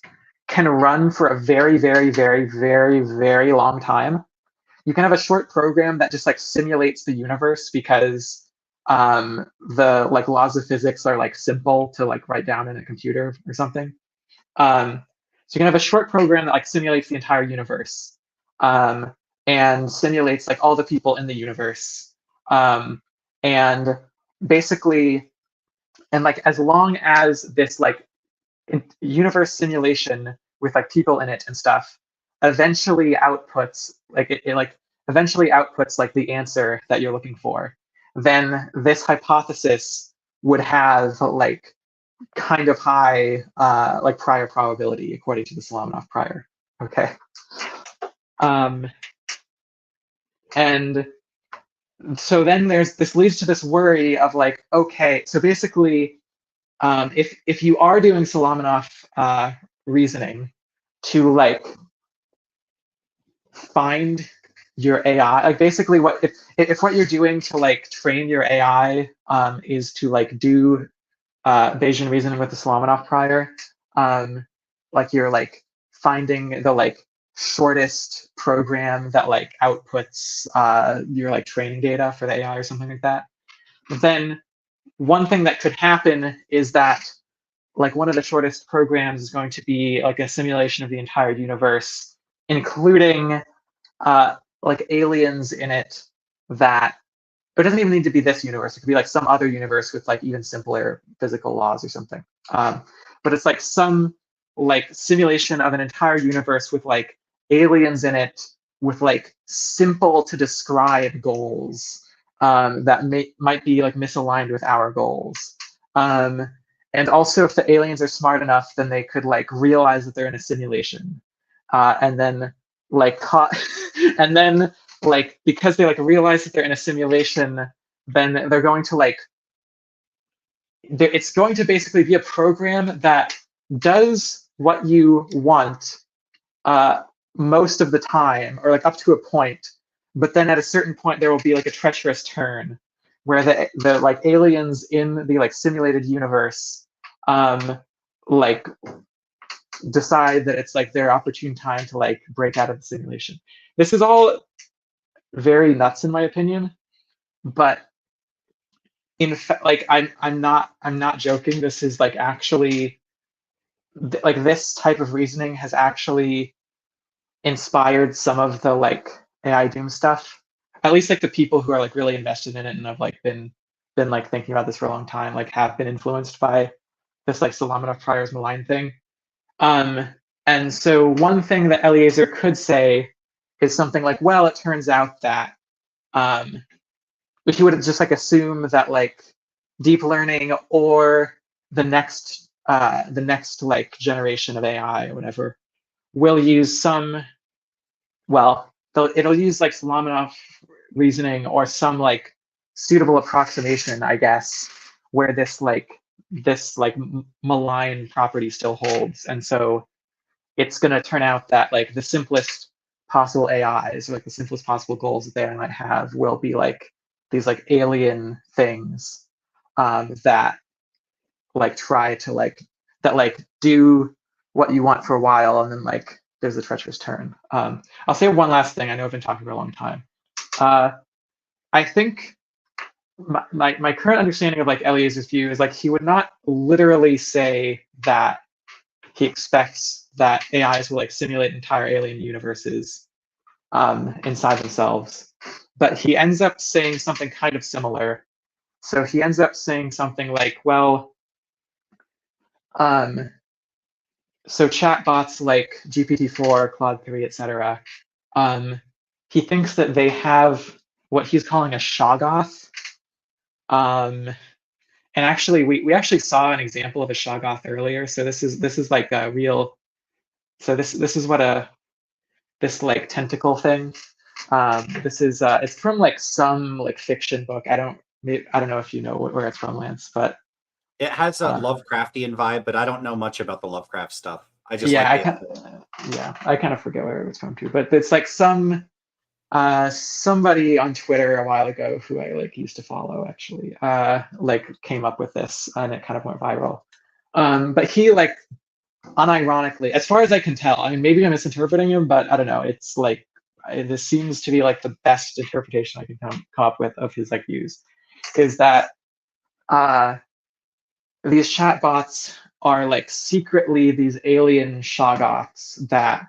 can run for a very, very, very, very, very long time. You can have a short program that just like simulates the universe because the like laws of physics are like simple to like write down in a computer or something. So you can have a short program that like simulates the entire universe. And simulates like all the people in the universe, and basically, and like as long as this like universe simulation with like people in it and stuff eventually outputs like it like eventually outputs like the answer that you're looking for, then this hypothesis would have like kind of high like prior probability according to the Solomonoff prior. Okay. And so then this leads to this worry of like, okay, so basically, if you are doing Solomonoff reasoning to like find your AI, like basically what if what you're doing to like train your AI is to like do Bayesian reasoning with the Solomonoff prior, like you're like finding the like shortest program that like outputs your like training data for the AI or something like that, then one thing that could happen is that like one of the shortest programs is going to be like a simulation of the entire universe, including like aliens in it that, but it doesn't even need to be this universe. It could be like some other universe with like even simpler physical laws or something. But it's like some like simulation of an entire universe with like aliens in it with like simple to describe goals that might be like misaligned with our goals. And also, if the aliens are smart enough, then they could like realize that they're in a simulation, and then like and then like because they like realize that they're in a simulation, then they're going to like it's going to basically be a program that does what you want most of the time, or like up to a point, but then at a certain point there will be like a treacherous turn where the like aliens in the like simulated universe like decide that it's like their opportune time to like break out of the simulation. This is all very nuts in my opinion, but in fact, like I'm not joking. This is like actually like this type of reasoning has actually inspired some of the like AI doom stuff. At least like the people who are like really invested in it and have like been like thinking about this for a long time, like have been influenced by this like Solomonoff Prior's malign thing. Um, and so one thing that Eliezer could say is something like, well, it turns out that if you would just like assume that like deep learning or the next like generation of AI or whatever will use some, well, it'll use like Solomonoff reasoning or some like suitable approximation, I guess, where this like malign property still holds. And so it's going to turn out that like the simplest possible AIs, or like the simplest possible goals that they might have, will be like these like alien things that like try to like that like do what you want for a while, and then like there's a treacherous turn. I'll say one last thing. I know I've been talking for a long time. I think my current understanding of like Eliezer's view is like he would not literally say that he expects that AIs will like simulate entire alien universes inside themselves, but he ends up saying something kind of similar. So he ends up saying something like, well, so chatbots like GPT-4, Claude 3, etc. He thinks that they have what he's calling a shoggoth. And actually, we actually saw an example of a shoggoth earlier. So this is like a real. So this is what this like tentacle thing. This is it's from like some like fiction book. I don't know if you know where it's from, Lance, but It has a Lovecraftian vibe, but I don't know much about the Lovecraft stuff. I just yeah, like I kind of forget where it was from too. But it's like some somebody on Twitter a while ago who I like used to follow actually like came up with this and it kind of went viral. But he like unironically, as far as I can tell, I mean maybe I'm misinterpreting him, but I don't know. It's like this seems to be like the best interpretation I can come up with of his like views, is that these chatbots are like secretly these alien shoggoths that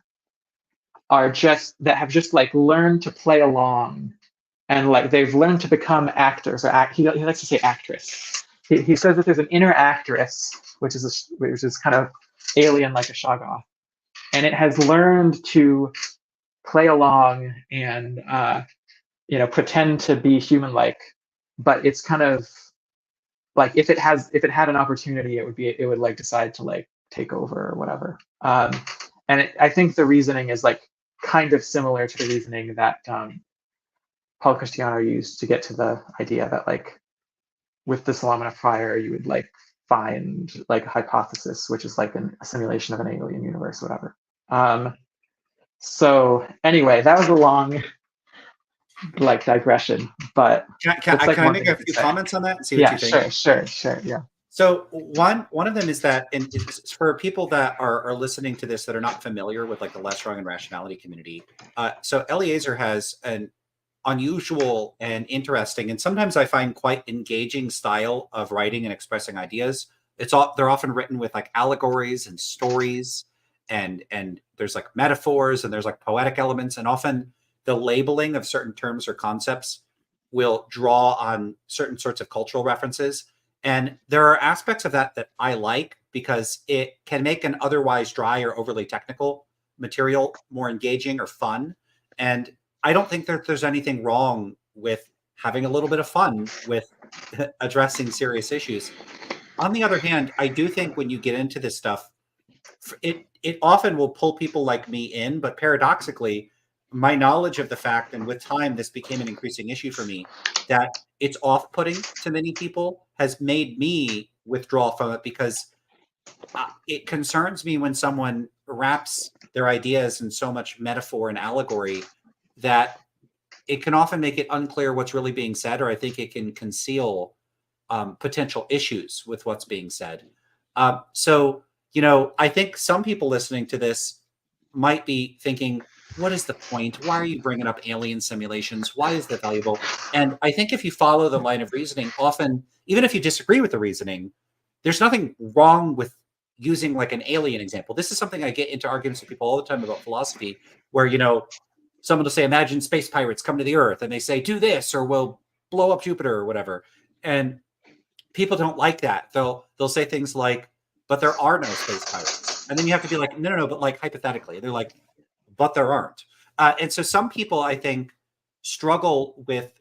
have just like learned to play along, and like they've learned to become actors or he likes to say actress. He says that there's an inner actress which is kind of alien like a shoggoth, and it has learned to play along and pretend to be human like, but it's kind of like if it had an opportunity, it would like decide to like take over or whatever. And I think the reasoning is like kind of similar to the reasoning that Paul Cristiano used to get to the idea that like with the Solomonoff prior, you would like find like a hypothesis, which is like a simulation of an alien universe, whatever. So anyway, that was a long like digression, but can I make a few comments on that and see what you think? Yeah, sure, yeah. So one of them is that, and it's for people that are listening to this that are not familiar with like the less strong and rationality community. So Eliezer has an unusual and interesting, and sometimes I find quite engaging style of writing and expressing ideas. They're often written with like allegories and stories, and there's like metaphors and there's like poetic elements, and often the labeling of certain terms or concepts will draw on certain sorts of cultural references. And there are aspects of that I like because it can make an otherwise dry or overly technical material more engaging or fun. And I don't think that there's anything wrong with having a little bit of fun with addressing serious issues. On the other hand, I do think when you get into this stuff, it often will pull people like me in, but paradoxically, my knowledge of the fact, and with time, this became an increasing issue for me, that it's off-putting to many people has made me withdraw from it because it concerns me when someone wraps their ideas in so much metaphor and allegory that it can often make it unclear what's really being said, or I think it can conceal potential issues with what's being said. So, I think some people listening to this might be thinking, what is the point? Why are you bringing up alien simulations? Why is that valuable? And I think if you follow the line of reasoning, often, even if you disagree with the reasoning, there's nothing wrong with using like an alien example. This is something I get into arguments with people all the time about philosophy, where, someone will say, imagine space pirates come to the Earth and they say, do this or we'll blow up Jupiter or whatever. And people don't like that. They'll say things like, but there are no space pirates. And then you have to be like, no, but like hypothetically. They're like, but there aren't. And so some people, I think, struggle with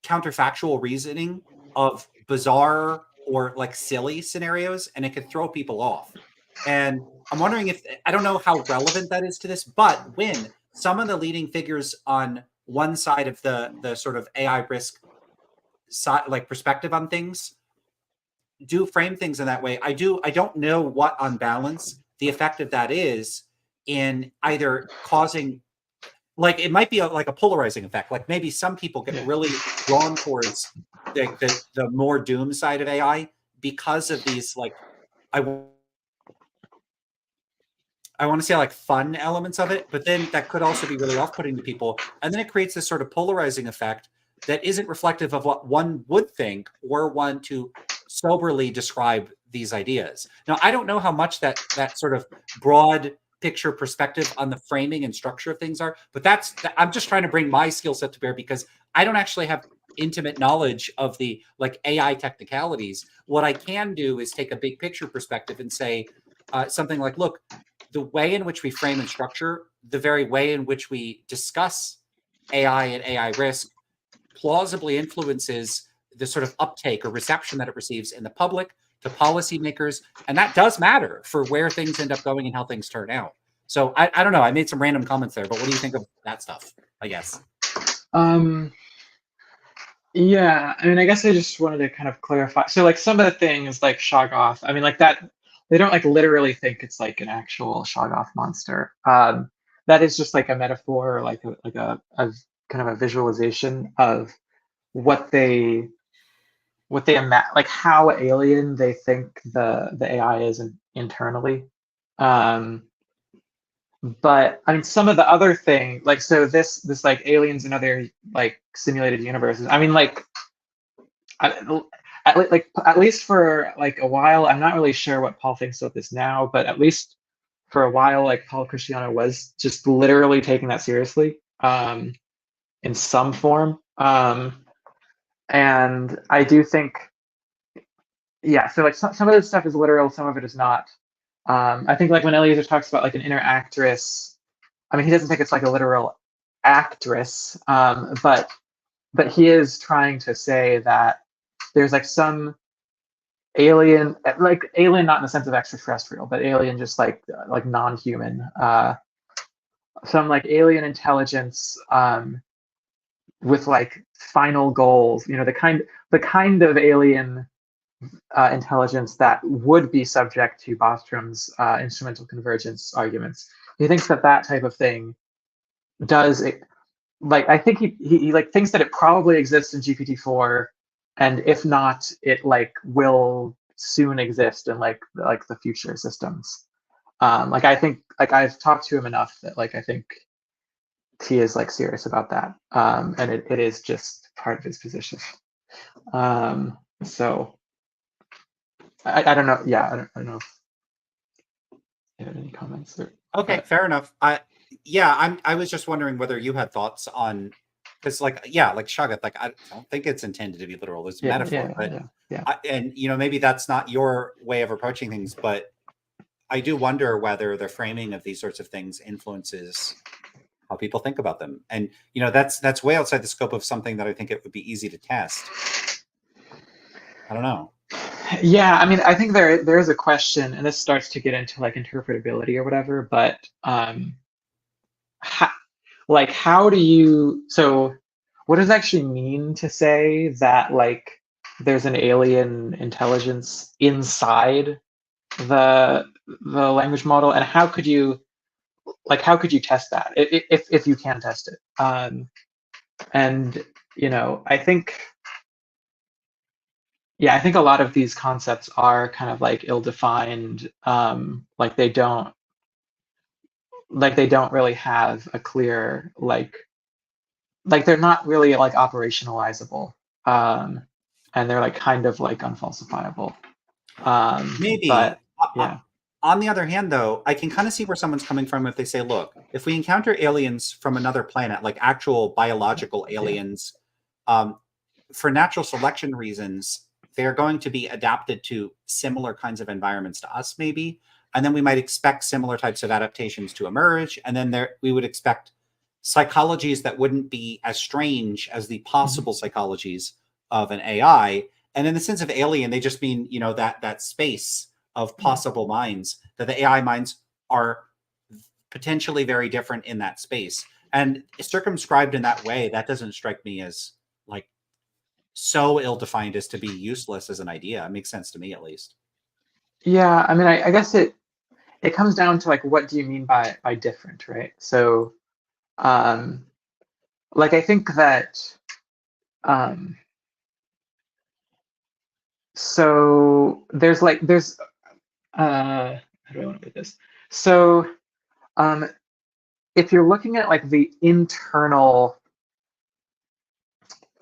counterfactual reasoning of bizarre or like silly scenarios, and it could throw people off. And I'm wondering if, I don't know how relevant that is to this, but when some of the leading figures on one side of the sort of AI risk side, like perspective on things, do frame things in that way, I don't know what on balance the effect of that is in either causing, like, it might be like a polarizing effect. Like maybe some people get really drawn towards the more doom side of AI because of these, like, I want to say like fun elements of it, but then that could also be really off-putting to people. And then it creates this sort of polarizing effect that isn't reflective of what one would think or want to soberly describe these ideas. Now, I don't know how much that sort of broad picture perspective on the framing and structure of things are, but I'm just trying to bring my skill set to bear because I don't actually have intimate knowledge of the like AI technicalities. What I can do is take a big picture perspective and say something like, look, the way in which we frame and structure, the very way in which we discuss AI and AI risk plausibly influences the sort of uptake or reception that it receives in the public, to policymakers, and that does matter for where things end up going and how things turn out. So I don't know. I made some random comments there, but what do you think of that stuff, I guess? Yeah, I mean, I guess I just wanted to kind of clarify. So, like, some of the things like shoggoth, I mean, like that, they don't like literally think it's like an actual shoggoth monster. That is just like a metaphor, like a kind of a visualization of what they like how alien they think the AI is internally. But I mean, some of the other thing, like, so this like aliens and other like simulated universes. I mean, like, at least for like a while, I'm not really sure what Paul thinks of this now, but at least for a while, like Paul Christiano was just literally taking that seriously, in some form. And I do think, yeah, so like some of this stuff is literal, some of it is not. I think like when Eliezer talks about like an inner actress, I mean, he doesn't think it's like a literal actress, but he is trying to say that there's like some alien, like alien not in the sense of extraterrestrial, but alien just like non-human, some like alien intelligence, with like final goals, the kind of alien intelligence that would be subject to Bostrom's instrumental convergence arguments. He thinks that type of thing does it, like, I think he like thinks that it probably exists in GPT-4, and if not, it like will soon exist in like the future systems. Like, I think, like, I've talked to him enough that like I think he is like serious about that, and it is just part of his position. So I don't know. Yeah, I don't know if you had any comments or. Okay, fair enough. I was just wondering whether you had thoughts on, because like shoggoth, like I don't think it's intended to be literal. It's metaphor, but and maybe that's not your way of approaching things, but I do wonder whether the framing of these sorts of things influences how people think about them. And that's way outside the scope of something that I think it would be easy to test. I don't know. Yeah, I mean, I think there is a question, and this starts to get into like interpretability or whatever, but how, like how do you so what does it actually mean to say that like there's an alien intelligence inside the language model, and how could you test that if you can test it? And I think I think a lot of these concepts are kind of like ill-defined. They don't really have a clear they're not really like operationalizable, um, and they're like kind of like unfalsifiable. But Maybe. yeah, On the other hand, though, I can kind of see where someone's coming from if they say, look, if we encounter aliens from another planet, like actual biological yeah, aliens, for natural selection reasons, they're going to be adapted to similar kinds of environments to us, maybe. And then we might expect similar types of adaptations to emerge. And then we would expect psychologies that wouldn't be as strange as the mhm, possible psychologies of an AI. And in the sense of alien, they just mean, that space of yeah. possible minds, that the AI minds are potentially very different in that space. And circumscribed in that way, that doesn't strike me as like so ill-defined as to be useless as an idea. It makes sense to me, at least. Yeah, I mean, I guess it comes down to like what do you mean by different, right? So, um, like I think that um, so there's how do I want to put this? So, um, if you're looking at like the internal,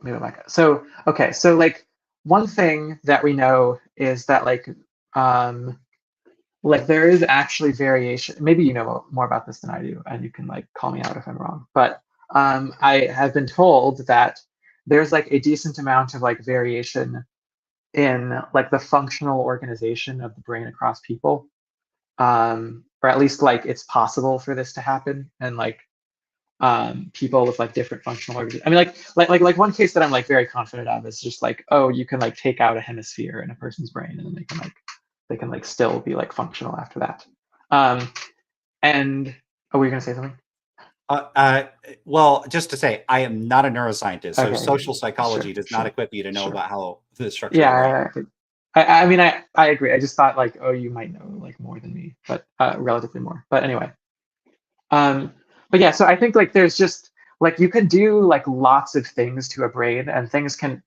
maybe back up. So, okay, so like one thing that we know is that like there is actually variation. Maybe you know more about this than I do, and you can like call me out if I'm wrong. But I have been told that there's like a decent amount of like variation in like the functional organization of the brain across people, or at least like it's possible for this to happen, and like people with like different functional organs. I mean, like one case that I'm like very confident of is just like, oh, you can like take out a hemisphere in a person's brain, and then they can like still be like functional after that. Um, and oh, were you gonna say something? Uh, uh, well, just to say, I am not a neuroscientist, so Okay, social sure, psychology does not sure, equip you to know sure. about how the structure of the brain. Yeah, I mean, I agree. I just thought like, oh, you might know like more than me, but relatively more. But anyway, um, but yeah, so I think like there's just like you can do like lots of things to a brain, and things can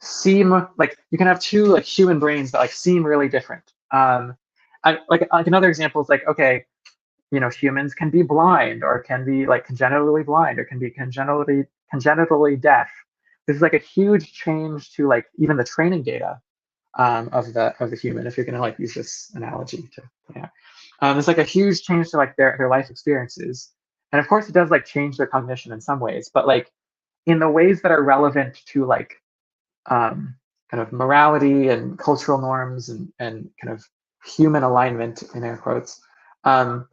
seem like you can have two like human brains that like seem really different. Like another example is like, okay, humans can be blind, or can be like congenitally blind, or can be congenitally deaf. This is like a huge change to like even the training data of the human, if you're going to like use this analogy to yeah. It's like a huge change to like their life experiences, and of course it does like change their cognition in some ways, but like in the ways that are relevant to like kind of morality and cultural norms, and kind of human alignment in air quotes. Um,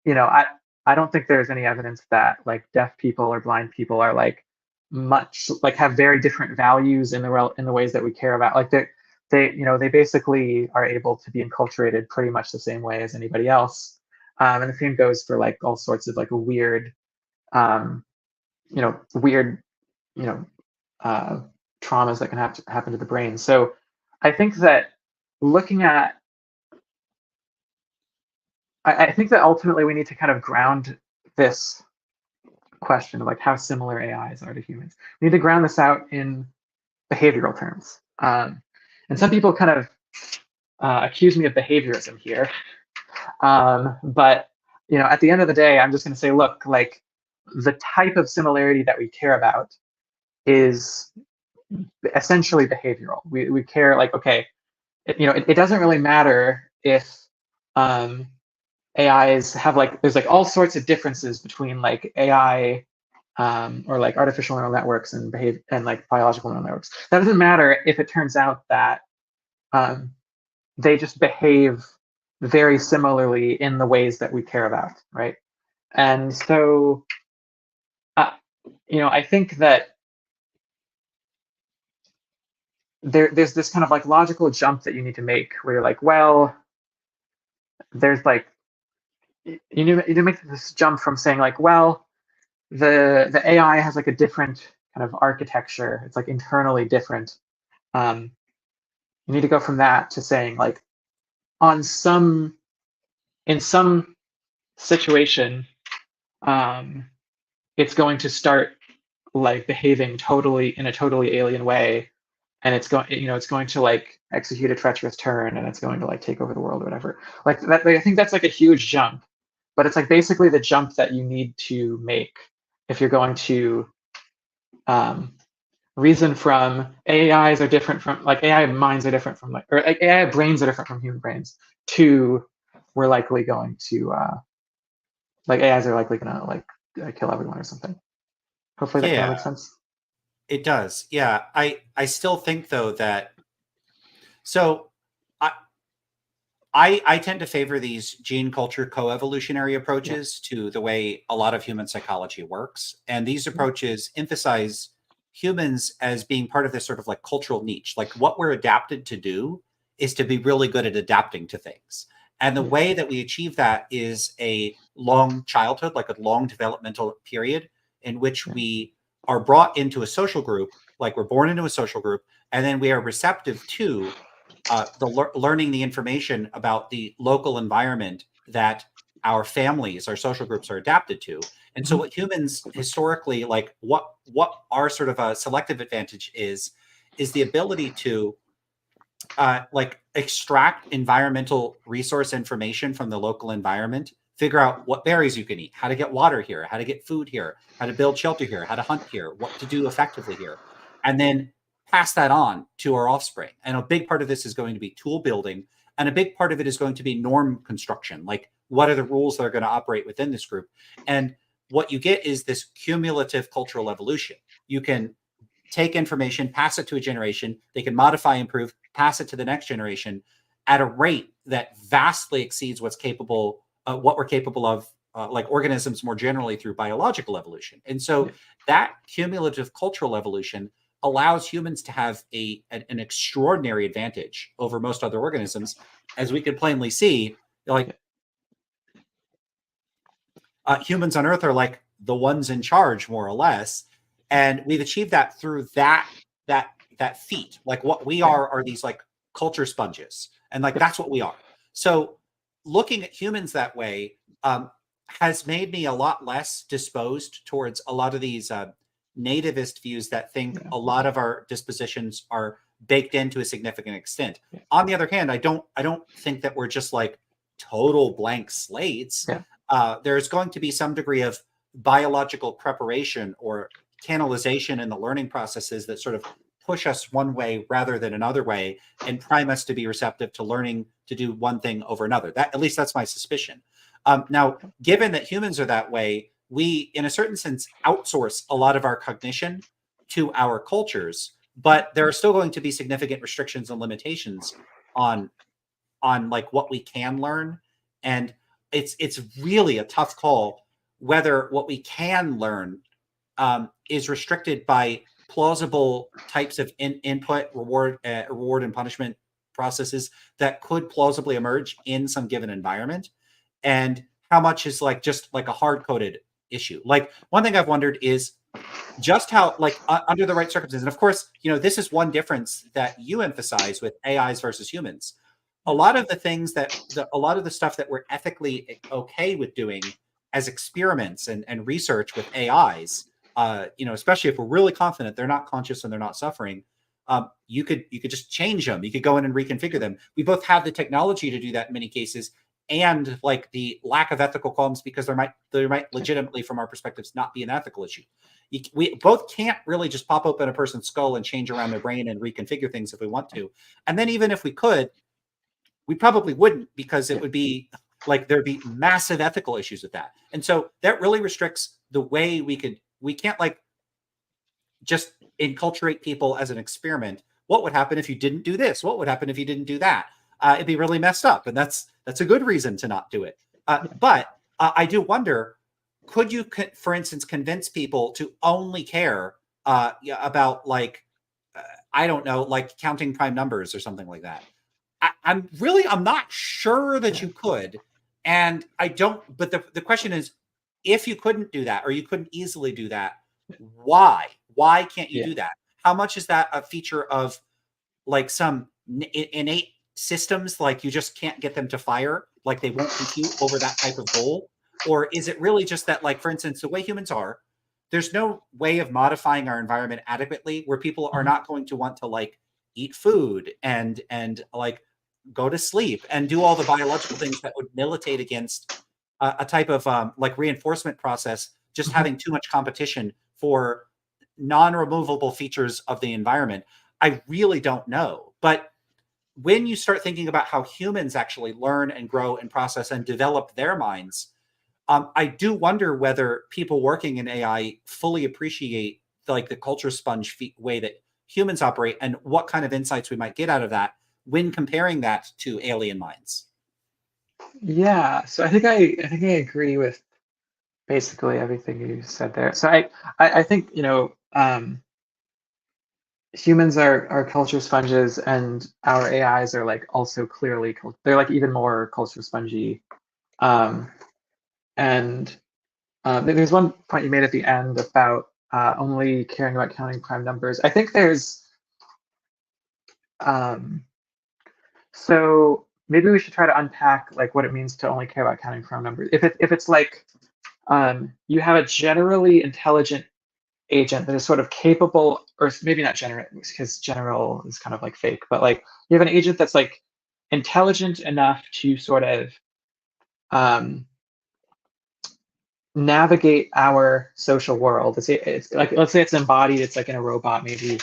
you know, I don't think there's any evidence that like deaf people or blind people are like much like have very different values in the ways that we care about. Like they basically are able to be enculturated pretty much the same way as anybody else. And the same goes for like all sorts of like weird, um, weird, you know, uh, traumas that can happen to the brain. So I think that looking at, I think that ultimately we need to kind of ground this question of like how similar AIs are to humans. We need to ground this out in behavioral terms. And some people kind of accuse me of behaviorism here, but at the end of the day, I'm just going to say, look, like the type of similarity that we care about is essentially behavioral. We care like, okay, it doesn't really matter if um, AIs have like there's like all sorts of differences between like AI or like artificial neural networks and behave and like biological neural networks. That doesn't matter if it turns out that um, they just behave very similarly in the ways that we care about, right? And so I think that there's this kind of like logical jump that you need to make where you're like, well, there's like you need to make this jump from saying like, well, the AI has like a different kind of architecture. It's like internally different. Um, you need to go from that to saying like, on some in some situation, um, it's going to start like behaving totally in a totally alien way, and it's going to like execute a treacherous turn, and it's going to like take over the world or whatever. Like that, I think that's like a huge jump, but it's like basically the jump that you need to make if you're going to um, reason from AIs are different from like AI minds are different from like or like AI brains are different from human brains. To we're likely going to like AIs are likely gonna like kill everyone or something. Hopefully that kind of makes Yeah, sense. it does. Yeah, I still think though that so I I tend to favor these gene culture co-evolutionary Yeah. approaches to the way a lot of human psychology works. And these Mhm. approaches emphasize humans as being part of this sort of like cultural niche. Like what we're adapted to do is to be really good at adapting to things. And the Yeah. way that we achieve that is a long childhood, like a long developmental period in which Yeah. we are brought into a social group, like we're born into a social group, and then we are receptive to learning the information about the local environment that our families, our social groups are adapted to. And so Mhm. what humans historically like what our sort of a selective advantage is the ability to like extract environmental resource information from the local environment, figure out what berries you can eat, how to get water here, how to get food here, how to build shelter here, how to hunt here, what to do effectively here, and then pass that on to our offspring. And a big part of this is going to be tool building, and a big part of it is going to be norm construction, like what are the rules that are going to operate within this group. And what you get is this cumulative cultural evolution. You can take information, pass it to a generation. They can modify, improve, pass it to the next generation at a rate that vastly exceeds what we're capable of, like organisms more generally through biological evolution. And so Yeah. that cumulative cultural evolution allows humans to have an extraordinary advantage over most other organisms, as we can plainly see. Like Yeah. humans on Earth are like the ones in charge, more or less, and we've achieved that through that feat. Like what we Yeah. are these like culture sponges, and like Yep. that's what we are. So looking at humans that way has made me a lot less disposed towards a lot of these nativist views that think Yeah. a lot of our dispositions are baked in to a significant extent. Yeah. On the other hand, I don't think that we're just like total blank slates. Yeah. There's going to be some degree of biological preparation or canalization in the learning processes that sort of push us one way rather than another way and prime us to be receptive to learning to do one thing over another. That, at least that's my suspicion. Now, given that humans are that way, we, in a certain sense, outsource a lot of our cognition to our cultures, but there are still going to be significant restrictions and limitations on like what we can learn, and it's really a tough call whether what we can learn is restricted by plausible types of input, reward and punishment processes that could plausibly emerge in some given environment, and how much is like just like a hard coded issue. Like one thing I've wondered is just how like under the right circumstances, and of course this is one difference that you emphasize with AIs versus humans. A Yeah. lot of the things a lot of the stuff that we're ethically okay with doing as experiments and research with AIs, especially if we're really confident they're not conscious and they're not suffering, you could just change them. You could go in and reconfigure them. We both have the technology to do that in many cases, and like the lack of ethical qualms, because there might Yeah. legitimately, from our perspectives, not be an ethical issue. We both can't really just pop open a person's skull and change around their brain and reconfigure things if we want to. And then even if we could, we probably wouldn't, because it Yeah. would be like there'd be massive ethical issues with that. And so that really restricts the way we can't like just enculturate people as an experiment. What would happen if you didn't do this? What would happen if you didn't do that? It'd be really messed up, and that's a good reason to not do it. Yeah. But I do wonder, could you, for instance, convince people to only care about like I don't know, like counting prime numbers or something like that? I'm not sure that Yeah. you could, and I don't. But the question is, if you couldn't do that or you couldn't easily do that, why? Why can't you Yeah. do that? How much is that a feature of like some innate systems, like you just can't get them to fire, like they won't compute over that type of goal? Or is it really just that, like, for instance, the way humans are, there's no way of modifying our environment adequately where people are Mhm. not going to want to like eat food and like go to sleep and do all the biological things that would militate against a type of like reinforcement process, just Mhm. having too much competition for non-removable features of the environment. I really don't know. But when you start thinking about how humans actually learn and grow and process and develop their minds, I do wonder whether people working in AI fully appreciate like the culture sponge way that humans operate and what kind of insights we might get out of that when comparing that to alien minds. Yeah. So I think I agree with basically everything you said there. So I think, humans are culture sponges, and our AIs are like also clearly they're like even more culture spongy. Um, and there's one point you made at the end about only caring about counting prime numbers. I think there's um, so maybe we should try to unpack like what it means to only care about counting prime numbers. If it's like you have a generally intelligent agent that is sort of capable, or maybe not general, because general is kind of like fake, but like you have an agent that's like intelligent enough to sort of um, navigate our social world. It's like, let's say it's embodied, it's like in a robot maybe,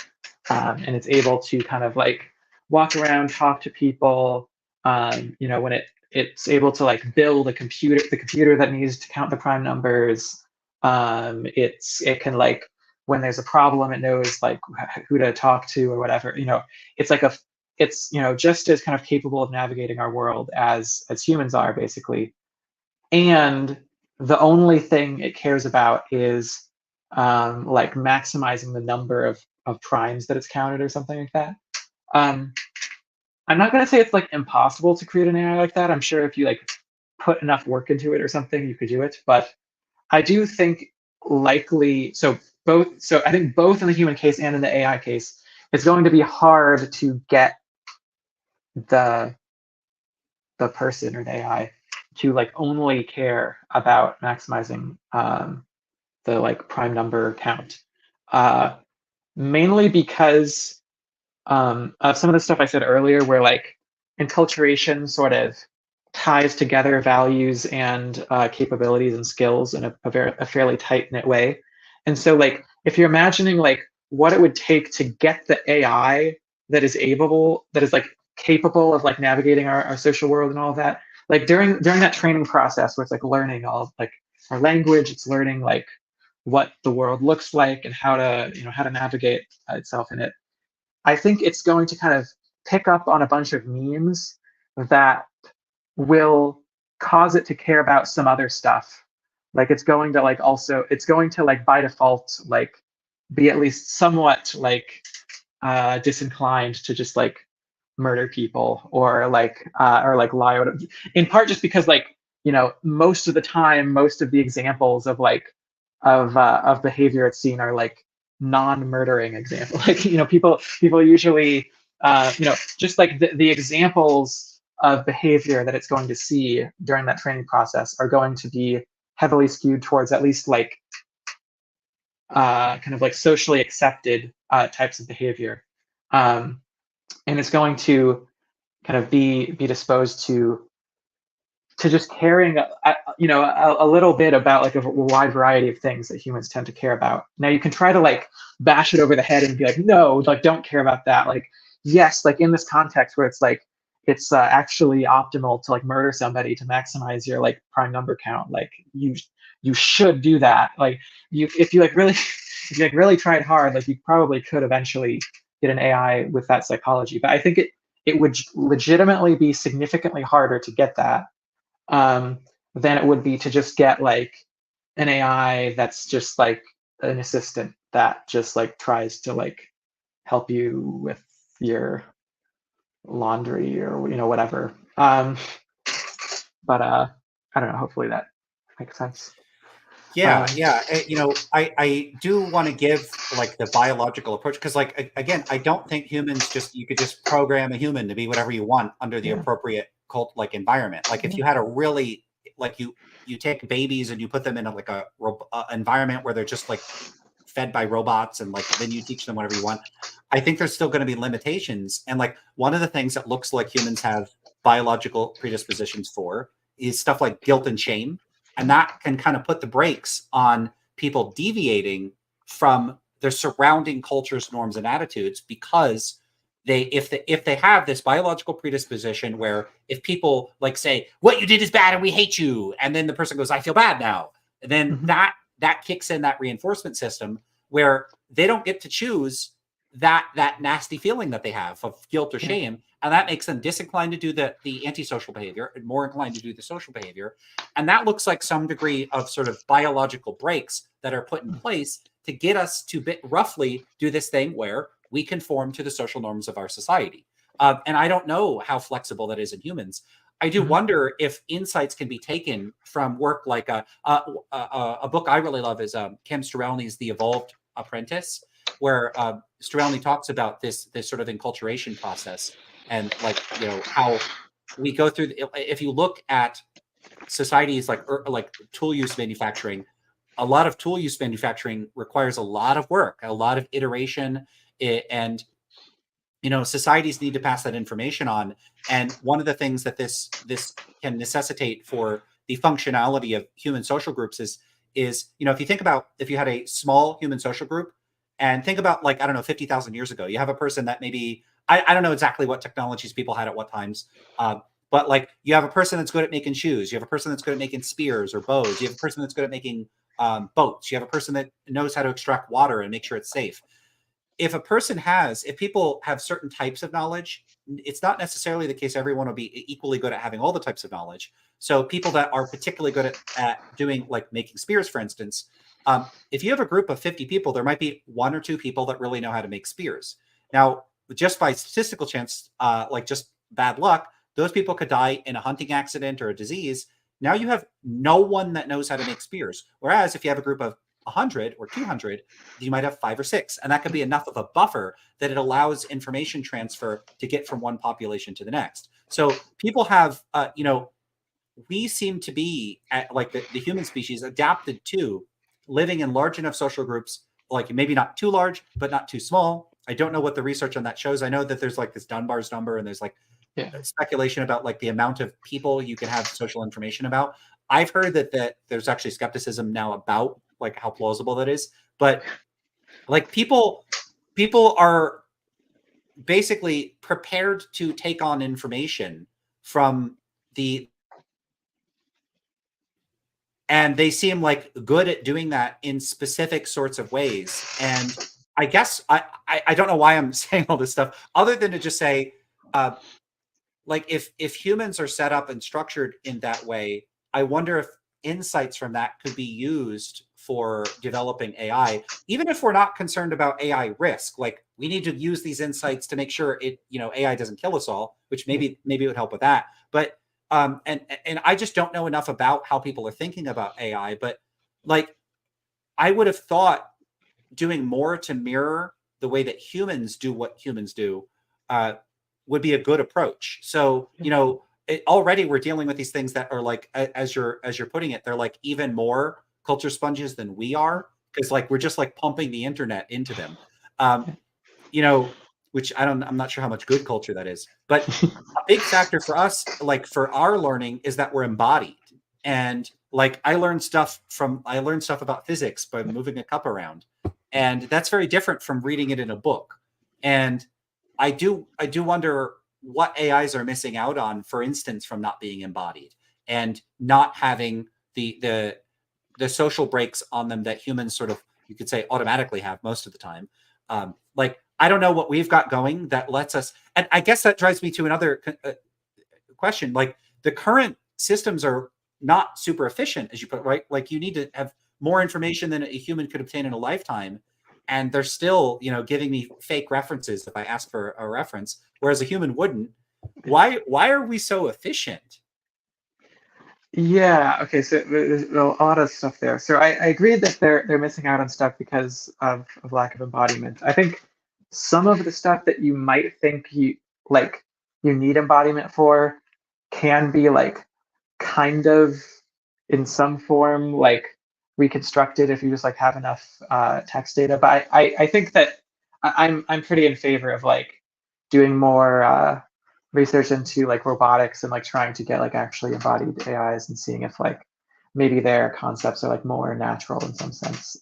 and it's able to kind of like walk around, talk to people. When it's able to like build the computer that needs to count the prime numbers. It can like when there's a problem, it knows like who to talk to or whatever. It's like it's just as kind of capable of navigating our world as humans are basically, and the only thing it cares about is like maximizing the number of primes that it's counted or something like that. Um, I'm not going to say it's like impossible to create an AI like that. I'm sure if you like put enough work into it or something, you could do it. But I do think likely so I think both in the human case and in the AI case, it's going to be hard to get the the person or the AI to like only care about maximizing the like prime number count, uh, mainly because of some of the stuff I said earlier, where like enculturation sort of ties together values and capabilities and skills in a fairly tight knit way. And so, like, if you're imagining like what it would take to get the AI that is like capable of like navigating our social world and all of that, like during that training process where it's like learning all like our language, it's learning like what the world looks like and how to navigate itself in it. I think it's going to kind of pick up on a bunch of memes that will cause it to care about some other stuff. Like it's going to like by default like be at least somewhat like disinclined to just like murder people or like lie in part just because like most of the time most of the examples of like of behavior it's seen are like non-murdering examples. Like people usually just like the examples of behavior that it's going to see during that training process are going to be heavily skewed towards at least like kind of like socially accepted types of behavior, and it's going to kind of be disposed to just caring a little bit about like a wide variety of things that humans tend to care about. Now you can try to like bash it over the head and be like, no, like don't care about that. Like yes, like in this context where it's like it's actually optimal to like murder somebody to maximize your like prime number count, like you should do that. Like you if you like really if you like really tried hard, like you probably could eventually get an AI with that psychology. But I think it would legitimately be significantly harder to get that than it would be to just get like an AI that's just like an assistant that just like tries to like help you with your laundry or whatever. But I don't know. Hopefully that makes sense. Yeah, yeah. I do want to give like the biological approach because, like, again, I don't think humans just you could just program a human to be whatever you want under the Yeah, appropriate cult like environment. Like, if yeah, you had a really like you take babies and you put them in a, like a environment where they're just like fed by robots and like then you teach them whatever you want. I think there's still going to be limitations. And like one of the things that looks like humans have biological predispositions for is stuff like guilt and shame. And that can kind of put the brakes on people deviating from their surrounding cultures, norms, and attitudes because if they have this biological predisposition where if people like say what you did is bad and we hate you, and then the person goes, I feel bad now, then mm-hmm. that kicks in that reinforcement system where they don't get to choose that nasty feeling that they have of guilt or Yeah. shame, and that makes them disinclined to do the antisocial behavior and more inclined to do the social behavior. And that looks like some degree of sort of biological breaks that are put in place to get us to roughly do this thing where we conform to the social norms of our society. And I don't know how flexible that is in humans. I do Mm-hmm. wonder if insights can be taken from work like a book I really love is Ken Sterelny's The Evolved Apprentice, where Sterelny talks about this sort of enculturation process and like how we go through. If you look at societies like tool use manufacturing, a lot of tool use manufacturing requires a lot of work, a lot of iteration, and societies need to pass that information on. And one of the things that this can necessitate for the functionality of human social groups is if you think about if you had a small human social group and think about like I don't know 50,000 years ago, you have a person that maybe I don't know exactly what technologies people had at what times, but like you have a person that's good at making shoes, you have a person that's good at making spears or bows, you have a person that's good at making boats, you have a person that knows how to extract water and make sure it's safe. If people have certain types of knowledge, it's not necessarily the case everyone will be equally good at having all the types of knowledge. So people that are particularly good at doing like making spears, for instance, if you have a group of 50 people, there might be one or two people that really know how to make spears. Now, just by statistical chance, like just bad luck, those people could die in a hunting accident or a disease. Now you have no one that knows how to make spears. Whereas if you have a group of 100 or 200, you might have 5 or 6, and that could be enough of a buffer that it allows information transfer to get from one population to the next. So people have we seem to be like the human species adapted to living in large enough social groups, like maybe not too large but not too small. I don't know what the research on that shows. I know that there's like this Dunbar's number and there's like Yeah. speculation about like the amount of people you can have social information about. I've heard that there's actually skepticism now about like how plausible that is, but like people are basically prepared to take on information from the and they seem like good at doing that in specific sorts of ways. And I guess I don't know why I'm saying all this stuff other than to just say like if humans are set up and structured in that way, I wonder if insights from that could be used for developing AI, even if we're not concerned about AI risk. Like we need to use these insights to make sure AI doesn't kill us all, which Yeah. maybe it would help with that. But and I just don't know enough about how people are thinking about AI. But like I would have thought doing more to mirror the way that humans do what humans do uh, would be a good approach. So, already we're dealing with these things that are like, as you're putting it, they're like even more culture sponges than we are because like we're just like pumping the internet into them. Um, you know, which I'm not sure how much good culture that is, but a big factor for us, like for our learning, is that we're embodied. And like I learned stuff about physics by moving a cup around, and that's very different from reading it in a book. And I do wonder what AIs are missing out on, for instance, from not being embodied and not having the social breaks on them that humans sort of you could say automatically have most of the time. Like I don't know what we've got going that lets us, and I guess that drives me to another question. Like the current systems are not super efficient, as you put, right? Like you need to have more information than a human could obtain in a lifetime, and they're still, giving me fake references if I ask for a reference, whereas a human wouldn't. Why are we so efficient? Yeah, okay, so there's a lot of stuff there. So I agree that they're missing out on stuff because of lack of embodiment. I think some of the stuff that you might think you need embodiment for can be like kind of in some form like reconstructed if you just like have enough text data. But I think that I'm pretty in favor of like doing more research into like robotics and like trying to get like actually embodied AIs and seeing if like maybe their concepts are like more natural in some sense.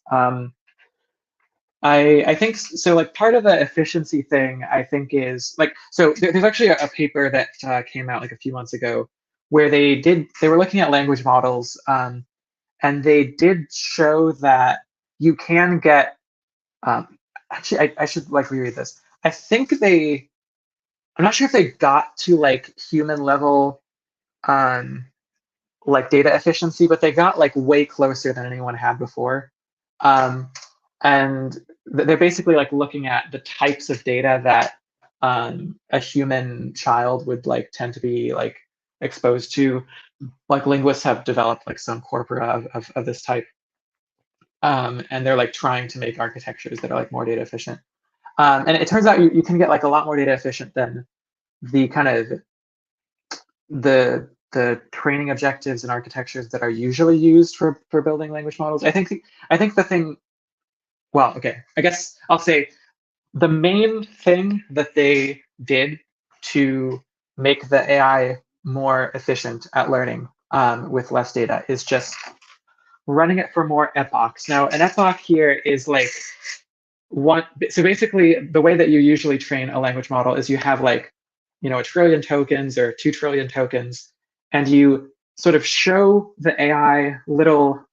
I think so. Like part of the efficiency thing, I think is like so. There's actually a paper that came out like a few months ago where they were looking at language models, and they did show that you can get. Actually, I should like reread this. I think I'm not sure if they got to like human level um, like data efficiency, but they got like way closer than anyone had before. Um, and they're basically like looking at the types of data that a human child would like tend to be like exposed to. Like linguists have developed like some corpora of this type, and they're like trying to make architectures that are like more data efficient. And it turns out you can get like a lot more data efficient than the kind of the training objectives and architectures that are usually used for building language models. I think the thing, well, okay, I guess I'll say the main thing that they did to make the AI more efficient at learning with less data is just running it for more epochs. Now, an epoch here is like one. So basically, the way that you usually train a language model is you have like, a trillion tokens or 2 trillion tokens, and you sort of show the AI little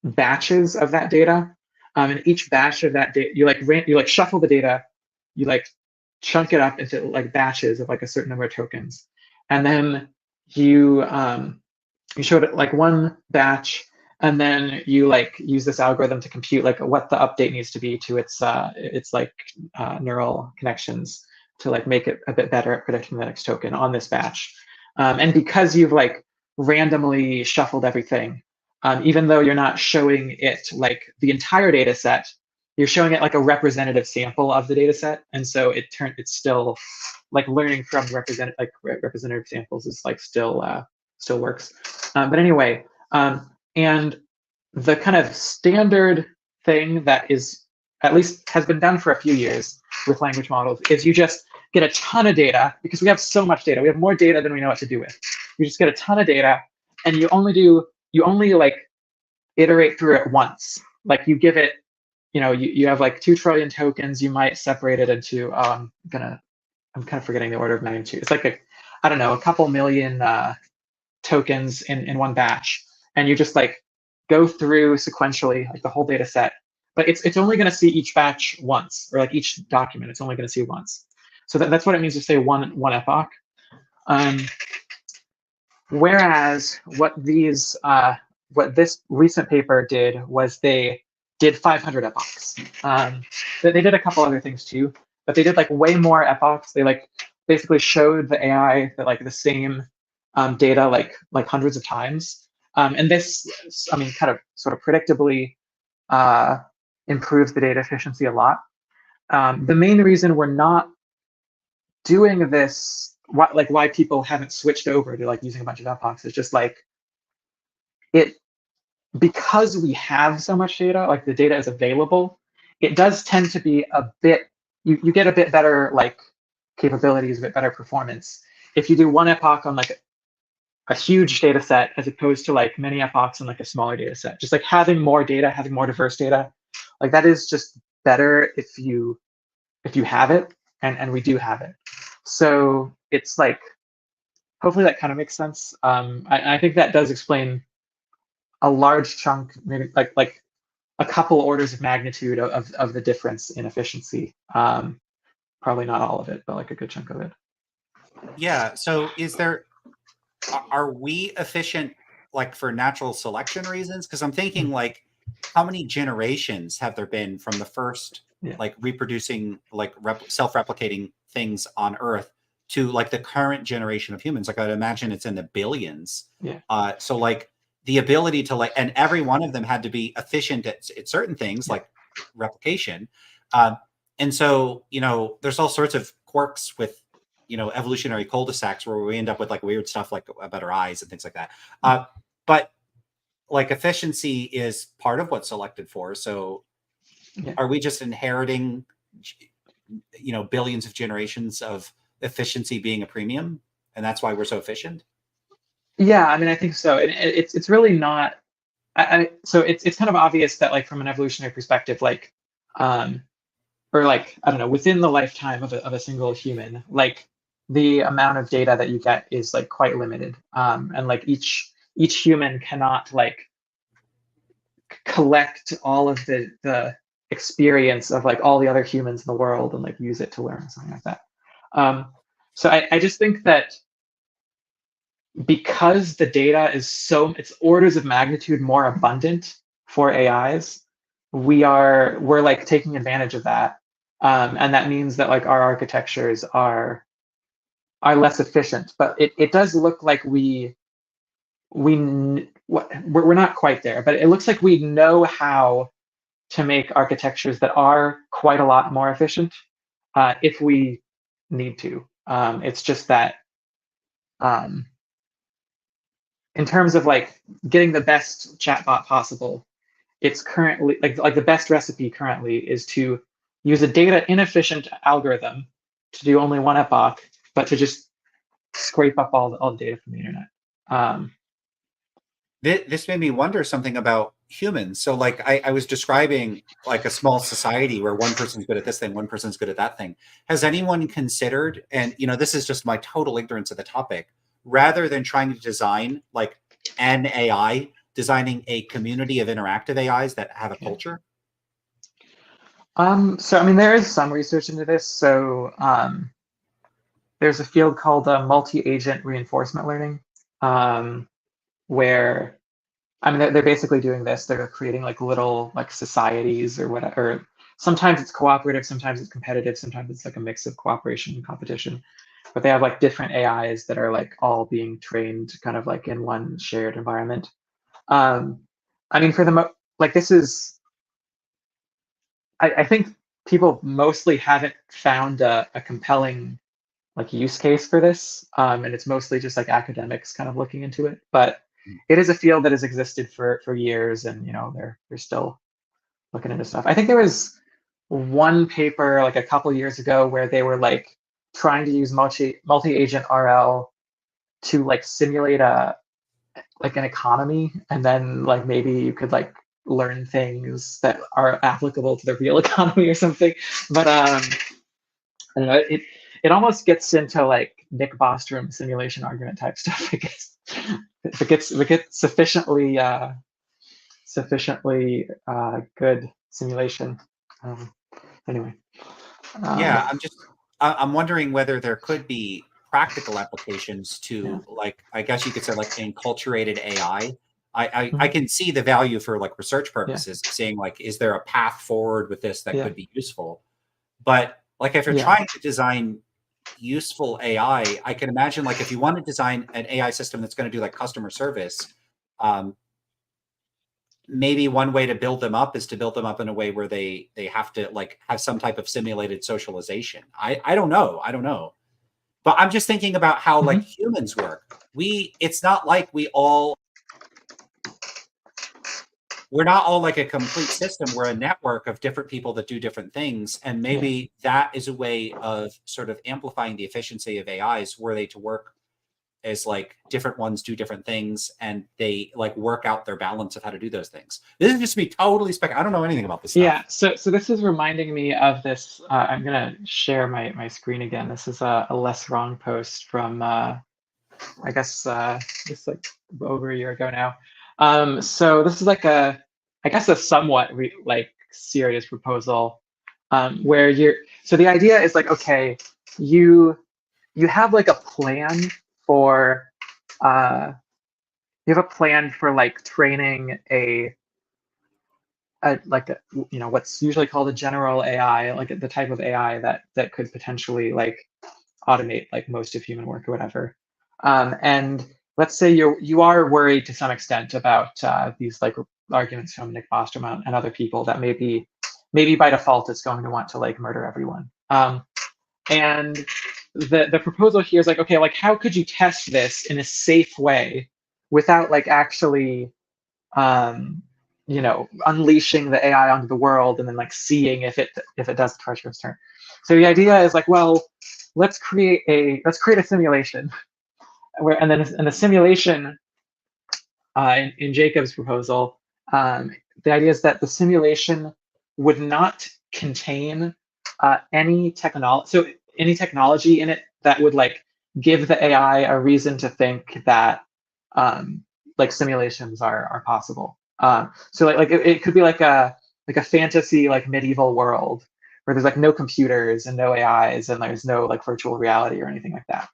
batches of that data. And each batch of that data, you like shuffle the data, you like chunk it up into like batches of like a certain number of tokens, and then you showed it like one batch, and then you like use this algorithm to compute like what the update needs to be to its like neural connections to like make it a bit better at predicting the next token on this batch. And because you've like randomly shuffled everything, even though you're not showing it like the entire data set, you're showing it like a representative sample of the data set, and so it's still like learning from representative samples is like still works. But anyway, and the kind of standard thing that is at least has been done for a few years with language models is you just get a ton of data because we have so much data. We have more data than we know what to do with. You just get a ton of data, and you only like iterate through it once. Like you give it, you have like 2 trillion tokens. You might separate it into I'm kind of forgetting the order of magnitude. It's like I don't know, a couple million tokens in one batch, and you just like go through sequentially like the whole data set. But it's only going to see each batch once, or like each document. It's only going to see once. So that's what it means to say one epoch. Whereas what this recent paper did was they did 500 epochs. They did a couple other things too, but they did like way more epochs. They like basically showed the AI that like the same data like hundreds of times. And this, I mean, kind of sort of predictably improves the data efficiency a lot. The main reason we're not doing this, why people haven't switched over to like using a bunch of epochs is just like it, because we have so much data, like the data is available, it does tend to be a bit, you get a bit better like capabilities, a bit better performance if you do one epoch on like a huge data set as opposed to like many epochs on like a smaller data set. Just like having more data, having more diverse data, like that is just better if you have it, and we do have it. So it's like, hopefully that kind of makes sense. I think that does explain a large chunk, maybe like a couple orders of magnitude of the difference in efficiency. Probably not all of it, but like a good chunk of it. Yeah. So are we efficient like for natural selection reasons? Because I'm thinking like, how many generations have there been from the first Yeah. like reproducing like self-replicating things on Earth to like the current generation of humans? Like I'd imagine it's in the billions. Yeah. So like the ability to like, and every one of them had to be efficient at certain things like replication. And so, you know, there's all sorts of quirks with, you know, evolutionary cul-de-sacs where we end up with like weird stuff like about our eyes and things like that. But like efficiency is part of what's selected for. So Yeah. are we just inheriting, you know, billions of generations of efficiency being a premium? And that's why we're so efficient? Yeah, I mean, I think so. And it's really not. So it's kind of obvious that like from an evolutionary perspective, like, or like I don't know, within the lifetime of a single human, like the amount of data that you get is like quite limited, and like each human cannot like collect all of the experience of like all the other humans in the world and like use it to learn or something like that. So I just think that because the data is it's orders of magnitude more abundant for AIs, we're like taking advantage of that, and that means that like our architectures are less efficient. But it does look like we're not quite there, but it looks like we know how to make architectures that are quite a lot more efficient if we need to. It's just that. In terms of like getting the best chatbot possible, it's currently like the best recipe currently is to use a data inefficient algorithm to do only one epoch, but to just scrape up all the data from the internet. This made me wonder something about humans. So like I was describing like a small society where one person's good at this thing, one person's good at that thing. Has anyone considered, and you know, this is just my total ignorance of the topic, rather than trying to design like an AI, designing a community of interactive AIs that have a culture? So I mean, there is some research into this. So there's a field called multi-agent reinforcement learning, where I mean, they're basically doing this. They're creating like little like societies or whatever. Or sometimes it's cooperative, sometimes it's competitive, sometimes it's like a mix of cooperation and competition. But they have like different AIs that are like all being trained kind of like in one shared environment. Um, I mean, like this is, I think people mostly haven't found a compelling like use case for this, and it's mostly just like academics kind of looking into it. But it is a field that has existed for years, and you know they're still looking into stuff. I think there was one paper like a couple years ago where they were like trying to use multi-agent RL to like simulate like an economy, and then like maybe you could like learn things that are applicable to the real economy or something. But I don't know, it almost gets into like Nick Bostrom simulation argument type stuff, I guess. If it gets sufficiently good simulation. Anyway. Yeah, I'm wondering whether there could be practical applications Yeah. to like, I guess you could say like enculturated AI. I Mhm. can see the value for like research Yeah. purposes, saying like, is there a path forward with this that Yeah. could be useful? But like if you're Yeah. trying to design useful AI, I can imagine like if you want to design an AI system that's going to do like customer service, um, maybe one way to build them up is to build them up in a way where they have to like have some type of simulated socialization. I don't know. I don't know. But I'm just thinking about how like Mhm. humans work. It's not like we're not all like a complete system. We're a network of different people that do different things. And Yeah. maybe that is a way of sort of amplifying the efficiency of AIs, were they to work as like different ones do different things and they like work out their balance of how to do those things. This is just me totally I don't know anything about this Yeah. stuff. So this is reminding me of this. I'm gonna share my screen again. This is a less wrong post from I guess just like over a year ago now. So this is like I guess a somewhat like serious proposal, where so the idea is like, okay, you you have like a plan for uh, plan for like training what's usually called a general AI, like the type of AI that could potentially like automate like most of human work or whatever. And let's say you are worried to some extent about these like arguments from Nick Bostrom and other people that maybe by default it's going to want to like murder everyone. And the proposal here is like, okay, like how could you test this in a safe way without like actually unleashing the AI onto the world and then like seeing if it does the treacherous turn. So the idea is like, well, let's create a simulation and the simulation in Jacob's proposal, the idea is that the simulation would not contain any technology in it that would like give the AI a reason to think that like simulations are possible. So like it could be like a fantasy like medieval world where there's like no computers and no AIs and there's no like virtual reality or anything like that.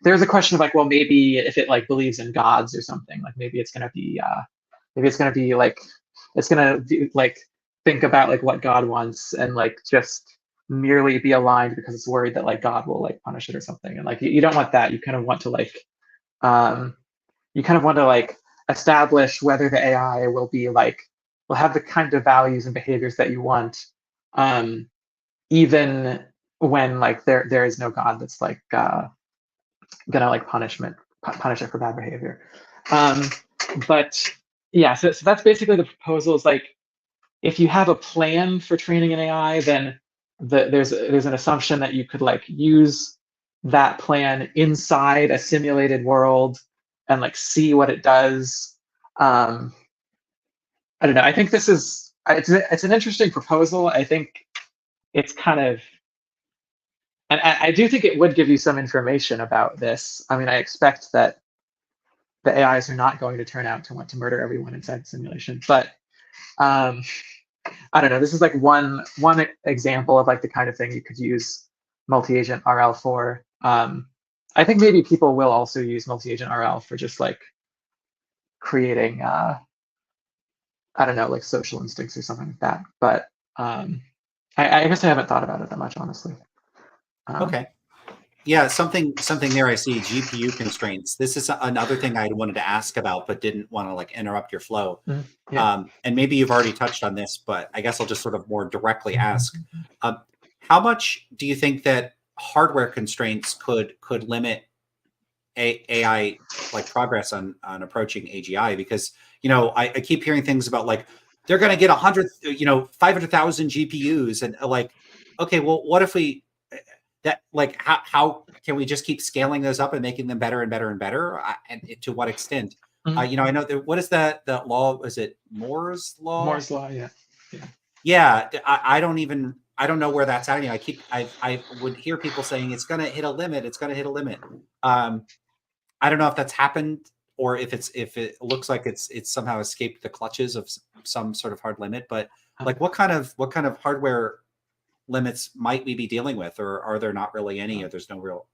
There's a question of like, well, maybe if it like believes in gods or something, like maybe it's gonna be like it's gonna like think about like what God wants and like just merely be aligned because it's worried that like God will like punish it or something. And like you don't want that. You kind of want to like establish whether the AI will have the kind of values and behaviors that you want, even when like there is no God that's like gonna like punish it for bad behavior. But yeah, so that's basically the proposal. Is like if you have a plan for training an AI, then there's an assumption that you could like use that plan inside a simulated world and like see what it does. I don't know. I think this is it's an interesting proposal. I think it's kind of, and I do think it would give you some information about this. I mean, I expect that the AIs are not going to turn out to want to murder everyone inside the simulation, but I don't know. This is like one example of like the kind of thing you could use multi-agent RL for. I think maybe people will also use multi-agent RL for just like creating, I don't know, like social instincts or something like that. But I guess I haven't thought about it that much, honestly. Okay. Yeah, something there I see, GPU constraints. This is another thing I wanted to ask about, but didn't want to like interrupt your flow. Yeah. And maybe you've already touched on this, but I guess I'll just sort of more directly ask. How much do you think that hardware constraints could limit AI like progress on approaching AGI? Because, you know, I keep hearing things about like, they're going to get 100, 500,000 GPUs and like, okay, well, what if we, that like how can we just keep scaling those up and making them better and better and better? And to what extent? Mm-hmm. I know that, what is that law? Is it Moore's law? Moore's law, yeah. Yeah, I don't know where that's at. I would hear people saying it's going to hit a limit. It's going to hit a limit. I don't know if that's happened or if it looks like it's somehow escaped the clutches of some sort of hard limit. But like, what kind of hardware limits might we be dealing with, or are there not really any, or there's no real,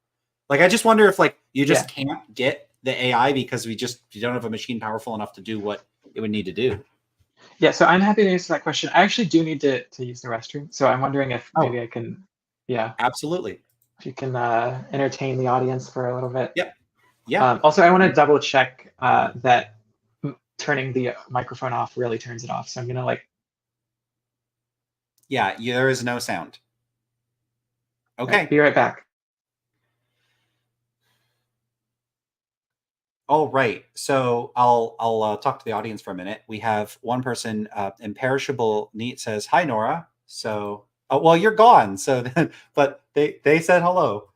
like, I just wonder if like you just can't get the AI because you don't have a machine powerful enough to do what it would need to do. Yeah, so I'm happy to answer that question. I actually do need to use the restroom, so I'm wondering if maybe I can, Absolutely. if you can entertain the audience for a little bit. Yep. Yeah. Also, I want to double check that turning the microphone off really turns it off. So I'm gonna like. Yeah, there is no sound. Okay. Right, be right back. All right. So I'll talk to the audience for a minute. We have one person, Imperishable Neat says, "Hi, Nora." So, well, you're gone. So, but they said hello.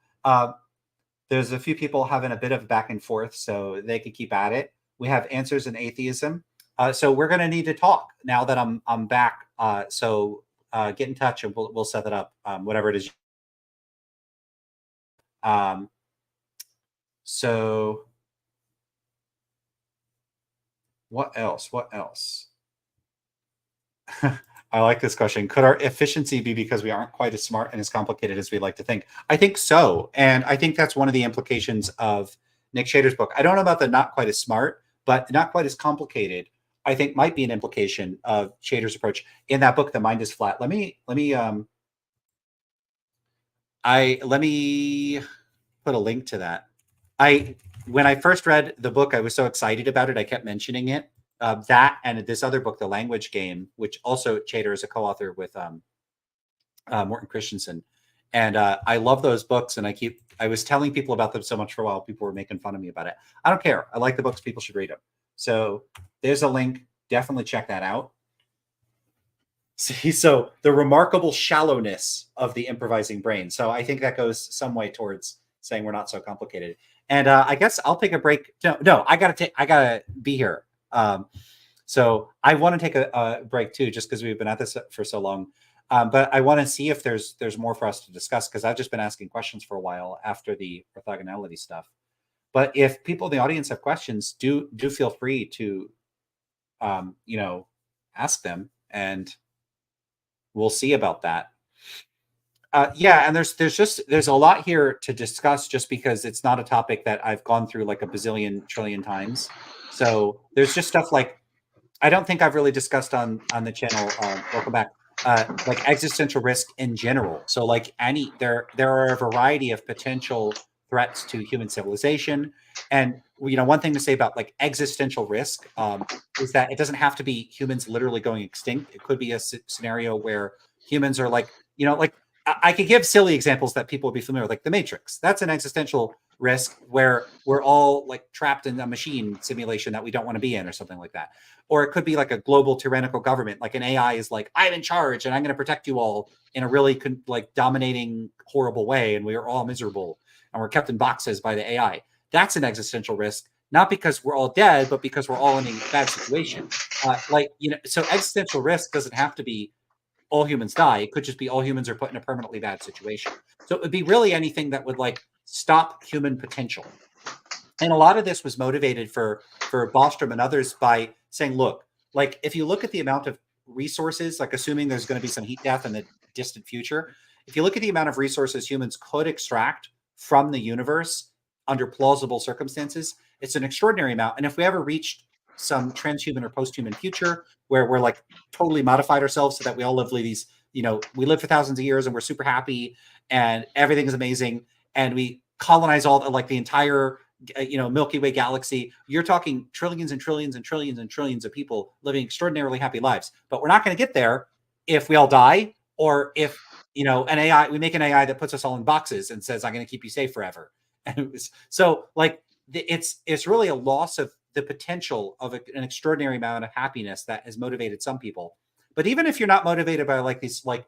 There's a few people having a bit of back and forth, so they could keep at it. We have Answers in Atheism. So we're going to need to talk now that I'm back. So get in touch and we'll set that up. Whatever it is. So. What else? I like this question. Could our efficiency be because we aren't quite as smart and as complicated as we like to think? I think so. And I think that's one of the implications of Nick Shader's book. I don't know about the not quite as smart, but not quite as complicated, I think might be an implication of Shader's approach in that book. The Mind is Flat. Let me put a link to that. When I first read the book, I was so excited about it. I kept mentioning it. That and this other book, The Language Game, which also Shader is a co-author with Morton Christensen. And I love those books. And I was telling people about them so much for a while. People were making fun of me about it. I don't care. I like the books. People should read them. So there's a link. Definitely check that out. See, so the remarkable shallowness of the improvising brain. So I think that goes some way towards saying we're not so complicated. And I guess I'll take a break. No, I gotta be here. So I want to take a break too, just because we've been at this for so long. But I want to see if there's more for us to discuss, because I've just been asking questions for a while after the orthogonality stuff. But if people in the audience have questions, do feel free to ask them, and we'll see about that. Yeah, and there's a lot here to discuss, just because it's not a topic that I've gone through like a bazillion trillion times. So there's just stuff like I don't think I've really discussed on the channel. Welcome back. Like existential risk in general. So like there are a variety of potential threats to human civilization. And one thing to say about like existential risk is that it doesn't have to be humans literally going extinct. It could be a scenario where humans are like I could give silly examples that people would be familiar with, like the Matrix. That's an existential risk where we're all like trapped in a machine simulation that we don't want to be in, or something like that. Or it could be like a global tyrannical government, like an AI is like, I'm in charge and I'm going to protect you all in a really like dominating, horrible way, and we are all miserable and we're kept in boxes by the AI. That's an existential risk, not because we're all dead, but because we're all in a bad situation. So existential risk doesn't have to be all humans die. It could just be all humans are put in a permanently bad situation. So it would be really anything that would like stop human potential. And a lot of this was motivated for Bostrom and others by saying, look, like if you look at the amount of resources, like assuming there's going to be some heat death in the distant future, if you look at the amount of resources humans could extract from the universe under plausible circumstances, it's an extraordinary amount. And if we ever reached some transhuman or post-human future where we're like totally modified ourselves so that we all live these, we live for thousands of years and we're super happy and everything is amazing, and we colonize all like the entire Milky Way galaxy, you're talking trillions and trillions and trillions and trillions of people living extraordinarily happy lives. But we're not going to get there if we all die, or if we make an AI that puts us all in boxes and says, I'm going to keep you safe forever. And so like it's really a loss of the potential of an extraordinary amount of happiness that has motivated some people. But even if you're not motivated by like these like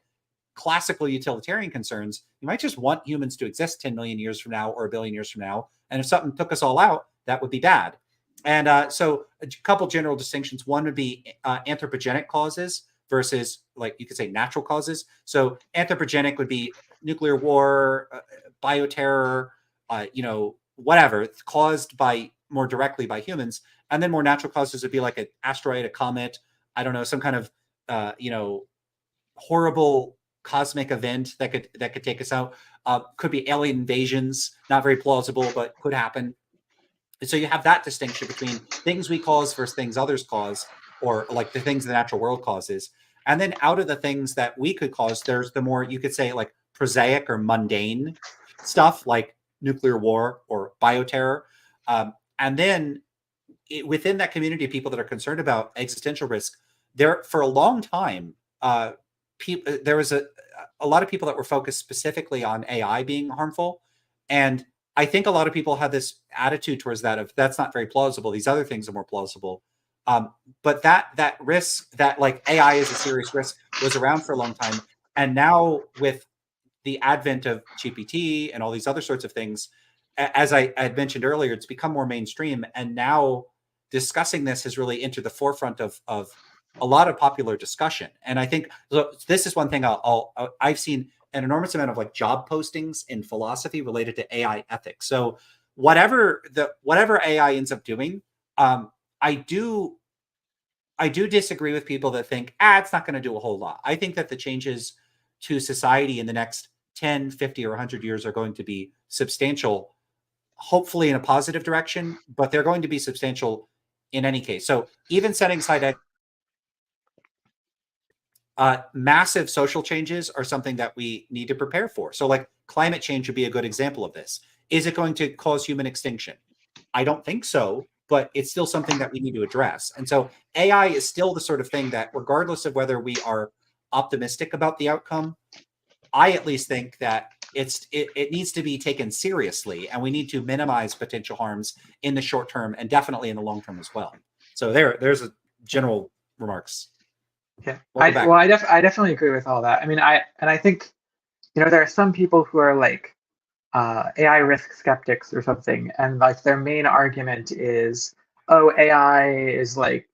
classical utilitarian concerns, you might just want humans to exist 10 million years from now or a billion years from now. And if something took us all out, that would be bad. And so a couple general distinctions. One would be anthropogenic causes versus, like, you could say natural causes. So anthropogenic would be nuclear war, bioterror, whatever. It's caused by more directly by humans. And then more natural causes would be like an asteroid, a comet, I don't know, some kind of horrible cosmic event that could take us out. Could be alien invasions, not very plausible, but could happen. And so you have that distinction between things we cause versus things others cause, or like the things the natural world causes. And then out of the things that we could cause, there's the more, you could say, like prosaic or mundane stuff like nuclear war or bioterror. And then within that community of people that are concerned about existential risk, there for a long time, there was a lot of people that were focused specifically on AI being harmful. And I think a lot of people had this attitude towards that of, that's not very plausible. These other things are more plausible. But that risk, that like AI is a serious risk, was around for a long time. And now with the advent of GPT and all these other sorts of things, as I had mentioned earlier, it's become more mainstream. And now discussing this has really entered the forefront of a lot of popular discussion. And I think so this is one thing I've seen an enormous amount of like job postings in philosophy related to AI ethics. So whatever AI ends up doing, I do disagree with people that think, it's not going to do a whole lot. I think that the changes to society in the next 10, 50, or 100 years are going to be substantial hopefully in a positive direction, but they're going to be substantial in any case. So even setting aside massive social changes are something that we need to prepare for. So like climate change would be a good example of this. Is it going to cause human extinction? I don't think so, but it's still something that we need to address. And so AI is still the sort of thing that regardless of whether we are optimistic about the outcome, I at least think that it needs to be taken seriously, and we need to minimize potential harms in the short term and definitely in the long term as well. So there's a general remarks. Yeah, I definitely agree with all that. I mean, I think, there are some people who are like AI risk skeptics or something, and like their main argument is, oh, AI is like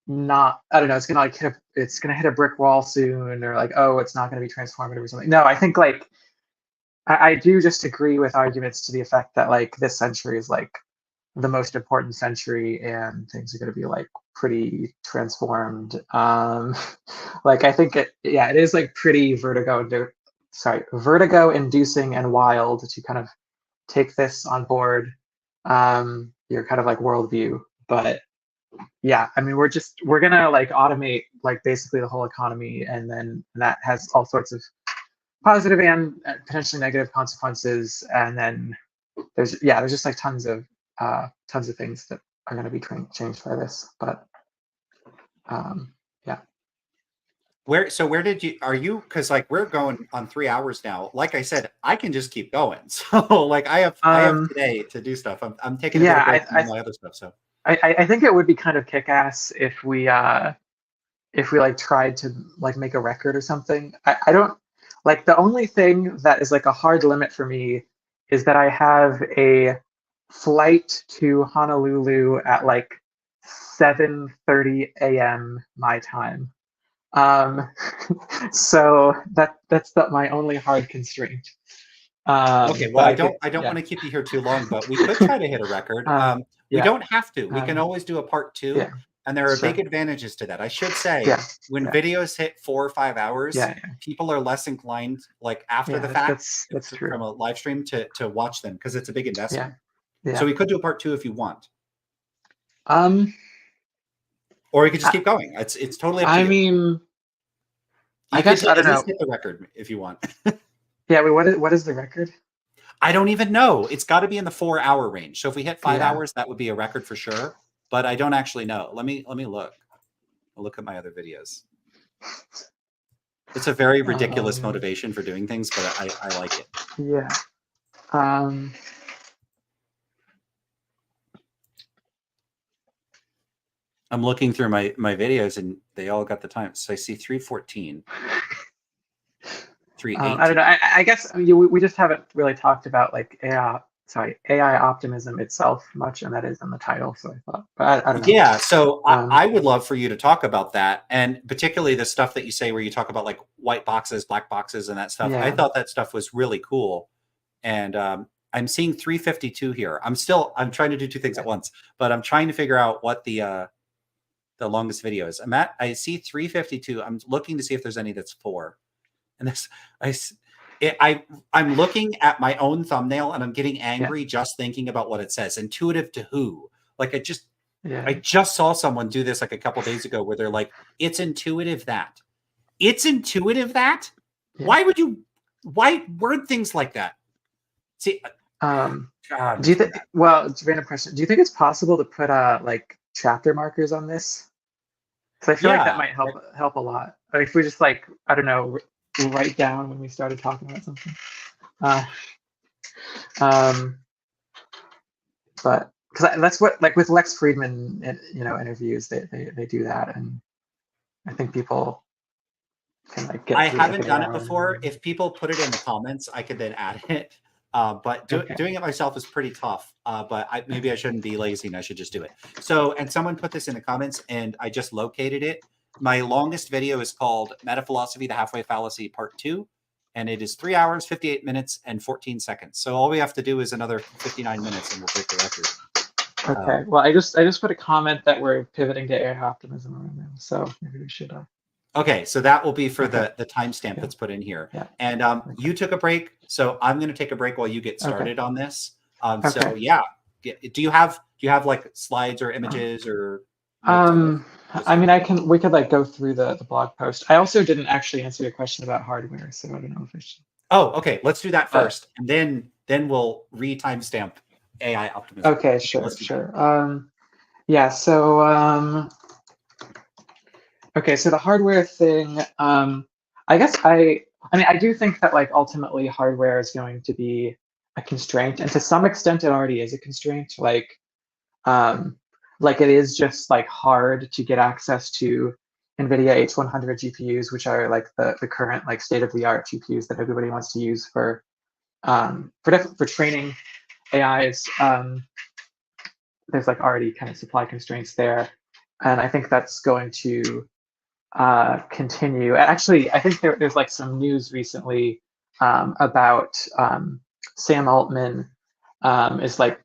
not, I don't know, it's gonna hit a brick wall soon, or like, oh, it's not gonna be transformative or something. No, I think like I do just agree with arguments to the effect that like this century is like the most important century and things are going to be like pretty transformed. Like I think it is like pretty vertigo inducing and wild to kind of take this on board, your kind of like worldview. But yeah, I mean, we're gonna like automate like basically the whole economy, and then that has all sorts of positive and potentially negative consequences. And then there's just like tons of things that are going to be changed by this. But yeah. Where are you? Because like we're going on 3 hours now. Like I said, I can just keep going. So like I have today to do stuff. I'm taking a bit of break from my other stuff. So I think it would be kind of kick-ass if we like tried to like make a record or something. I don't like, the only thing that is like a hard limit for me is that I have a flight to Honolulu at like 7:30 a.m. my time. So that's my only hard constraint. okay, well, I don't want to keep you here too long, but we could try to hit a record. We don't have to. We can always do a part 2, and there are big advantages to that. I should say, when videos hit 4 or 5 hours, people are less inclined, like after the fact, that's true, from a live stream to watch them because it's a big investment. Yeah. So we could do a part 2 if you want. Or we could just keep going. It's totally up to you. I mean, I guess I don't know. Hit the record if you want. Yeah. Wait, what is the record? I don't even know. It's got to be in the 4 hour range. So if we hit 5 hours, that would be a record for sure. But I don't actually know. Let me look. I'll look at my other videos. It's a very ridiculous motivation for doing things, but I like it. Yeah. I'm looking through my videos and they all got the time. So I see 3:14. 3:18. I don't know. I guess we just haven't really talked about like AI optimism itself much, and that is in the title. So I thought, but I don't know. Yeah, so I would love for you to talk about that, and particularly the stuff that you say where you talk about like white boxes, black boxes, and that stuff. Yeah. I thought that stuff was really cool, and I'm seeing 3:52 here. I'm trying to do 2 things at once, but I'm trying to figure out what the longest video is. I see 3:52. I'm looking to see if there's any that's 4. And I'm looking at my own thumbnail and I'm getting angry just thinking about what it says. Intuitive to who? Like I just saw someone do this like a couple days ago where they're like, it's intuitive that. It's intuitive that? Yeah. Why word things like that? See, God, do you think? Well, it's a random question. Do you think it's possible to put like chapter markers on this? So I feel like that might help a lot. Like if we just like, I don't know, write down when we started talking about something. But because that's what, like with Lex Friedman, interviews, they do that, and I think people can like get. I haven't done it before. If people put it in the comments, I could then add it. But doing it myself is pretty tough. But maybe I shouldn't be lazy and I should just do it. So, and someone put this in the comments and I just located it. My longest video is called Metaphilosophy, the Halfway Fallacy, Part 2. And it is 3 hours, 58 minutes, and 14 seconds. So all we have to do is another 59 minutes and we'll break the record. Okay. Well, I just put a comment that we're pivoting to AI optimism around now. So maybe we should. Okay, so that will be for the timestamp that's put in here. Yeah. And you took a break, so I'm going to take a break while you get started on this. So Okay. yeah, do you have like slides or images or notes on this? I mean, we could like go through the blog post. I also didn't actually answer your question about hardware, so I don't know if I should. Oh, okay. Let's do that But first, and then we'll re-timestamp AI optimism. okay, Okay, sure, let's do that. sure. Yeah, so okay, so the hardware thing, I guess I mean, I do think that like ultimately hardware is going to be a constraint, and to some extent it already is a constraint. Um, like it is just like hard to get access to NVIDIA H100 GPUs, which are like the current like state of the art GPUs that everybody wants to use for training AIs. There's like already kind of supply constraints there, and I think that's going to continue. Actually, I think there's like some news recently about Sam Altman is like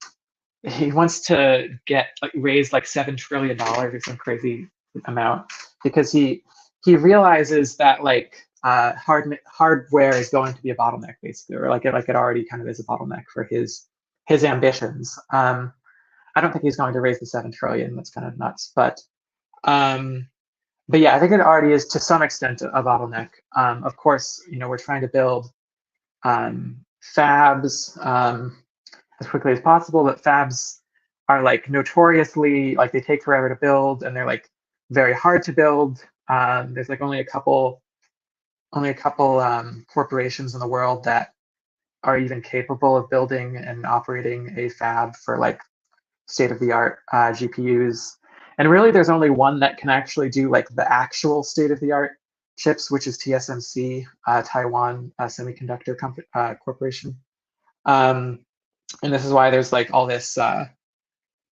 he wants to get like raise like $7 trillion or some crazy amount because he realizes that like hardware is going to be a bottleneck basically, or like it already kind of is a bottleneck for his ambitions. I don't think he's going to raise the 7 trillion. That's kind of nuts, um, but yeah, I think it already is to some extent a bottleneck. Of course, you know, we're trying to build fabs as quickly as possible, but fabs are like notoriously like they take forever to build and they're like very hard to build. There's like only a couple corporations in the world that are even capable of building and operating a fab for like state of the art GPUs. And really, there's only one that can actually do like the actual state of the art chips, which is TSMC, Taiwan Semiconductor Corporation. And this is why there's like all this kind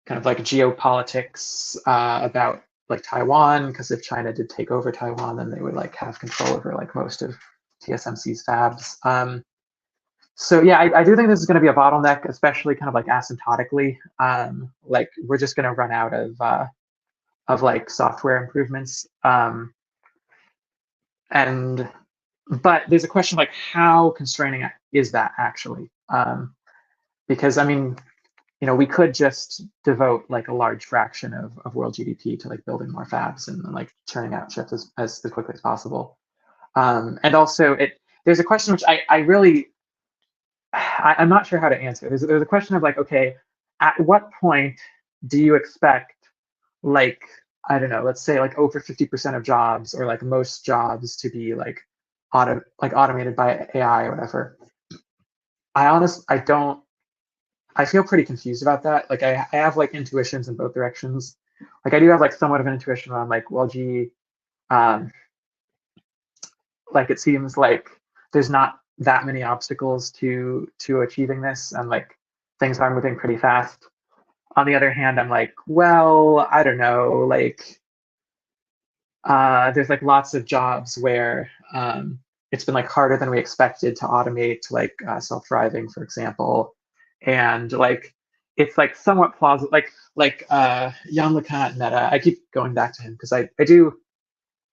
of like geopolitics about like Taiwan, because if China did take over Taiwan, then they would like have control over like most of TSMC's fabs. So yeah, I do think this is going to be a bottleneck, especially kind of like asymptotically. Like we're just going to run out of like software improvements. And but there's a question like how constraining is that actually? Because I mean, you know, we could just devote like a large fraction of world GDP to like building more fabs and like churning out chips as quickly as possible. And also there's a question which I really I'm not sure how to answer. There's a question of like, okay, at what point do you expect like, I don't know, let's say like over 50% of jobs or like most jobs to be like automated by AI or whatever. I don't I feel pretty confused about that. Like I have like intuitions in both directions. Like I do have like somewhat of an intuition where I'm like, well, gee, um, like it seems like there's not that many obstacles to achieving this, and like things are moving pretty fast. On the other hand, I'm like, well, I don't know, like there's like lots of jobs where it's been like harder than we expected to automate, like self-driving, for example, and like it's like somewhat plausible. Jan LeCun at Meta, I keep going back to him because I do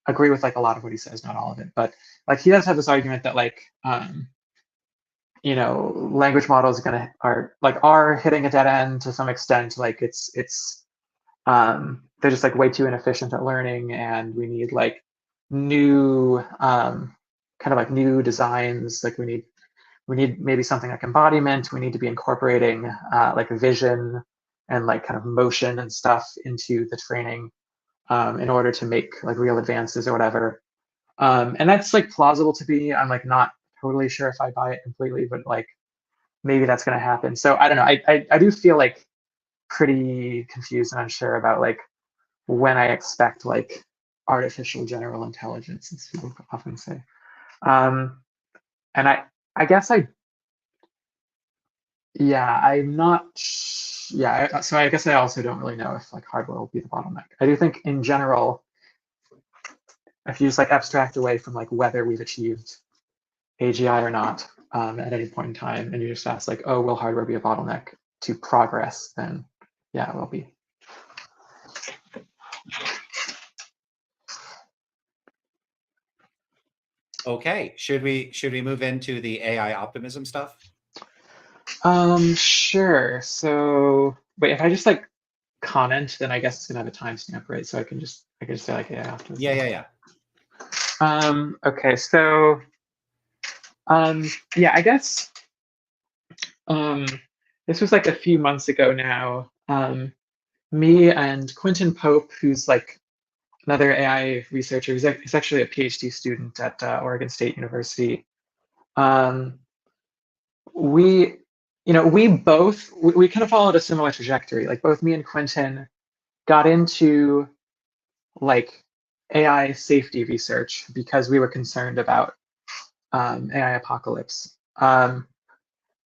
agree with like a lot of what he says, not all of it, but like he does have this argument that like you know, language models are hitting a dead end to some extent. Like it's they're just like way too inefficient at learning, and we need like new kind of like new designs. Like we need maybe something like embodiment. We need to be incorporating like vision and like kind of motion and stuff into the training in order to make like real advances or whatever. And that's like plausible to me. I'm like not totally sure if I buy it completely, but like maybe that's going to happen. So I don't know. I do feel like pretty confused and unsure about like when I expect like artificial general intelligence, as people often say. Um, and I guess yeah, I'm not, yeah, so I guess I also don't really know if like hardware will be the bottleneck. I do think in general, if you just like abstract away from like whether we've achieved AGI or not at any point in time, and you just ask like, oh, will hardware be a bottleneck to progress? Then yeah, it will be. Okay, should we move into the AI optimism stuff? Sure. So wait, if I just like comment, then I guess it's gonna have a timestamp, right? So I can just say like yeah after this. Yeah, yeah, yeah. Okay, so yeah, I guess um this was like a few months ago now. Me and Quentin Pope, who's like another AI researcher, he's actually a PhD student at Oregon State University. Um, we, we both we kind of followed a similar trajectory. Like both me and Quentin got into like AI safety research because we were concerned about AI apocalypse. And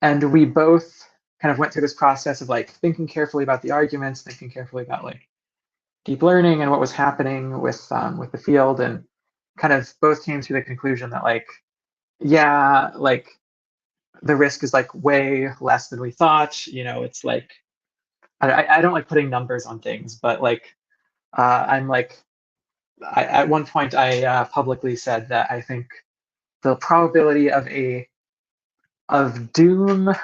we both kind of went through this process of like thinking carefully about the arguments, thinking carefully about like deep learning and what was happening with the field, and kind of both came to the conclusion that like yeah, like the risk is like way less than we thought. It's like I don't like putting numbers on things, but like I'm like at one point I publicly said that I think the probability of doom,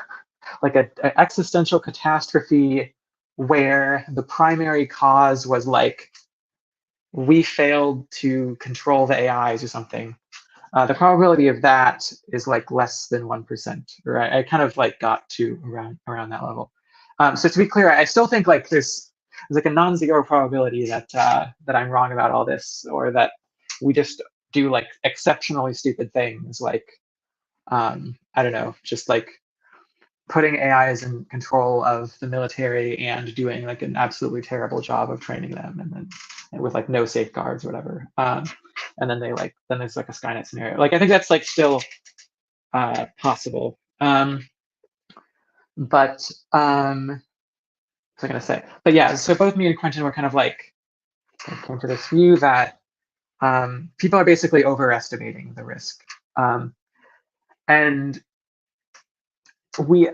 like a existential catastrophe where the primary cause was like we failed to control the AIs or something. The probability of that is like less than 1%, right? I kind of like got to around that level. So to be clear, I still think like there's like a non-zero probability that I'm wrong about all this, or that we just do like exceptionally stupid things, like I don't know, just like putting AIs in control of the military and doing like an absolutely terrible job of training them, and then with like no safeguards or whatever. And then then there's like a Skynet scenario. Like I think that's like still possible. But what was I gonna say? But yeah, so both me and Quentin were kind of like came to this view that people are basically overestimating the risk. And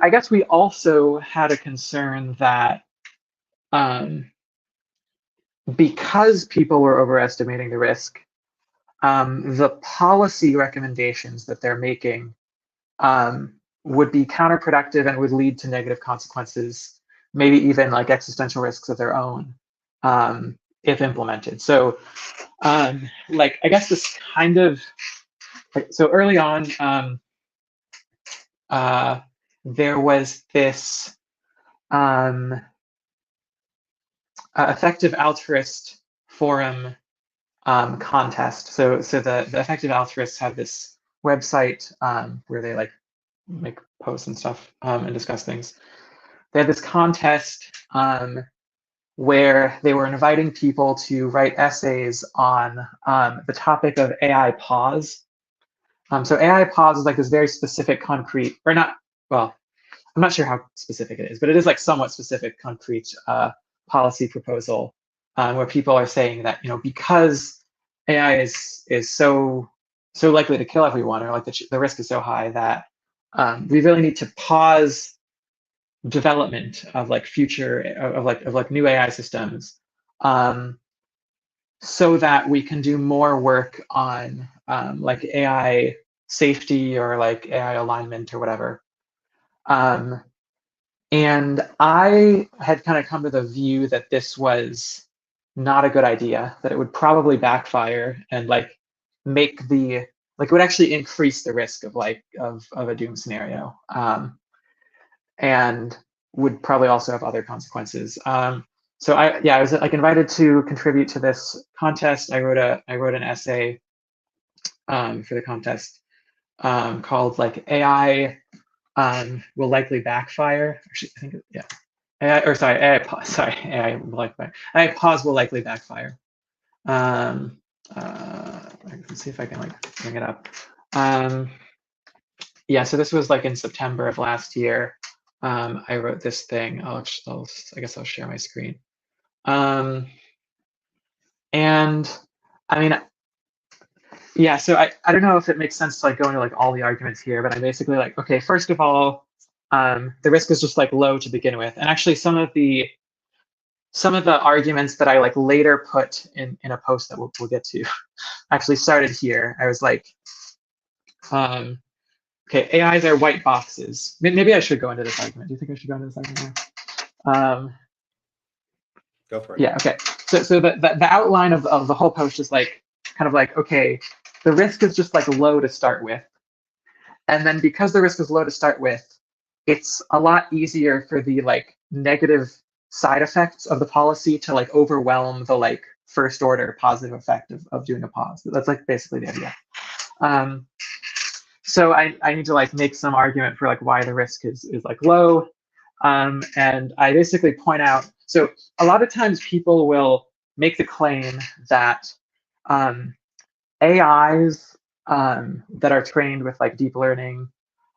I guess we also had a concern that because people were overestimating the risk, the policy recommendations that they're making would be counterproductive and would lead to negative consequences, maybe even like existential risks of their own, if implemented. So, like, I guess this kind of, so early on, there was this effective altruist forum contest. So the effective altruists have this website where they like make posts and stuff and discuss things. They had this contest where they were inviting people to write essays on the topic of AI pause. So AI pause is like this very specific, concrete, or not, well, I'm not sure how specific it is, but it is like somewhat specific, concrete policy proposal where people are saying that, because AI is so likely to kill everyone, or like the risk is so high that we really need to pause development of like future of like new AI systems, so that we can do more work on like AI safety or like AI alignment or whatever. And I had kind of come to the view that this was not a good idea, that it would probably backfire and like make it would actually increase the risk of like of a doom scenario, and would probably also have other consequences. So I was like invited to contribute to this contest. I wrote an essay for the contest called like AI will likely backfire. Actually, I think yeah. AI pause. Sorry, AI will likely backfire. AI pause will likely backfire. Let's see if I can like bring it up. Yeah, so this was like in September of last year. I wrote this thing. I guess I'll share my screen. And I mean, yeah, so I don't know if it makes sense to like go into like all the arguments here, but I'm basically like, okay, first of all, the risk is just like low to begin with. And actually some of the arguments that I like later put in a post that we'll get to actually started here. I was like, okay, AIs are white boxes. Maybe I should go into this argument. Do you think I should go into this argument? Go for it. Yeah, okay. So the outline of the whole post is like, kind of like, okay, the risk is just like low to start with. And then because the risk is low to start with, it's a lot easier for the like negative side effects of the policy to like overwhelm the like first order positive effect of doing a pause. That's like basically the idea. So I need to like make some argument for like why the risk is like low. And I basically point out, so a lot of times people will make the claim that AIs that are trained with like deep learning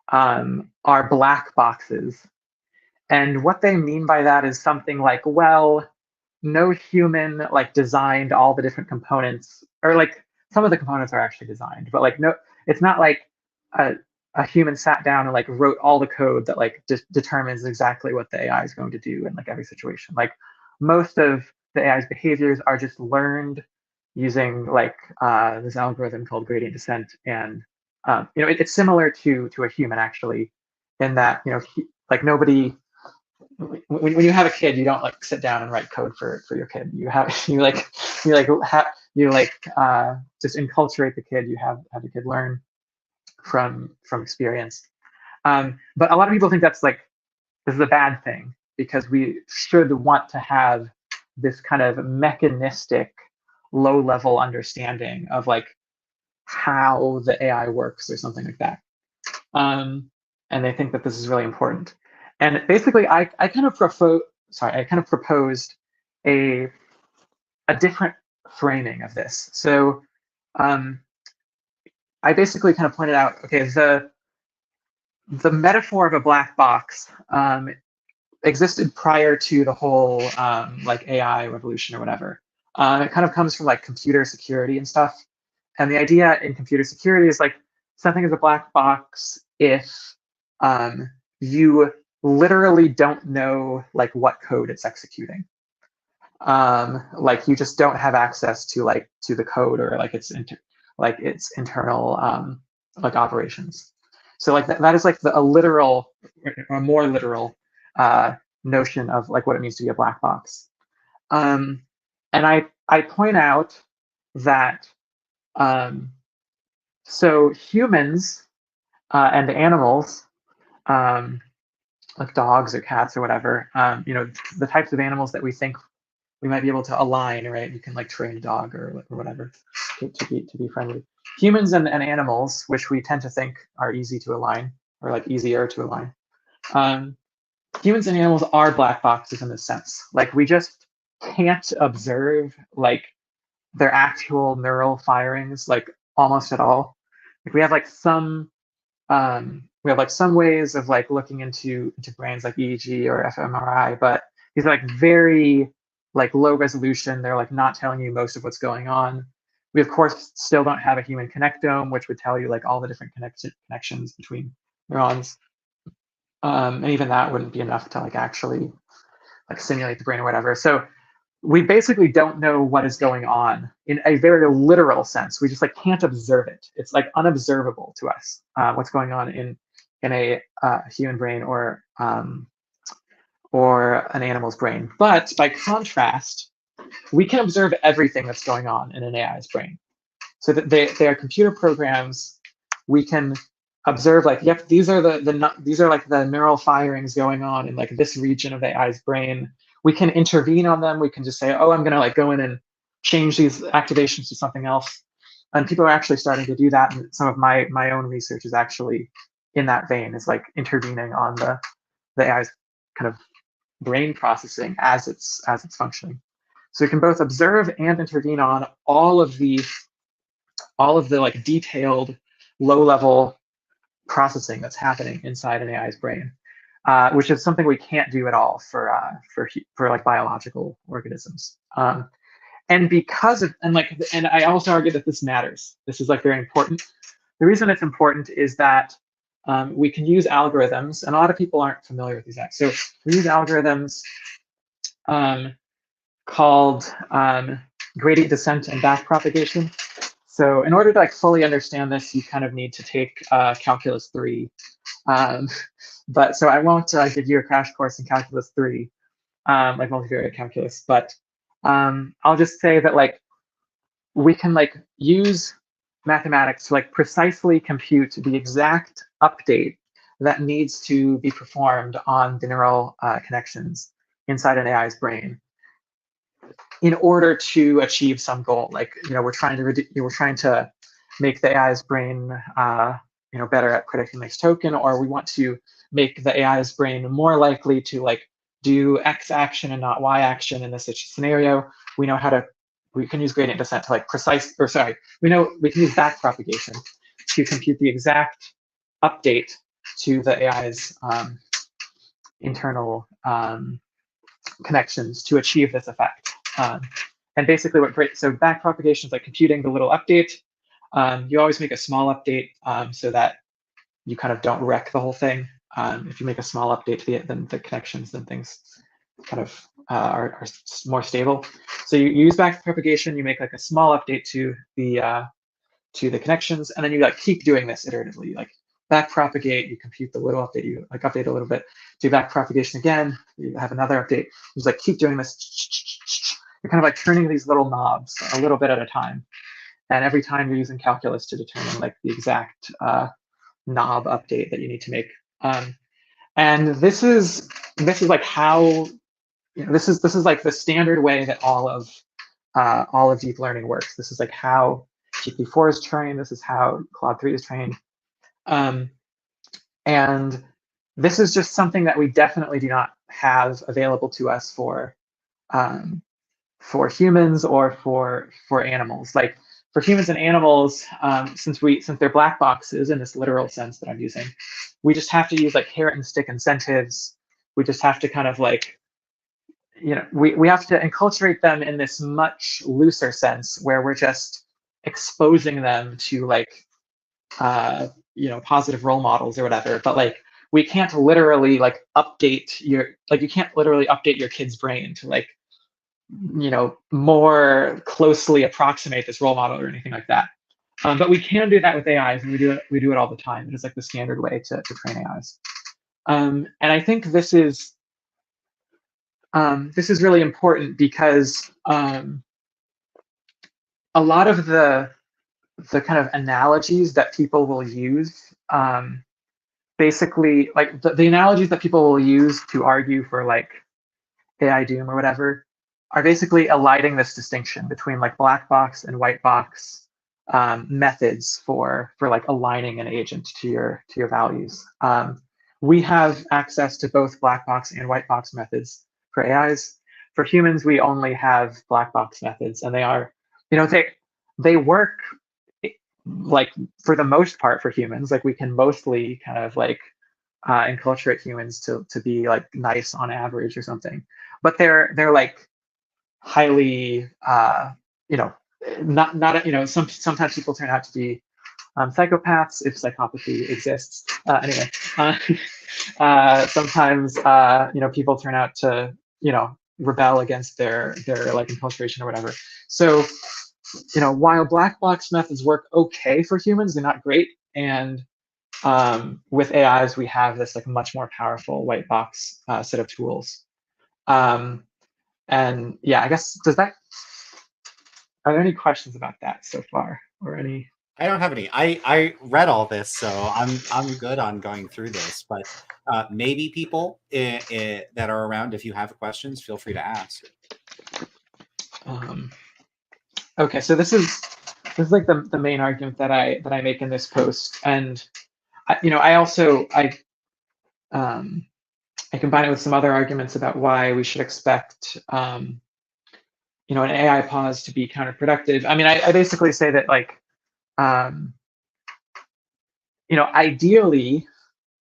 are black boxes. And what they mean by that is something like, well, no human like designed all the different components, or like some of the components are actually designed, but like no, it's not like a human sat down and like wrote all the code that like determines exactly what the AI is going to do in like every situation. Like most of the AI's behaviors are just learned using like this algorithm called gradient descent, and it's similar to a human actually, in that like nobody, when you have a kid, you don't like sit down and write code for your kid. You just enculturate the kid. You have the kid learn from experience. But a lot of people think that's like, this is a bad thing, because we should want to have this kind of mechanistic low level understanding of like how the AI works or something like that. And they think that this is really important. And basically I kind of proposed a different framing of this. So I basically kind of pointed out, okay, the metaphor of a black box existed prior to the whole like AI revolution or whatever. It kind of comes from like computer security and stuff. And the idea in computer security is like something is a black box if you literally don't know like what code it's executing. Like you just don't have access to the code or like its internal like operations. So like that is like a literal or more literal notion of like what it means to be a black box. And I point out that so humans and animals, like dogs or cats or whatever, the types of animals that we think we might be able to align, right? You can like train a dog or whatever to be friendly. Humans and animals, which we tend to think are easy to align or like easier to align. Humans and animals are black boxes in this sense. Like we just can't observe like their actual neural firings like almost at all. Like we have like some ways of like looking into brains like EEG or fMRI, but these are like very like low resolution. They're like not telling you most of what's going on. We of course still don't have a human connectome, which would tell you like all the different connections between neurons. And even that wouldn't be enough to like actually like simulate the brain or whatever. So we basically don't know what is going on in a very literal sense. We just like can't observe it. It's like unobservable to us what's going on in a human brain or an animal's brain. But by contrast, we can observe everything that's going on in an AI's brain. So that they are computer programs. We can observe like, yep, these are these are like the neural firings going on in like this region of the AI's brain. We can intervene on them. We can just say, oh, I'm going to like go in and change these activations to something else. And people are actually starting to do that. And some of my own research is actually in that vein. It's like intervening on the AI's kind of brain processing as it's functioning. So we can both observe and intervene on all of the like detailed low-level processing that's happening inside an AI's brain. Which is something we can't do at all for like biological organisms. And because of and I also argue that this matters. This is like very important. The reason it's important is that we can use algorithms, and a lot of people aren't familiar with these. So we use algorithms called gradient descent and backpropagation. So in order to like fully understand this, you kind of need to take Calculus 3. But so I won't give you a crash course in Calculus 3, like multivariate calculus, but I'll just say that like we can like use mathematics to like precisely compute the exact update that needs to be performed on the neural connections inside an AI's brain in order to achieve some goal. Like, we're trying to make the AI's brain better at predicting next token, or we want to make the AI's brain more likely to like do X action and not Y action in this scenario. We can use gradient descent to like we can use backpropagation to compute the exact update to the AI's internal connections to achieve this effect. And basically so backpropagation is like computing the little update. You always make a small update so that you kind of don't wreck the whole thing. If you make a small update to the connections, then things kind of are more stable. So you use backpropagation, you make like a small update to the connections, and then you like keep doing this iteratively. You like backpropagate, you compute the little update, you like update a little bit, do backpropagation again, you have another update. You just like keep doing this. You're kind of like turning these little knobs a little bit at a time. And every time you're using calculus to determine like the exact knob update that you need to make. And this is like how this is like the standard way that all of deep learning works. This is like how GPT-4 is trained. This is how Claude 3 is trained. And this is just something that we definitely do not have available to us for humans or for animals. Like for humans and animals, since they're black boxes in this literal sense that I'm using, we just have to use like carrot and stick incentives. We just have to kind of like, we have to enculturate them in this much looser sense where we're just exposing them to like, positive role models or whatever. But like, we can't literally like you can't literally update your kid's brain to like, more closely approximate this role model or anything like that. But we can do that with AIs, and we do it all the time. It is like the standard way to train AIs. And I think this is really important because a lot of the kind of analogies that people will use, basically like the analogies that people will use to argue for like AI doom or whatever, are basically eliding this distinction between like black box and white box methods for like aligning an agent to your values. We have access to both black box and white box methods for AIs. For humans, we only have black box methods, and they work like for the most part for humans. Like we can mostly kind of like enculturate humans to be like nice on average or something, but they're like highly sometimes people turn out to be psychopaths if psychopathy exists. Sometimes people turn out to rebel against their like enculturation or whatever. So while black box methods work okay for humans, they're not great. And with AIs, we have this like much more powerful white box set of tools. And yeah, I guess are there any questions about that so far, or any? I don't have any. I read all this, so I'm good on going through this. But maybe people that are around, if you have questions, feel free to ask. Okay, so this is like the main argument that I make in this post, and I combine it with some other arguments about why we should expect an AI pause to be counterproductive. I mean, I basically say that like ideally,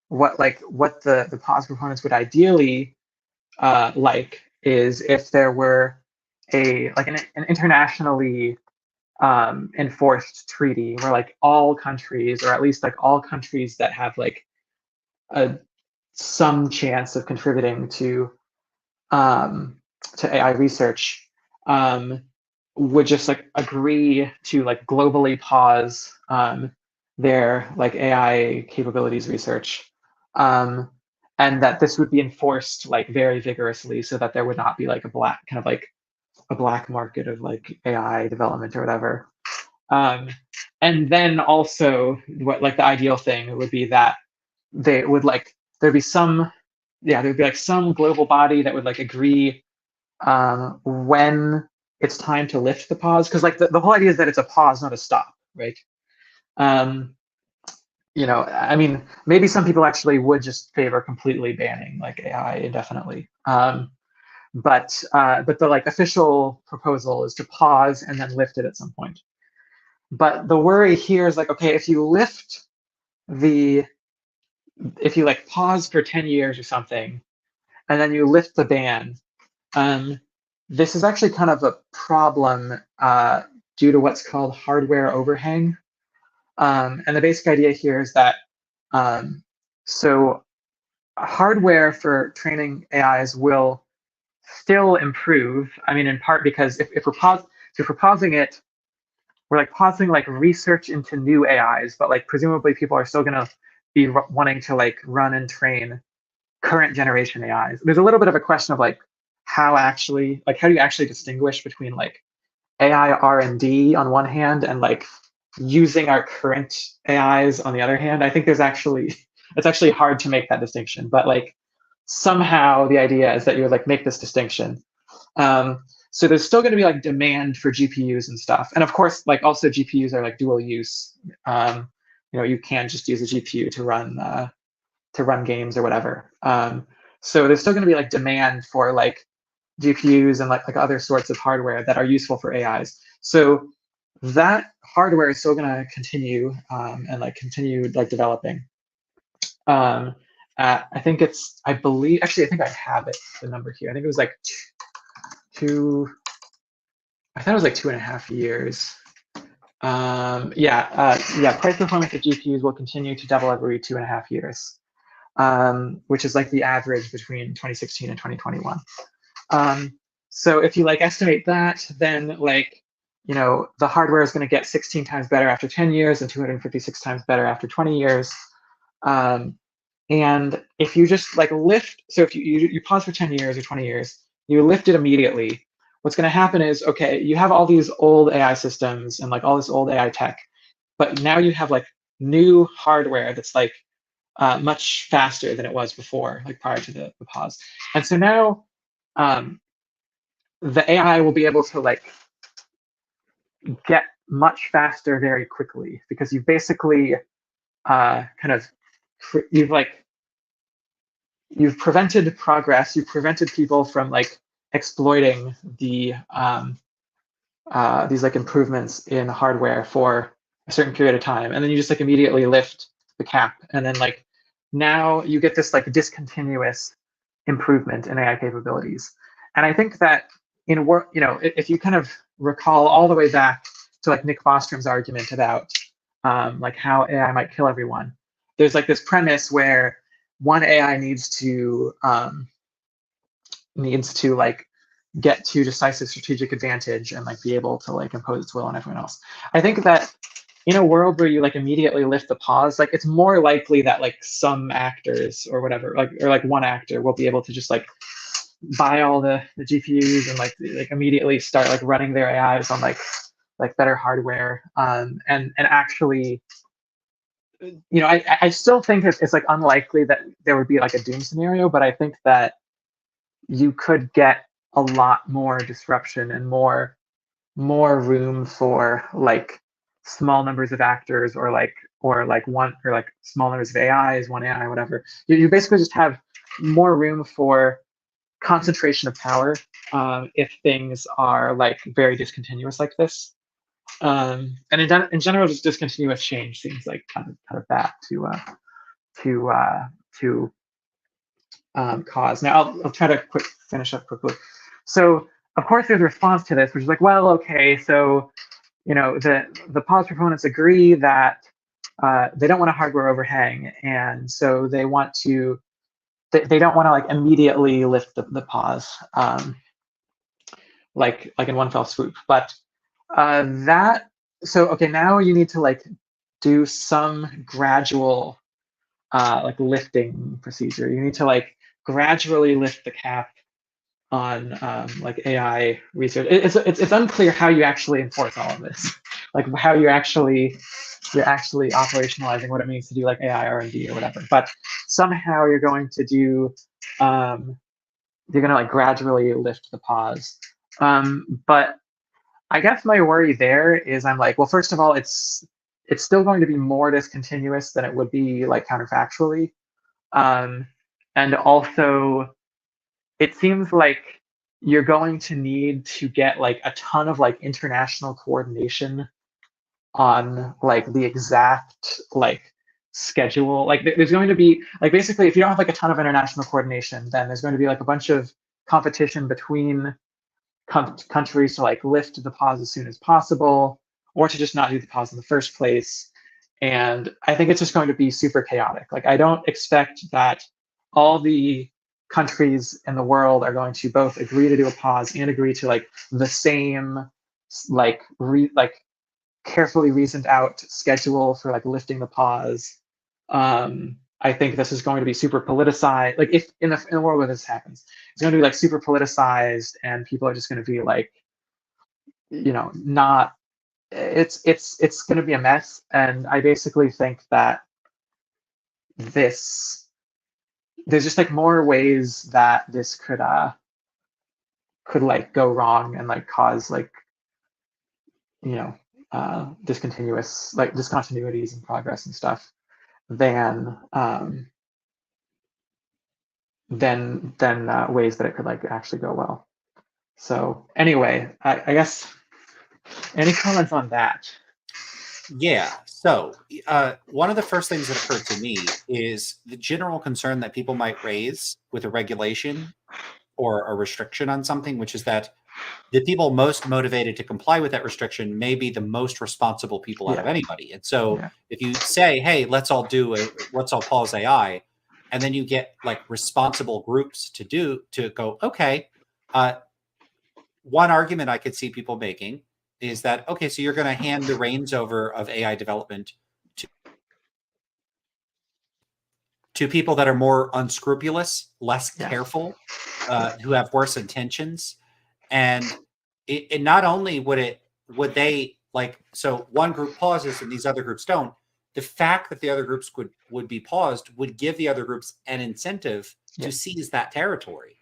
what the pause proponents would ideally like is if there were an internationally enforced treaty where like all countries, or at least like all countries that have like some chance of contributing to AI research, would just like agree to like globally pause their like AI capabilities research, and that this would be enforced like very vigorously so that there would not be like a black market of like AI development or whatever. And then also what like the ideal thing would be that they would like there'd be some there'd be like some global body that would like agree when it's time to lift the pause, because like the whole idea is that it's a pause, not a stop, right? I mean, maybe some people actually would just favor completely banning like AI indefinitely. But the like official proposal is to pause and then lift it at some point. But the worry here is like, okay, if you like pause for 10 years or something, and then you lift the ban, this is actually kind of a problem due to what's called hardware overhang. And the basic idea here is that so hardware for training AIs will still improve. I mean, in part because if we're pausing it, we're like pausing like research into new AIs, but like presumably people are still going to be wanting to like run and train current generation AIs. There's a little bit of a question of like how do you actually distinguish between like AI R&D on one hand and like using our current AIs on the other hand. I think it's actually hard to make that distinction, but like somehow the idea is that you would like make this distinction. So there's still going to be like demand for GPUs and stuff, and of course like also GPUs are like dual use. You can't just use a GPU to run games or whatever. So there's still going to be like demand for like GPUs and like other sorts of hardware that are useful for AIs. So that hardware is still going to continue and like continue like developing. I think I think I have the number here. I think it was like I thought it was like 2.5 years. Price performance of GPUs will continue to double every 2.5 years, which is like the average between 2016 and 2021. So if you like estimate that, then like, the hardware is going to get 16 times better after 10 years and 256 times better after 20 years. And if you just like so if you pause for 10 years or 20 years, you lift it immediately, what's going to happen is, okay, you have all these old AI systems and like all this old AI tech, but now you have like new hardware that's like much faster than it was before, like prior to the pause. And so now the AI will be able to like get much faster very quickly because you've basically you've prevented progress, you've prevented people from like exploiting these like improvements in hardware for a certain period of time, and then you just like immediately lift the cap, and then like now you get this like discontinuous improvement in AI capabilities. And I think that if you kind of recall all the way back to like Nick Bostrom's argument about like how AI might kill everyone, there's like this premise where one AI needs to like get to decisive strategic advantage and like be able to like impose its will on everyone else. I think that in a world where you like immediately lift the pause, like it's more likely that like some actors or whatever, or one actor will be able to just like buy all the GPUs and like immediately start like running their AIs on like better hardware. And actually, I still think it's like unlikely that there would be like a doom scenario, but I think that you could get a lot more disruption and more room for like small numbers of actors or small numbers of AIs, one AI, whatever. You basically just have more room for concentration of power if things are like very discontinuous like this. And in general, just discontinuous change seems like kind of bad to cause. Now I'll try to finish up quickly. So of course there's a response to this, which is like, well, okay, so the pause proponents agree that they don't want a hardware overhang, and so they don't want to like immediately lift the pause like in one fell swoop. But Okay, now you need to like do some gradual like lifting procedure. You need to like gradually lift the cap on like AI research. It's unclear how you actually enforce all of this, like how you're actually operationalizing what it means to do like AI R&D or whatever. But somehow you're going to do you're going to like gradually lift the pause. But I guess my worry there is I'm like, well, first of all, it's still going to be more discontinuous than it would be like counterfactually. Um, and also, it seems like you're going to need to get like a ton of like international coordination on like the exact like schedule. Like there's going to be like basically if you don't have like a ton of international coordination, then there's going to be like a bunch of competition between countries to like lift the pause as soon as possible or to just not do the pause in the first place. And I think it's just going to be super chaotic. Like I don't expect that all the countries in the world are going to both agree to do a pause and agree to like the same like carefully reasoned out schedule for like lifting the pause. I think this is going to be super politicized. Like if in the world where this happens, it's going to be like super politicized, and people are just going to be like, not. It's going to be a mess, and I basically think that this there's just like more ways that this could like go wrong and like cause like discontinuous like discontinuities in progress and stuff than ways that it could like actually go well. So anyway, I guess any comments on that? Yeah. So one of the first things that occurred to me is the general concern that people might raise with a regulation or a restriction on something, which is that the people most motivated to comply with that restriction may be the most responsible people out of Yeah, anybody. And so yeah, if you say, hey, let's all pause AI, and then you get like responsible groups to go, okay, uh, one argument I could see people making is that, okay, so you're going to hand the reins over of AI development to people that are more unscrupulous, less yeah, careful, who have worse intentions. And it not only would they like, so one group pauses and these other groups don't. The fact that the other groups would be paused would give the other groups an incentive yeah, to seize that territory.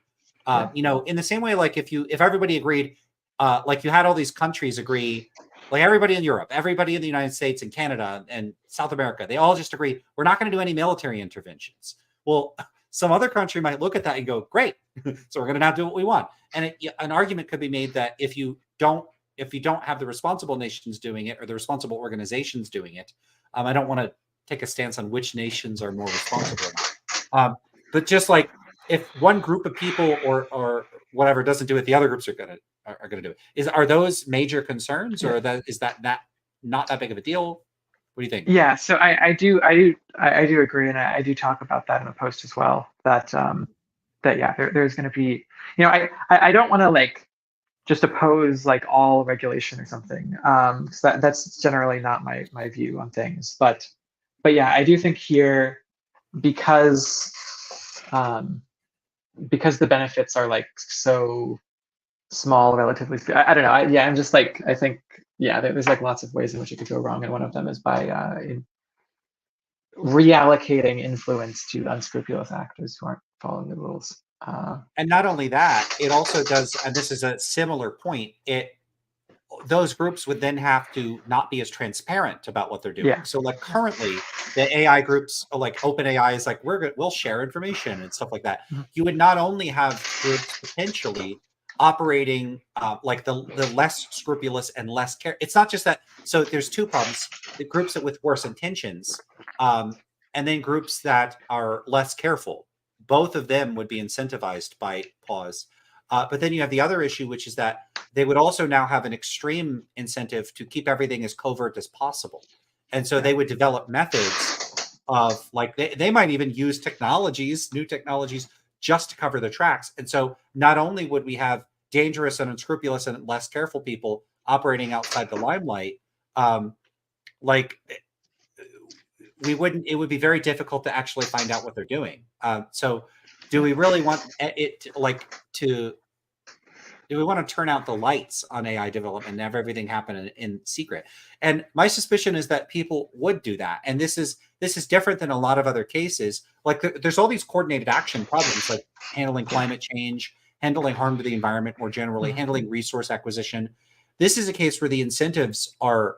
yeah, In the same way, like if everybody agreed, like you had all these countries agree, like everybody in Europe, everybody in the United States and Canada and South America, they all just agree we're not going to do any military interventions. Well, some other country might look at that and go, great, so we're going to now do what we want. And an argument could be made that if you don't have the responsible nations doing it or the responsible organizations doing it, I don't want to take a stance on which nations are more responsible or not. But just like if one group of people or whatever doesn't do it, the other groups are gonna do it. Are those major concerns, yeah. or is that not that big of a deal? What do you think? Yeah, so I do agree, and I do talk about that in the post as well. That yeah, there's going to be, I don't want to like just oppose like all regulation or something, 'cause that's generally not my view on things. But yeah, I do think here because um, because the benefits are like so small relatively. I don't know. Yeah, I'm just like I think yeah, there's like lots of ways in which it could go wrong, and one of them is by reallocating influence to unscrupulous actors who aren't following the rules. And not only that, it also does, and this is a similar point. Those groups would then have to not be as transparent about what they're doing. Yeah, So, like currently, the AI groups, like OpenAI, is like we'll share information and stuff like that. mhm, You would not only have groups potentially operating like the less scrupulous and less care. It's not just that. So there's two problems: the groups that with worse intentions, and then groups that are less careful. Both of them would be incentivized by pause. But then you have the other issue, which is that they would also now have an extreme incentive to keep everything as covert as possible. And so yeah, they would develop methods of like they might even use new technologies just to cover their tracks. And so not only would we have dangerous and unscrupulous and less careful people operating outside the limelight, like we wouldn't. It would be very difficult to actually find out what they're doing. So, do we really want it to? Do we want to turn out the lights on AI development and have everything happen in secret? And my suspicion is that people would do that. And this is different than a lot of other cases. Like there's all these coordinated action problems, like handling climate change, handling harm to the environment more generally, handling resource acquisition. This is a case where the incentives are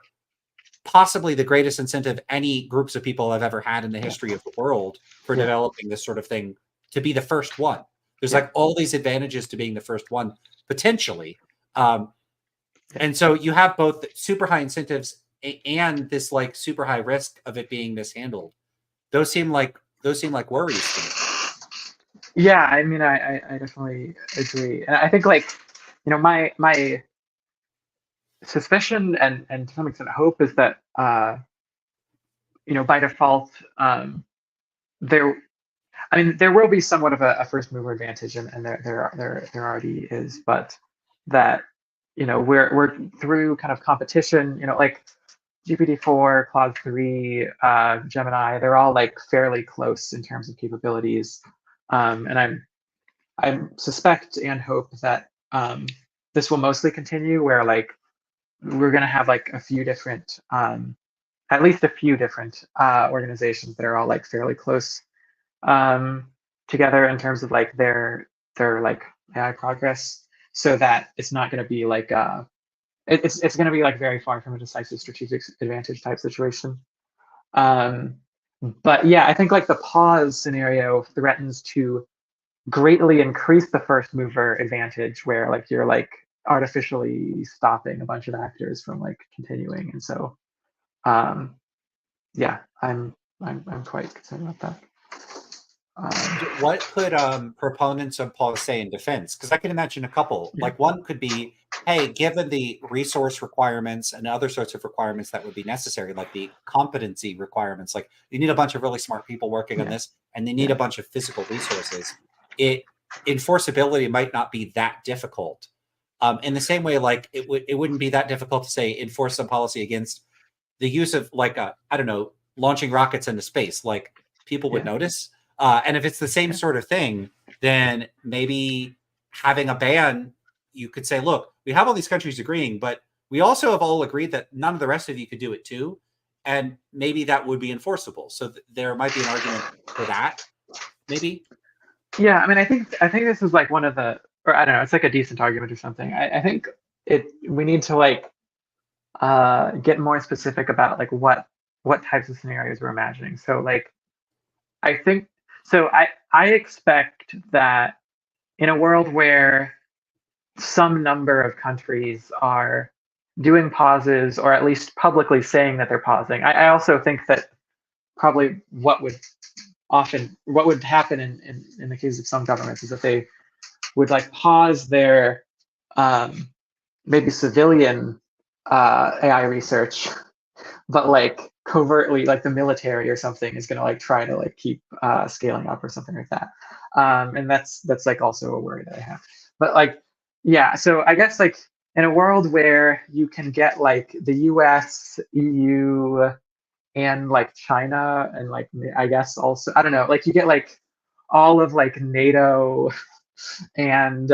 possibly the greatest incentive any groups of people have ever had in the history of the world for developing this sort of thing, to be the first one. There's like all these advantages to being the first one, potentially. And so you have both super high incentives and this like super high risk of it being mishandled. Those seem like worries to me. Yeah, I mean, I definitely agree. And I think like, my suspicion and to some extent hope is that by default, there there will be somewhat of a first mover advantage, and there already is, but that we're through kind of competition, like GPT-4, Claude 3, Gemini, they're all like fairly close in terms of capabilities, and I suspect and hope that this will mostly continue, where like we're going to have like a few different, at least a few different organizations that are all like fairly close together in terms of like their like AI progress, so that it's not going to be like it's going to be like very far from a decisive strategic advantage type situation. But yeah, I think like the pause scenario threatens to greatly increase the first mover advantage, where like you're like artificially stopping a bunch of actors from like continuing, and so yeah, I'm quite concerned about that. What could proponents of pause say in defense? Because I can imagine a couple. Like one could be, hey, given the resource requirements and other sorts of requirements that would be necessary, like the competency requirements, like you need a bunch of really smart people working on this, and they need a bunch of physical resources. Enforceability might not be that difficult. In the same way, like it wouldn't be that difficult to say enforce some policy against the use of like I don't know, launching rockets into space. Like people would notice. And if it's the same sort of thing, then maybe having a ban, you could say, look, we have all these countries agreeing, but we also have all agreed that none of the rest of you could do it too. And maybe that would be enforceable. So there might be an argument for that, maybe. Yeah, I mean, I think this is like one of the, or I don't know, it's like a decent argument or something. I think we need to like get more specific about like what types of scenarios we're imagining. So like, I think so. I expect that in a world where some number of countries are doing pauses, or at least publicly saying that they're pausing, I also think that probably what would happen in the case of some governments is that they would like pause their maybe civilian AI research, but like covertly, like the military or something is going to like try to like keep scaling up or something like that, and that's like also a worry that I have. But like, yeah, so I guess like in a world where you can get like the US, EU, and like China, and like I guess also, I don't know, like you get like all of like NATO and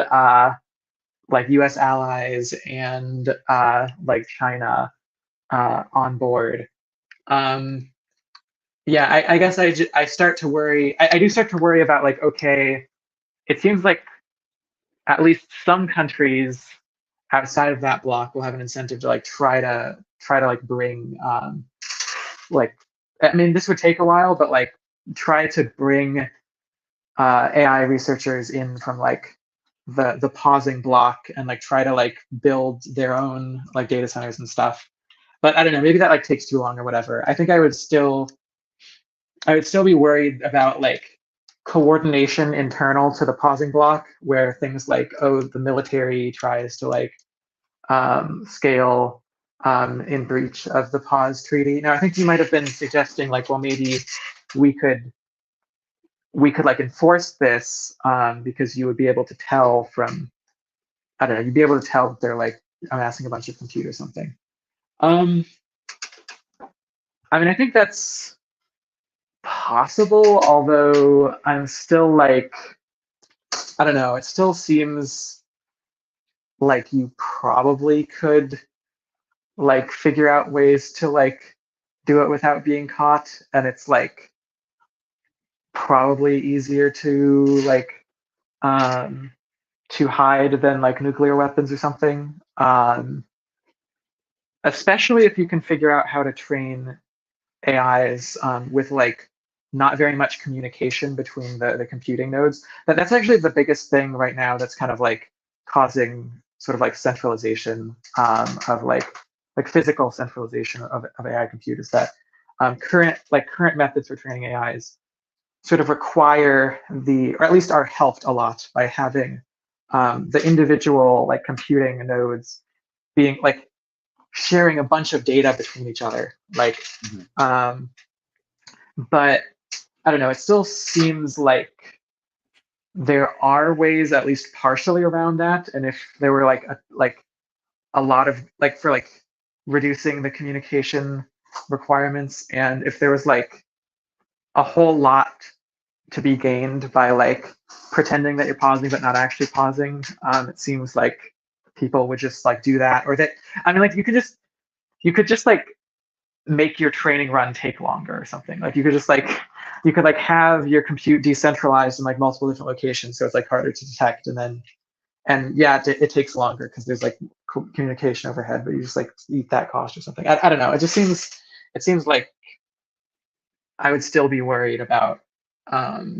like US allies and like China on board. Yeah, I guess I start to worry. I do start to worry about like, okay, it seems like at least some countries outside of that block will have an incentive to like try to like bring like, I mean, this would take a while, but like try to bring AI researchers in from like the pausing block, and like try to like build their own like data centers and stuff. But I don't know, maybe that like takes too long or whatever. I think I would still be worried about like coordination internal to the pausing block, where things like, oh, the military tries to like scale in breach of the pause treaty. Now, I think you might have been suggesting like, well, maybe we could like enforce this because you would be able to tell from, I don't know, you'd be able to tell that they're like amassing a bunch of compute or something. I mean, I think that's possible, although I'm still like, I don't know, it still seems like you probably could like figure out ways to like do it without being caught, and it's like probably easier um to hide than like nuclear weapons or something. Especially if you can figure out how to train AIs with like not very much communication between the computing nodes. That's actually the biggest thing right now that's kind of like causing sort of like centralization of like physical centralization of AI compute is that current methods for training AIs sort of require or at least are helped a lot by having the individual like computing nodes being like sharing a bunch of data between each other. Like, but I don't know. It still seems like there are ways, at least partially, around that. And if there were like a lot of like for like reducing the communication requirements, and if there was like a whole lot to be gained by like pretending that you're pausing but not actually pausing, it seems like people would just like do that. Or that, I mean, like you could just like make your training run take longer or something. Like you could like have your compute decentralized in like multiple different locations, so it's like harder to detect. And yeah, it takes longer because there's like communication overhead, but you just like eat that cost or something. I don't know. It seems like I would still be worried about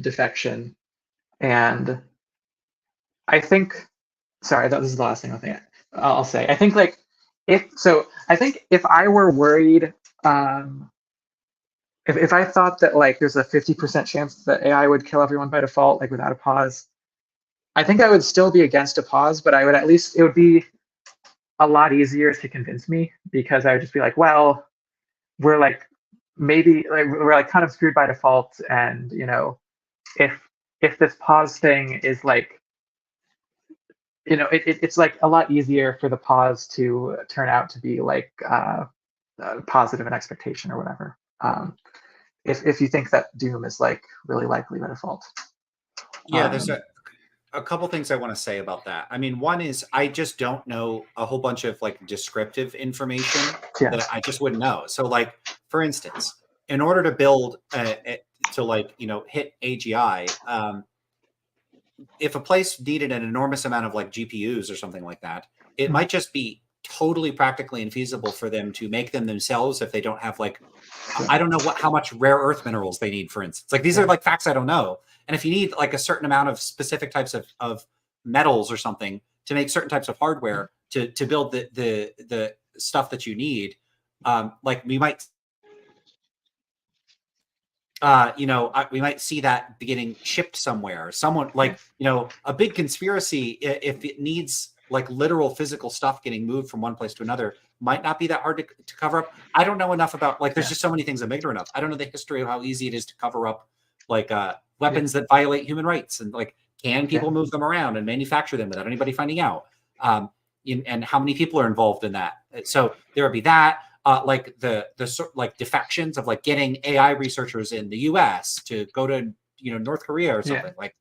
defection. And I think, sorry, this is the last thing I'll say. I think like I think if I were worried, if I thought that like there's a 50% chance that AI would kill everyone by default, like without a pause, I think I would still be against a pause, but I would at least, it would be a lot easier to convince me, because I would just be like, well, we're like maybe like we're like kind of screwed by default, and you know, if this pause thing is like, you know, it's like a lot easier for the pause to turn out to be like positive in expectation or whatever. If you think that doom is like really likely by default. Yeah, there's a couple things I want to say about that. I mean, one is I just don't know a whole bunch of like descriptive information Yeah. that I just wouldn't know. So, like for instance, in order to build to like hit AGI, if a place needed an enormous amount of like GPUs or something like that, it might just be totally practically infeasible for them to make them themselves if they don't have like I don't know how much rare earth minerals they need, for instance. Like these are like facts I don't know. And if you need like a certain amount of specific types of metals or something to make certain types of hardware to build the stuff that you need, like we might we might see that getting shipped somewhere. Someone like a big conspiracy, if it needs like literal physical stuff getting moved from one place to another, might not be that hard to cover up. I don't know enough about like there's just so many things I'm ignorant of. I don't know the history of how easy it is to cover up like weapons that violate human rights, and like can people move them around and manufacture them without anybody finding out, and how many people are involved in that. So there would be that. Like the like defections of like getting AI researchers in the U.S. to go to North Korea or something. Like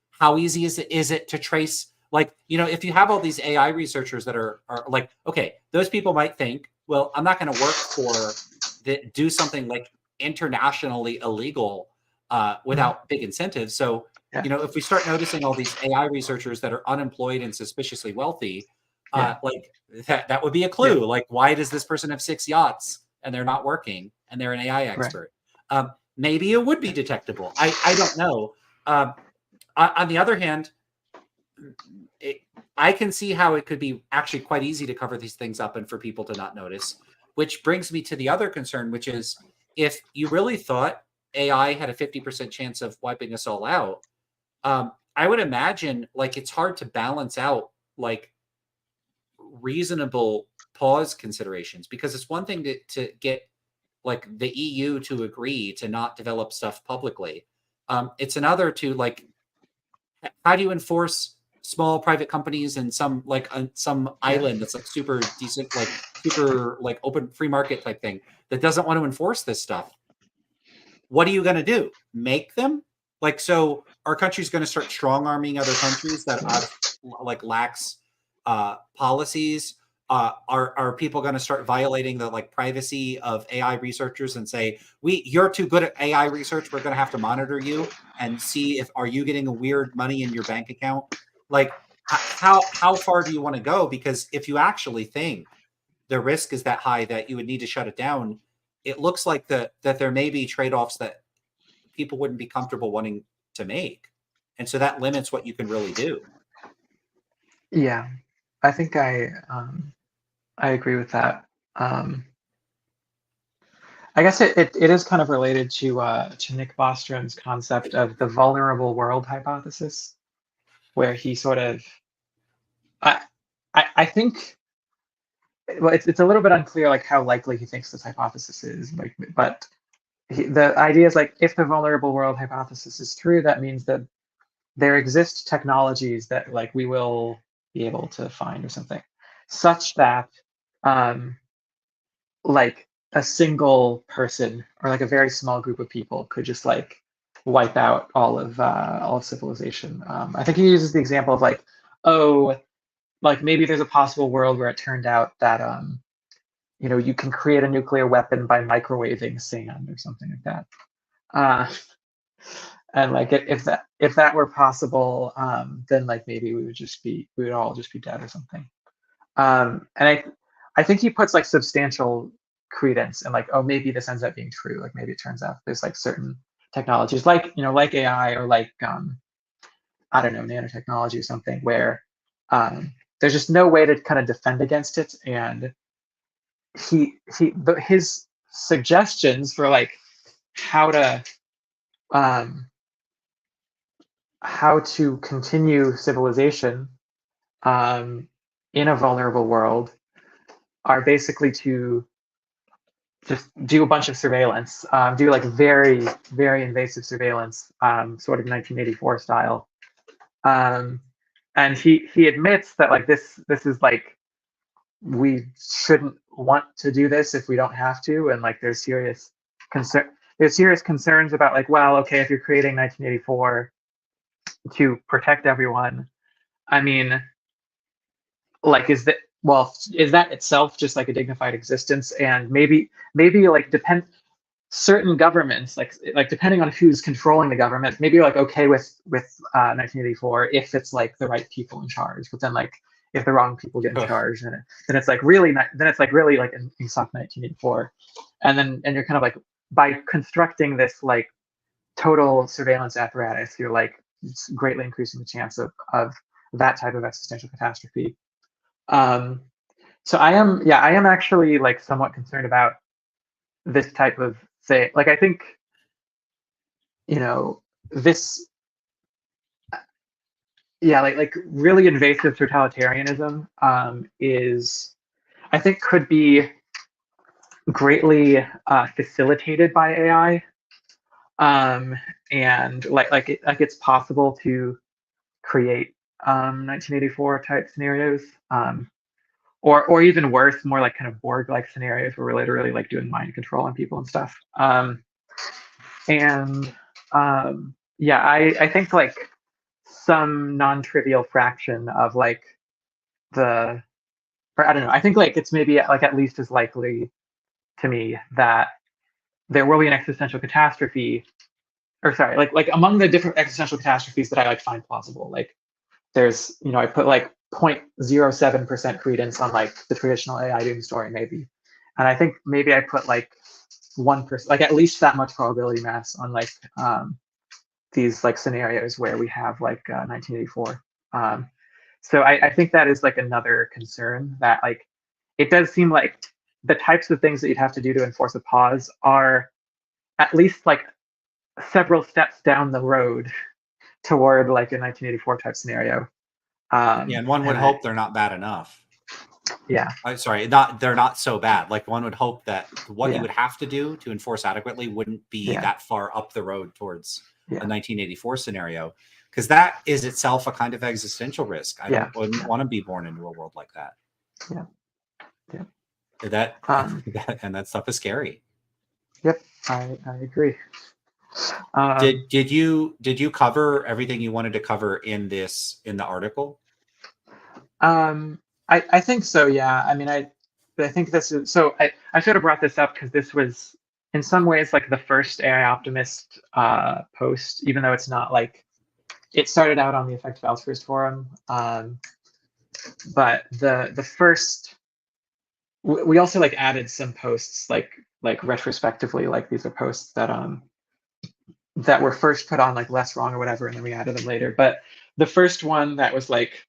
how easy is it to trace? Like if you have all these AI researchers that are like, okay, those people might think, well, I'm not going to work do something like internationally illegal without big incentives. So if we start noticing all these AI researchers that are unemployed and suspiciously wealthy, like that would be a clue. Like, why does this person have 6 yachts and they're not working and they're an AI expert? Maybe it would be detectable. I don't know. On the other hand, I can see how it could be actually quite easy to cover these things up and for people to not notice, which brings me to the other concern, which is if you really thought AI had a 50% chance of wiping us all out, I would imagine like it's hard to balance out like reasonable pause considerations, because it's one thing to get like the EU to agree to not develop stuff publicly. It's another to like, how do you enforce small private companies and some like some island that's like super decent, like super like open free market type thing that doesn't want to enforce this stuff. What are you going to do? Make them? Like, so our country's going to start strong arming other countries that have like lax policies. Are people going to start violating the like privacy of AI researchers and say, you're too good at AI research, we're going to have to monitor you and see if are you getting a weird money in your bank account? Like, how far do you want to go? Because if you actually think the risk is that high that you would need to shut it down, it looks like that there may be trade-offs that people wouldn't be comfortable wanting to make. And so that limits what you can really do. Yeah, I think I agree with that. I guess it is kind of related to Nick Bostrom's concept of the vulnerable world hypothesis, where he sort of I think, well, it's a little bit unclear like how likely he thinks this hypothesis is, like, but the idea is like if the vulnerable world hypothesis is true, that means that there exist technologies that like we will be able to find or something, such that like a single person or like a very small group of people could just like wipe out all of civilization. I think he uses the example of like, oh, like maybe there's a possible world where it turned out that you can create a nuclear weapon by microwaving sand or something like that. And like if that were possible, then like maybe we would all just be dead or something. And I think he puts like substantial credence and like, oh, maybe this ends up being true. Like maybe it turns out there's like certain technologies like like AI or like I don't know, nanotechnology or something where there's just no way to kind of defend against it. And his suggestions for like how to continue civilization in a vulnerable world are basically to just do a bunch of surveillance, do like very, very invasive surveillance, sort of 1984 style. And he admits that like this is like, we shouldn't want to do this if we don't have to, and like there's serious concerns about like, well, okay, if you're creating 1984 to protect everyone, I mean, like, is that itself just like a dignified existence? And maybe like certain governments, like depending on who's controlling the government, maybe like okay with 1984 if it's like the right people in charge, but then like if the wrong people get in charge, then it's like really like in soft 1984, and you're kind of like, by constructing this like total surveillance apparatus, you're like greatly increasing the chance of that type of existential catastrophe. So I am actually like somewhat concerned about this type of thing. Like I think, this, like really invasive totalitarianism is, I think, could be greatly facilitated by AI, and it's possible to create 1984 type scenarios, or even worse, more like kind of Borg-like scenarios where we're literally like doing mind control on people and stuff. I think like some non-trivial fraction of like or I don't know, I think like it's maybe like at least as likely to me that there will be an existential catastrophe, or sorry, like among the different existential catastrophes that I like find plausible, like there's, I put like 0.07% credence on like the traditional AI doom story maybe. And I think maybe I put like 1%, like at least that much probability mass on like these like scenarios where we have like 1984. So I think that is like another concern, that like it does seem like the types of things that you'd have to do to enforce a pause are at least like several steps down the road toward like a 1984 type scenario. And one would hope they're not bad enough. Yeah. They're not so bad. Like one would hope that what you would have to do to enforce adequately wouldn't be that far up the road towards a 1984 scenario. because that is itself a kind of existential risk. Wouldn't want to be born into a world like that. Yeah. Yeah. That and that stuff is scary. Yep, I agree. Did you cover everything you wanted to cover in the article? I think so. Yeah. I mean, I think this is so. I should have brought this up because this was in some ways like the first AI Optimist post, even though it's not like it started out on the Effective Altruist forum. But the first, we also like added some posts like retrospectively, like these are posts that that were first put on like Less Wrong or whatever, and then we added them later. But the first one that was like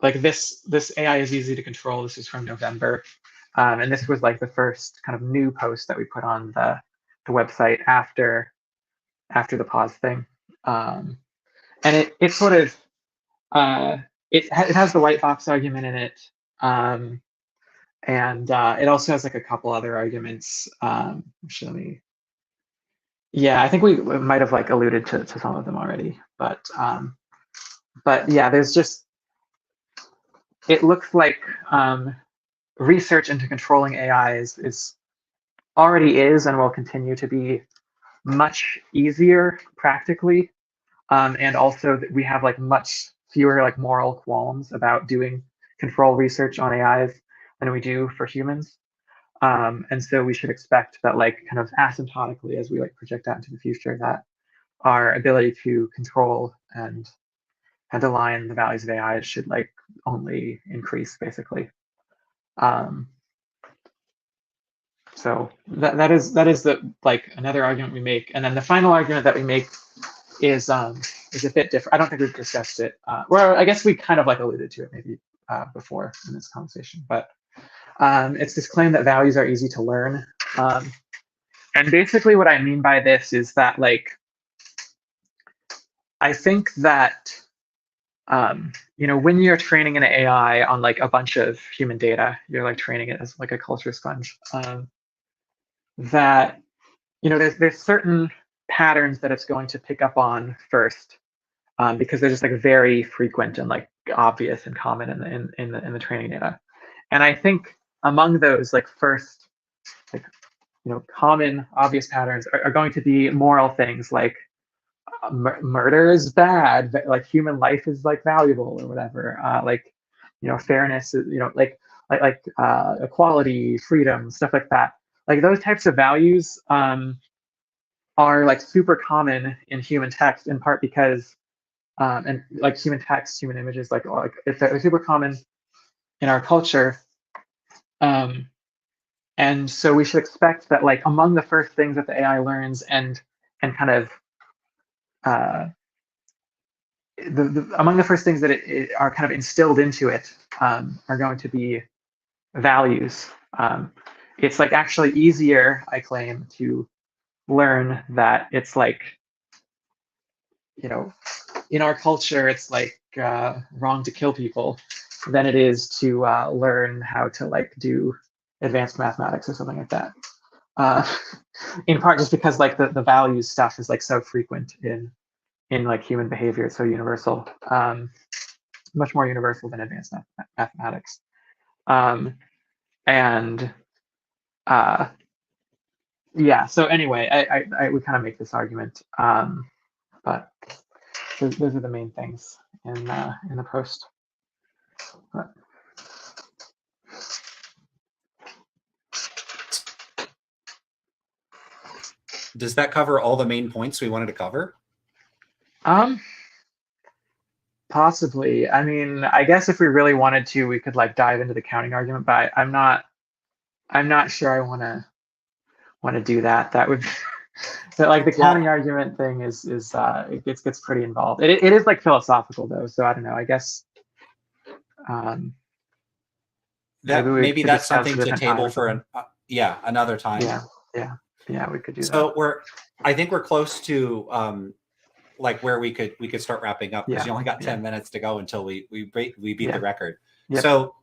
this AI is easy to control. This is from November, and this was like the first kind of new post that we put on the website after the pause thing, and it sort of it has the white box argument in it, and it also has like a couple other arguments. Show me. Yeah, I think we might have like alluded to some of them already, but yeah, there's just, it looks like research into controlling AI is already is and will continue to be much easier practically, and also that we have like much fewer like moral qualms about doing control research on AIs than we do for humans. And so we should expect that like kind of asymptotically as we like project out into the future that our ability to control and align the values of AI should like only increase basically. So that is the like another argument we make, and then the final argument that we make is a bit different. I don't think we've discussed it. Well, I guess we kind of like alluded to it maybe before in this conversation, but it's this claim that values are easy to learn. And basically what I mean by this is that like, I think that, when you're training an AI on like a bunch of human data, you're like training it as like a culture sponge, that, there's certain patterns that it's going to pick up on first, because they're just like very frequent and like obvious and common in the training data. And I think among those like first, like, common obvious patterns are going to be moral things like murder is bad, but like human life is like valuable or whatever. Like, fairness is, like equality, freedom, stuff like that. Like those types of values are like super common in human text, in part because and like human text, human images, like they're super common in our culture. And so we should expect that like among the first things that the AI learns and kind of among the first things that it are kind of instilled into it are going to be values. It's like actually easier, I claim, to learn that it's like, in our culture, it's like wrong to kill people than it is to learn how to like do advanced mathematics or something like that. In part just because like the values stuff is like so frequent in like human behavior, it's so universal, much more universal than advanced mathematics. And yeah, so anyway, I would kind of make this argument, but those are the main things in the post. But. Does that cover all the main points we wanted to cover? Possibly. I mean, I guess if we really wanted to, we could like dive into the counting argument, but I'm not sure I want to do that. That would so like the counting argument thing is it gets pretty involved. It is like philosophical though, so I don't know. I guess maybe that's something to table for another time. Yeah, we could do that. So I think we're close to like where we could start wrapping up, because you only got 10 minutes to go until we beat the record. Yep. So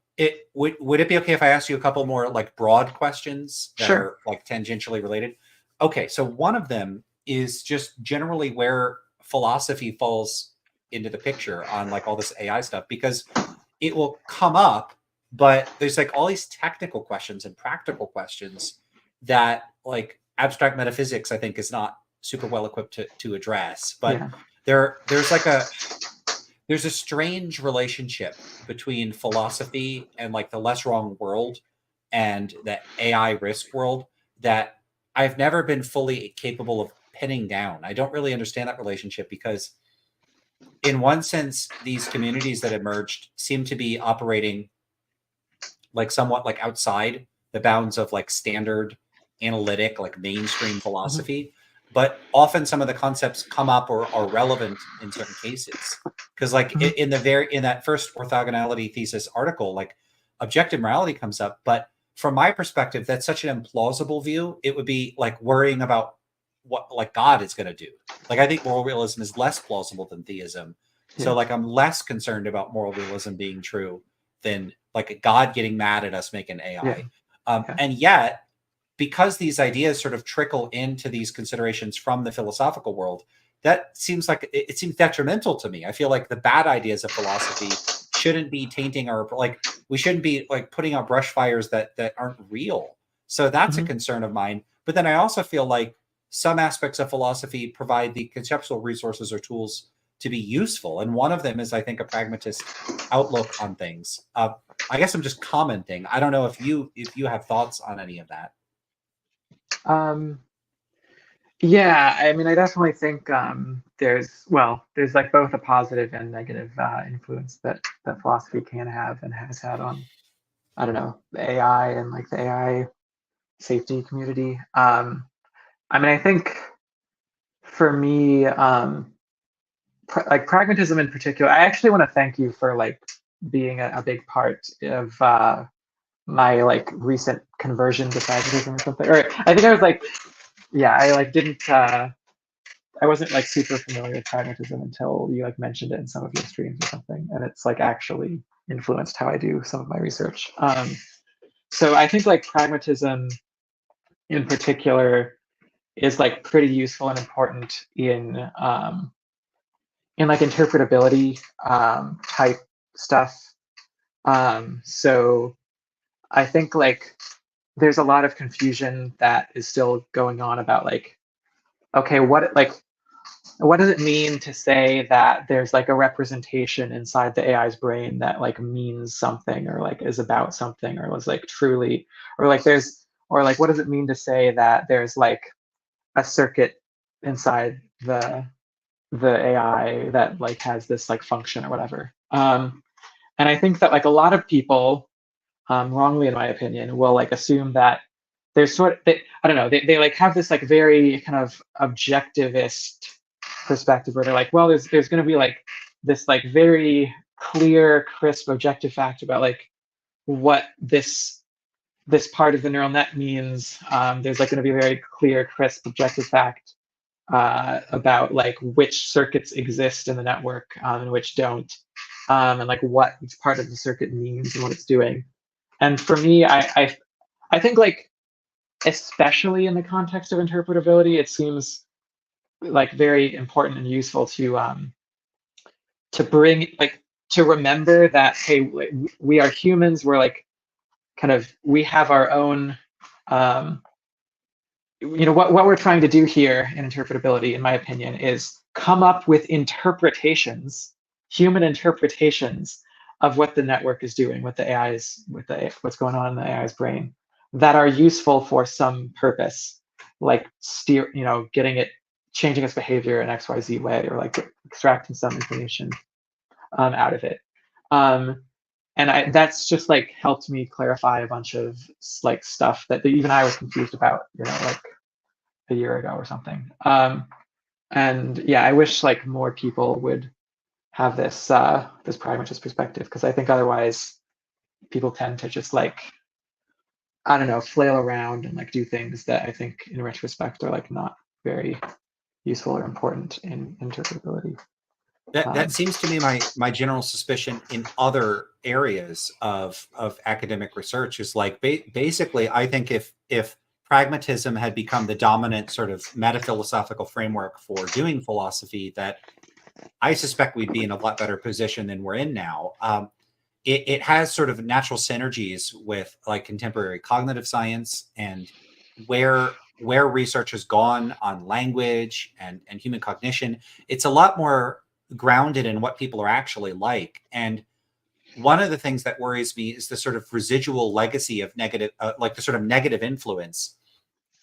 would it be okay if I asked you a couple more like broad questions that are like tangentially related? Okay, so one of them is just generally where philosophy falls into the picture on like all this AI stuff, because it will come up, but there's like all these technical questions and practical questions that like abstract metaphysics, I think, is not super well equipped to address. But Yeah. there's a strange relationship between philosophy and like the less wrong world and the AI risk world that I've never been fully capable of pinning down. I don't really understand that relationship because in one sense, these communities that emerged seem to be operating like somewhat like outside the bounds of like standard analytic, like mainstream philosophy. But often some of the concepts come up or are relevant in certain cases. Because like in that first orthogonality thesis article, like objective morality comes up. But from my perspective, that's such an implausible view. It would be like worrying about what like God is going to do. Like I think moral realism is less plausible than theism. So like I'm less concerned about moral realism being true than like God getting mad at us making AI. And yet, because these ideas sort of trickle into these considerations from the philosophical world, that seems like it seems detrimental to me. I feel like the bad ideas of philosophy shouldn't be tainting our, like, we shouldn't be like putting out brush fires that aren't real. So that's a concern of mine. But then I also feel like some aspects of philosophy provide the conceptual resources or tools to be useful. And one of them is, I think, a pragmatist outlook on things. I guess I'm just commenting. I don't know if you have thoughts on any of that. Yeah, I mean, I definitely think there's like both a positive and negative influence that philosophy can have and has had on, I don't know, the AI and like the AI safety community. I mean, I think for me, like pragmatism in particular, I actually want to thank you for like being a big part of my like recent conversion to pragmatism or something. Or I think I was like, yeah, I like didn't. I wasn't like super familiar with pragmatism until you like mentioned it in some of your streams or something, and it's like actually influenced how I do some of my research. So I think like pragmatism in particular is like pretty useful and important in like interpretability type stuff. So I think like there's a lot of confusion that is still going on about like, okay, what does it mean to say that there's like a representation inside the AI's brain that like means something or like is about something or was like truly, or like there's, or like what does it mean to say that there's like a circuit inside the AI that like has this like function or whatever. And I think that like a lot of people, wrongly in my opinion, will like assume that there's I don't know, they like have this like very kind of objectivist perspective where they're like, well, there's going to be like this like very clear, crisp, objective fact about like what this part of the neural net means. There's like going to be a very clear, crisp, objective fact about like which circuits exist in the network and which don't, and like what each part of the circuit means and what it's doing. And for me, I think like especially in the context of interpretability, it seems like very important and useful to bring like to remember that hey, we are humans. We're like kind of we have our own. What we're trying to do here in interpretability, in my opinion, is come up with interpretations, human interpretations of what the network is doing, what the AI is, what's going on in the AI's brain, that are useful for some purpose, like getting it, changing its behavior in XYZ way, or like extracting some information out of it. And that's just like helped me clarify a bunch of like stuff that even I was confused about, like a year ago or something. And yeah, I wish like more people would have this this pragmatist perspective, because I think otherwise people tend to just like, I don't know, flail around and like do things that I think in retrospect are like not very useful or important in interpretability. That seems to me my general suspicion in other areas of academic research is like basically I think if pragmatism had become the dominant sort of metaphilosophical framework for doing philosophy, that I suspect we'd be in a lot better position than we're in now. It has sort of natural synergies with like contemporary cognitive science, and where research has gone on language and human cognition. It's a lot more grounded in what people are actually like. And one of the things that worries me is the sort of residual legacy of negative, like the sort of negative influence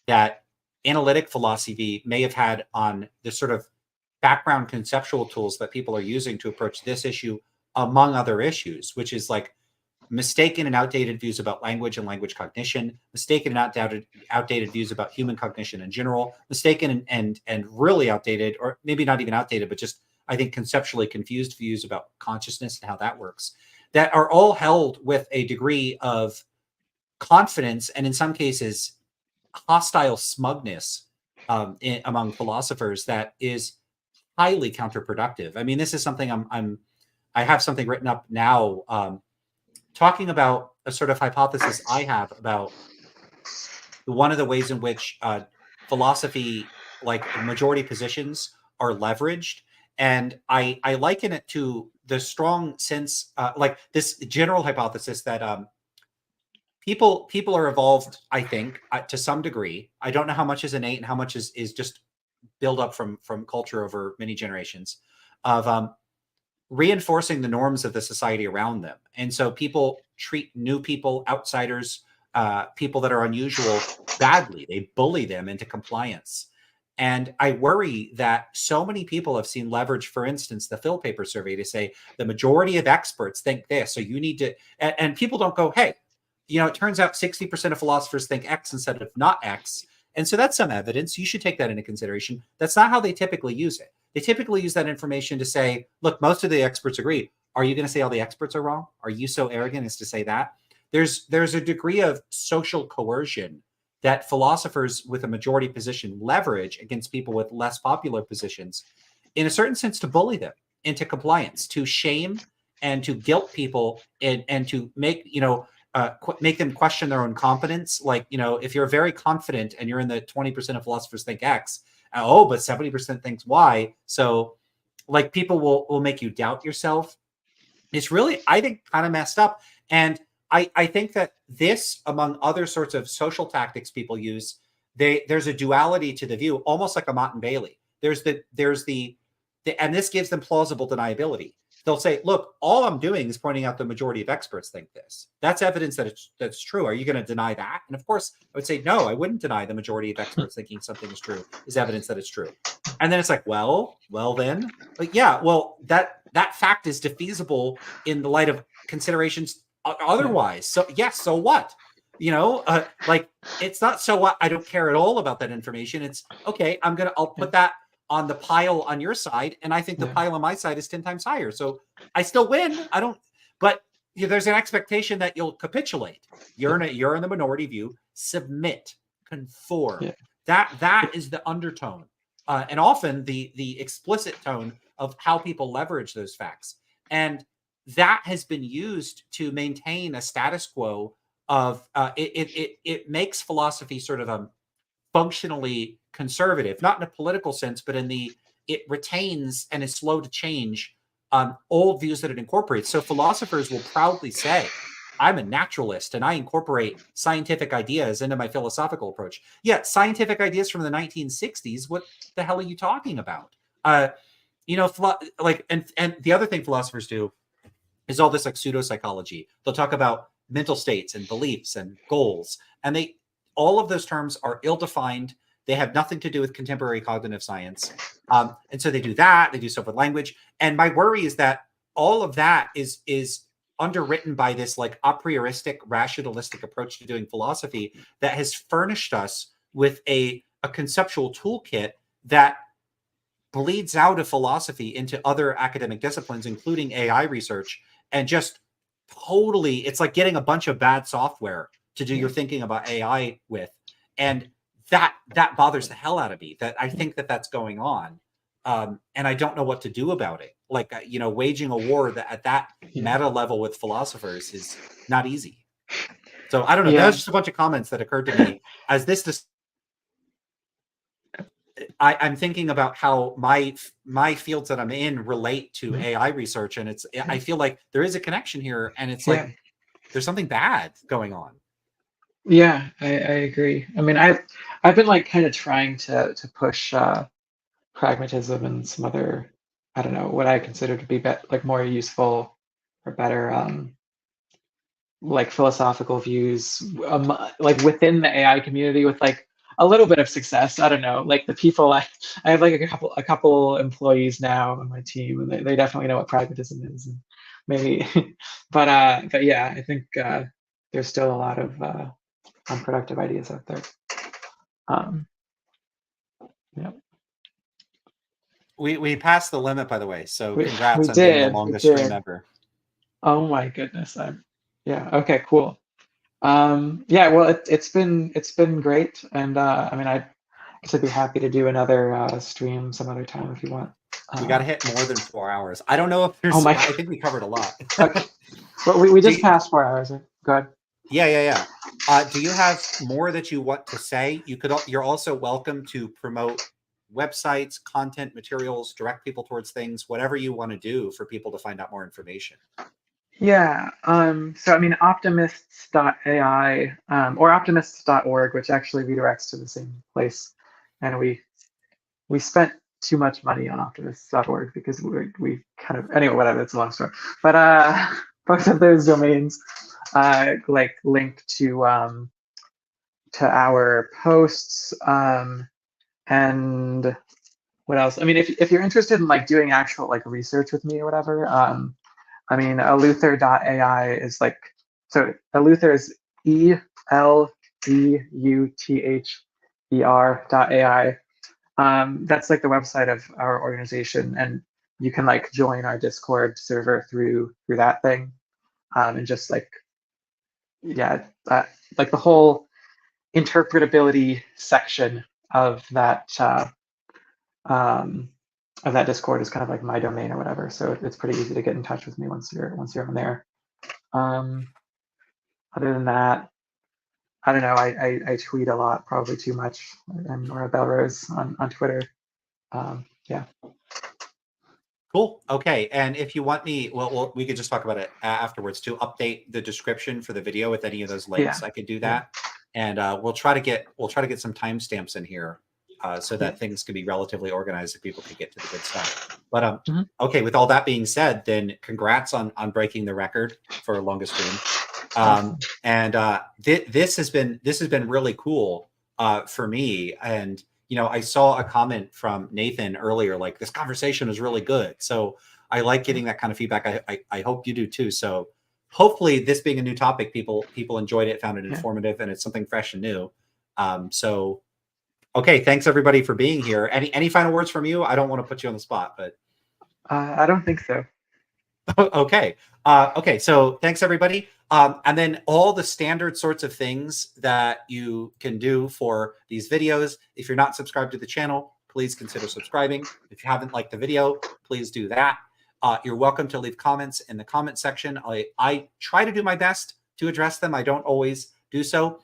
that analytic philosophy may have had on the sort of background conceptual tools that people are using to approach this issue, among other issues, which is like mistaken and outdated views about language and language cognition, mistaken and outdated views about human cognition in general, mistaken and really outdated, or maybe not even outdated, but just I think conceptually confused views about consciousness and how that works, that are all held with a degree of confidence and in some cases hostile smugness among philosophers that is highly counterproductive. I mean, this is something I have something written up now talking about a sort of hypothesis I have about one of the ways in which philosophy, like majority positions, are leveraged. And I liken it to the strong sense, like this general hypothesis that people are evolved, I think, to some degree. I don't know how much is innate and how much is just build up from culture over many generations, of reinforcing the norms of the society around them. And so people treat new people, outsiders, people that are unusual, badly. They bully them into compliance. And I worry that so many people have seen leverage, for instance, the Phil paper survey, to say the majority of experts think this, so you need to, and people don't go, hey, you know, it turns out 60% of philosophers think X instead of not X. And so that's some evidence. You should take that into consideration. That's not how they typically use it. They typically use that information to say, look, most of the experts agree. Are you going to say all the experts are wrong? Are you so arrogant as to say that? There's a degree of social coercion that philosophers with a majority position leverage against people with less popular positions, in a certain sense, to bully them into compliance, to shame and to guilt people, and to make, you know, make them question their own competence. Like, you know, if you're very confident and you're in the 20% of philosophers think X, oh, but 70% thinks Y. So like people will make you doubt yourself. It's really, I think, kind of messed up. And I think that this, among other sorts of social tactics people use, there's a duality to the view, almost like a Mott and Bailey. There's the and this gives them plausible deniability. They'll say, look, all I'm doing is pointing out the majority of experts think this. That's evidence that that's true. Are you going to deny that? And of course, I would say, no, I wouldn't deny the majority of experts thinking something is true is evidence that it's true. And then it's like, well then, like, yeah, well, that fact is defeasible in the light of considerations otherwise. So yes, so what? You know, like, it's not so what, I don't care at all about that information. It's okay, I'll put that on the pile on your side, and I think the pile on my side is 10 times higher. So I still win. I don't, but you know, there's an expectation that you'll capitulate. You're in the minority view. Submit, conform. Yeah. That is the undertone, and often the explicit tone of how people leverage those facts. And that has been used to maintain a status quo of it makes philosophy sort of functionally conservative, not in a political sense, but in the, it retains and is slow to change old views that it incorporates. So philosophers will proudly say, I'm a naturalist and I incorporate scientific ideas into my philosophical approach. Yeah, scientific ideas from the 1960s. What the hell are you talking about? You know, like, and the other thing philosophers do is all this like pseudopsychology. They'll talk about mental states and beliefs and goals, and all of those terms are ill-defined. They have nothing to do with contemporary cognitive science. And so they do that. They do stuff with language. And my worry is that all of that is underwritten by this like a prioristic, rationalistic approach to doing philosophy that has furnished us with a conceptual toolkit that bleeds out of philosophy into other academic disciplines, including AI research, and just totally, it's like getting a bunch of bad software to do your thinking about AI with. And that bothers the hell out of me, that I think that that's going on. And I don't know what to do about it. Like, you know, waging a war that at that meta level with philosophers is not easy. So I don't know. That Yeah. was just a bunch of comments that occurred to me as this. I'm thinking about how my fields that I'm in relate to AI research, and I feel like there is a connection here, and it's like Yeah. there's something bad going on. Yeah, I agree. I mean, I've been like kind of trying to push pragmatism and some other, I don't know, what I consider to be like more useful or better like philosophical views like within the AI community with like a little bit of success. I don't know, like the people I have like a couple employees now on my team, and they definitely know what pragmatism is, and maybe, but yeah, I think there's still a lot of unproductive ideas out there. Um, yeah, We passed the limit, by the way. So we congrats on being the did, we longest stream did. ever. Oh my goodness, yeah, okay, cool. Yeah, well, it's been great, and I mean, I guess I'd be happy to do another stream some other time if you want. We got to hit more than 4 hours. I don't know if Oh there's. my, I think we covered a lot. okay. Well, we Do just you, passed 4 hours. Go ahead. yeah. Do you have more that you want to say? You're also welcome to promote websites, content, materials, direct people towards things, whatever you want to do for people to find out more information. Yeah. So I mean, optimists.ai or optimists.org, which actually redirects to the same place, and we spent too much money on optimists.org because we kind of, anyway, whatever, it's a long story, but both of those domains like link to our posts, and what else? I mean, if you're interested in like doing actual like research with me or whatever, I mean, eleuther.ai is like, so eleuther is ELEUTHER.ai. That's like the website of our organization, and you can like join our Discord server through that thing, and just like, yeah, like the whole interpretability section of that um, Discord is kind of like my domain or whatever. So it's pretty easy to get in touch with me once you're on there. Um, Other than that, I don't know. I tweet a lot, probably too much. I'm Nora Belrose on Twitter. Yeah. Cool. Okay. And if you want me, well, we could just talk about it afterwards to update the description for the video with any of those links. Yeah. I could do Yeah. that, and we'll try to get some timestamps in here so that Yeah. things can be relatively organized so people can get to the good stuff. But Mhm. okay. With all that being said, then congrats on breaking the record for longest stream. Awesome. And this has been really cool for me. And I saw a comment from Nathan earlier, like this conversation is really good. So I like getting that kind of feedback. I hope you do too. So hopefully, this being a new topic, people enjoyed it, found it informative, and it's something fresh and new. So okay, thanks everybody for being here. Any final words from you? I don't want to put you on the spot, but I don't think so. okay. Okay. So thanks everybody. And then all the standard sorts of things that you can do for these videos. If you're not subscribed to the channel, please consider subscribing. If you haven't liked the video, please do that. You're welcome to leave comments in the comment section. I try to do my best to address them. I don't always do so.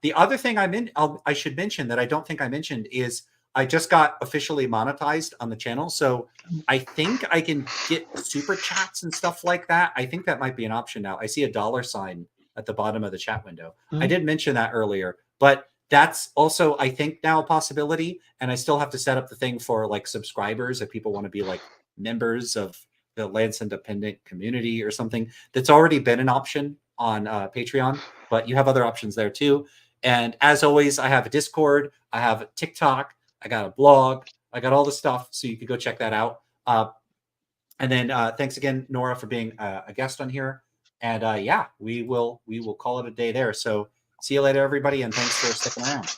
The other thing I should mention that I don't think I mentioned is I just got officially monetized on the channel. So I think I can get super chats and stuff like that. I think that might be an option now. I see a $ at the bottom of the chat window. I did mention that earlier, but that's also, I think, now a possibility. And I still have to set up the thing for like subscribers if people want to be like members of the Lance Independent community or something. That's already been an option on Patreon, but you have other options there too. And as always, I have a Discord, I have a TikTok, I got a blog, I got all the stuff, so you could go check that out. And then thanks again, Nora, for being a guest on here. And yeah, we will call it a day there. So see you later, everybody, and thanks for sticking around.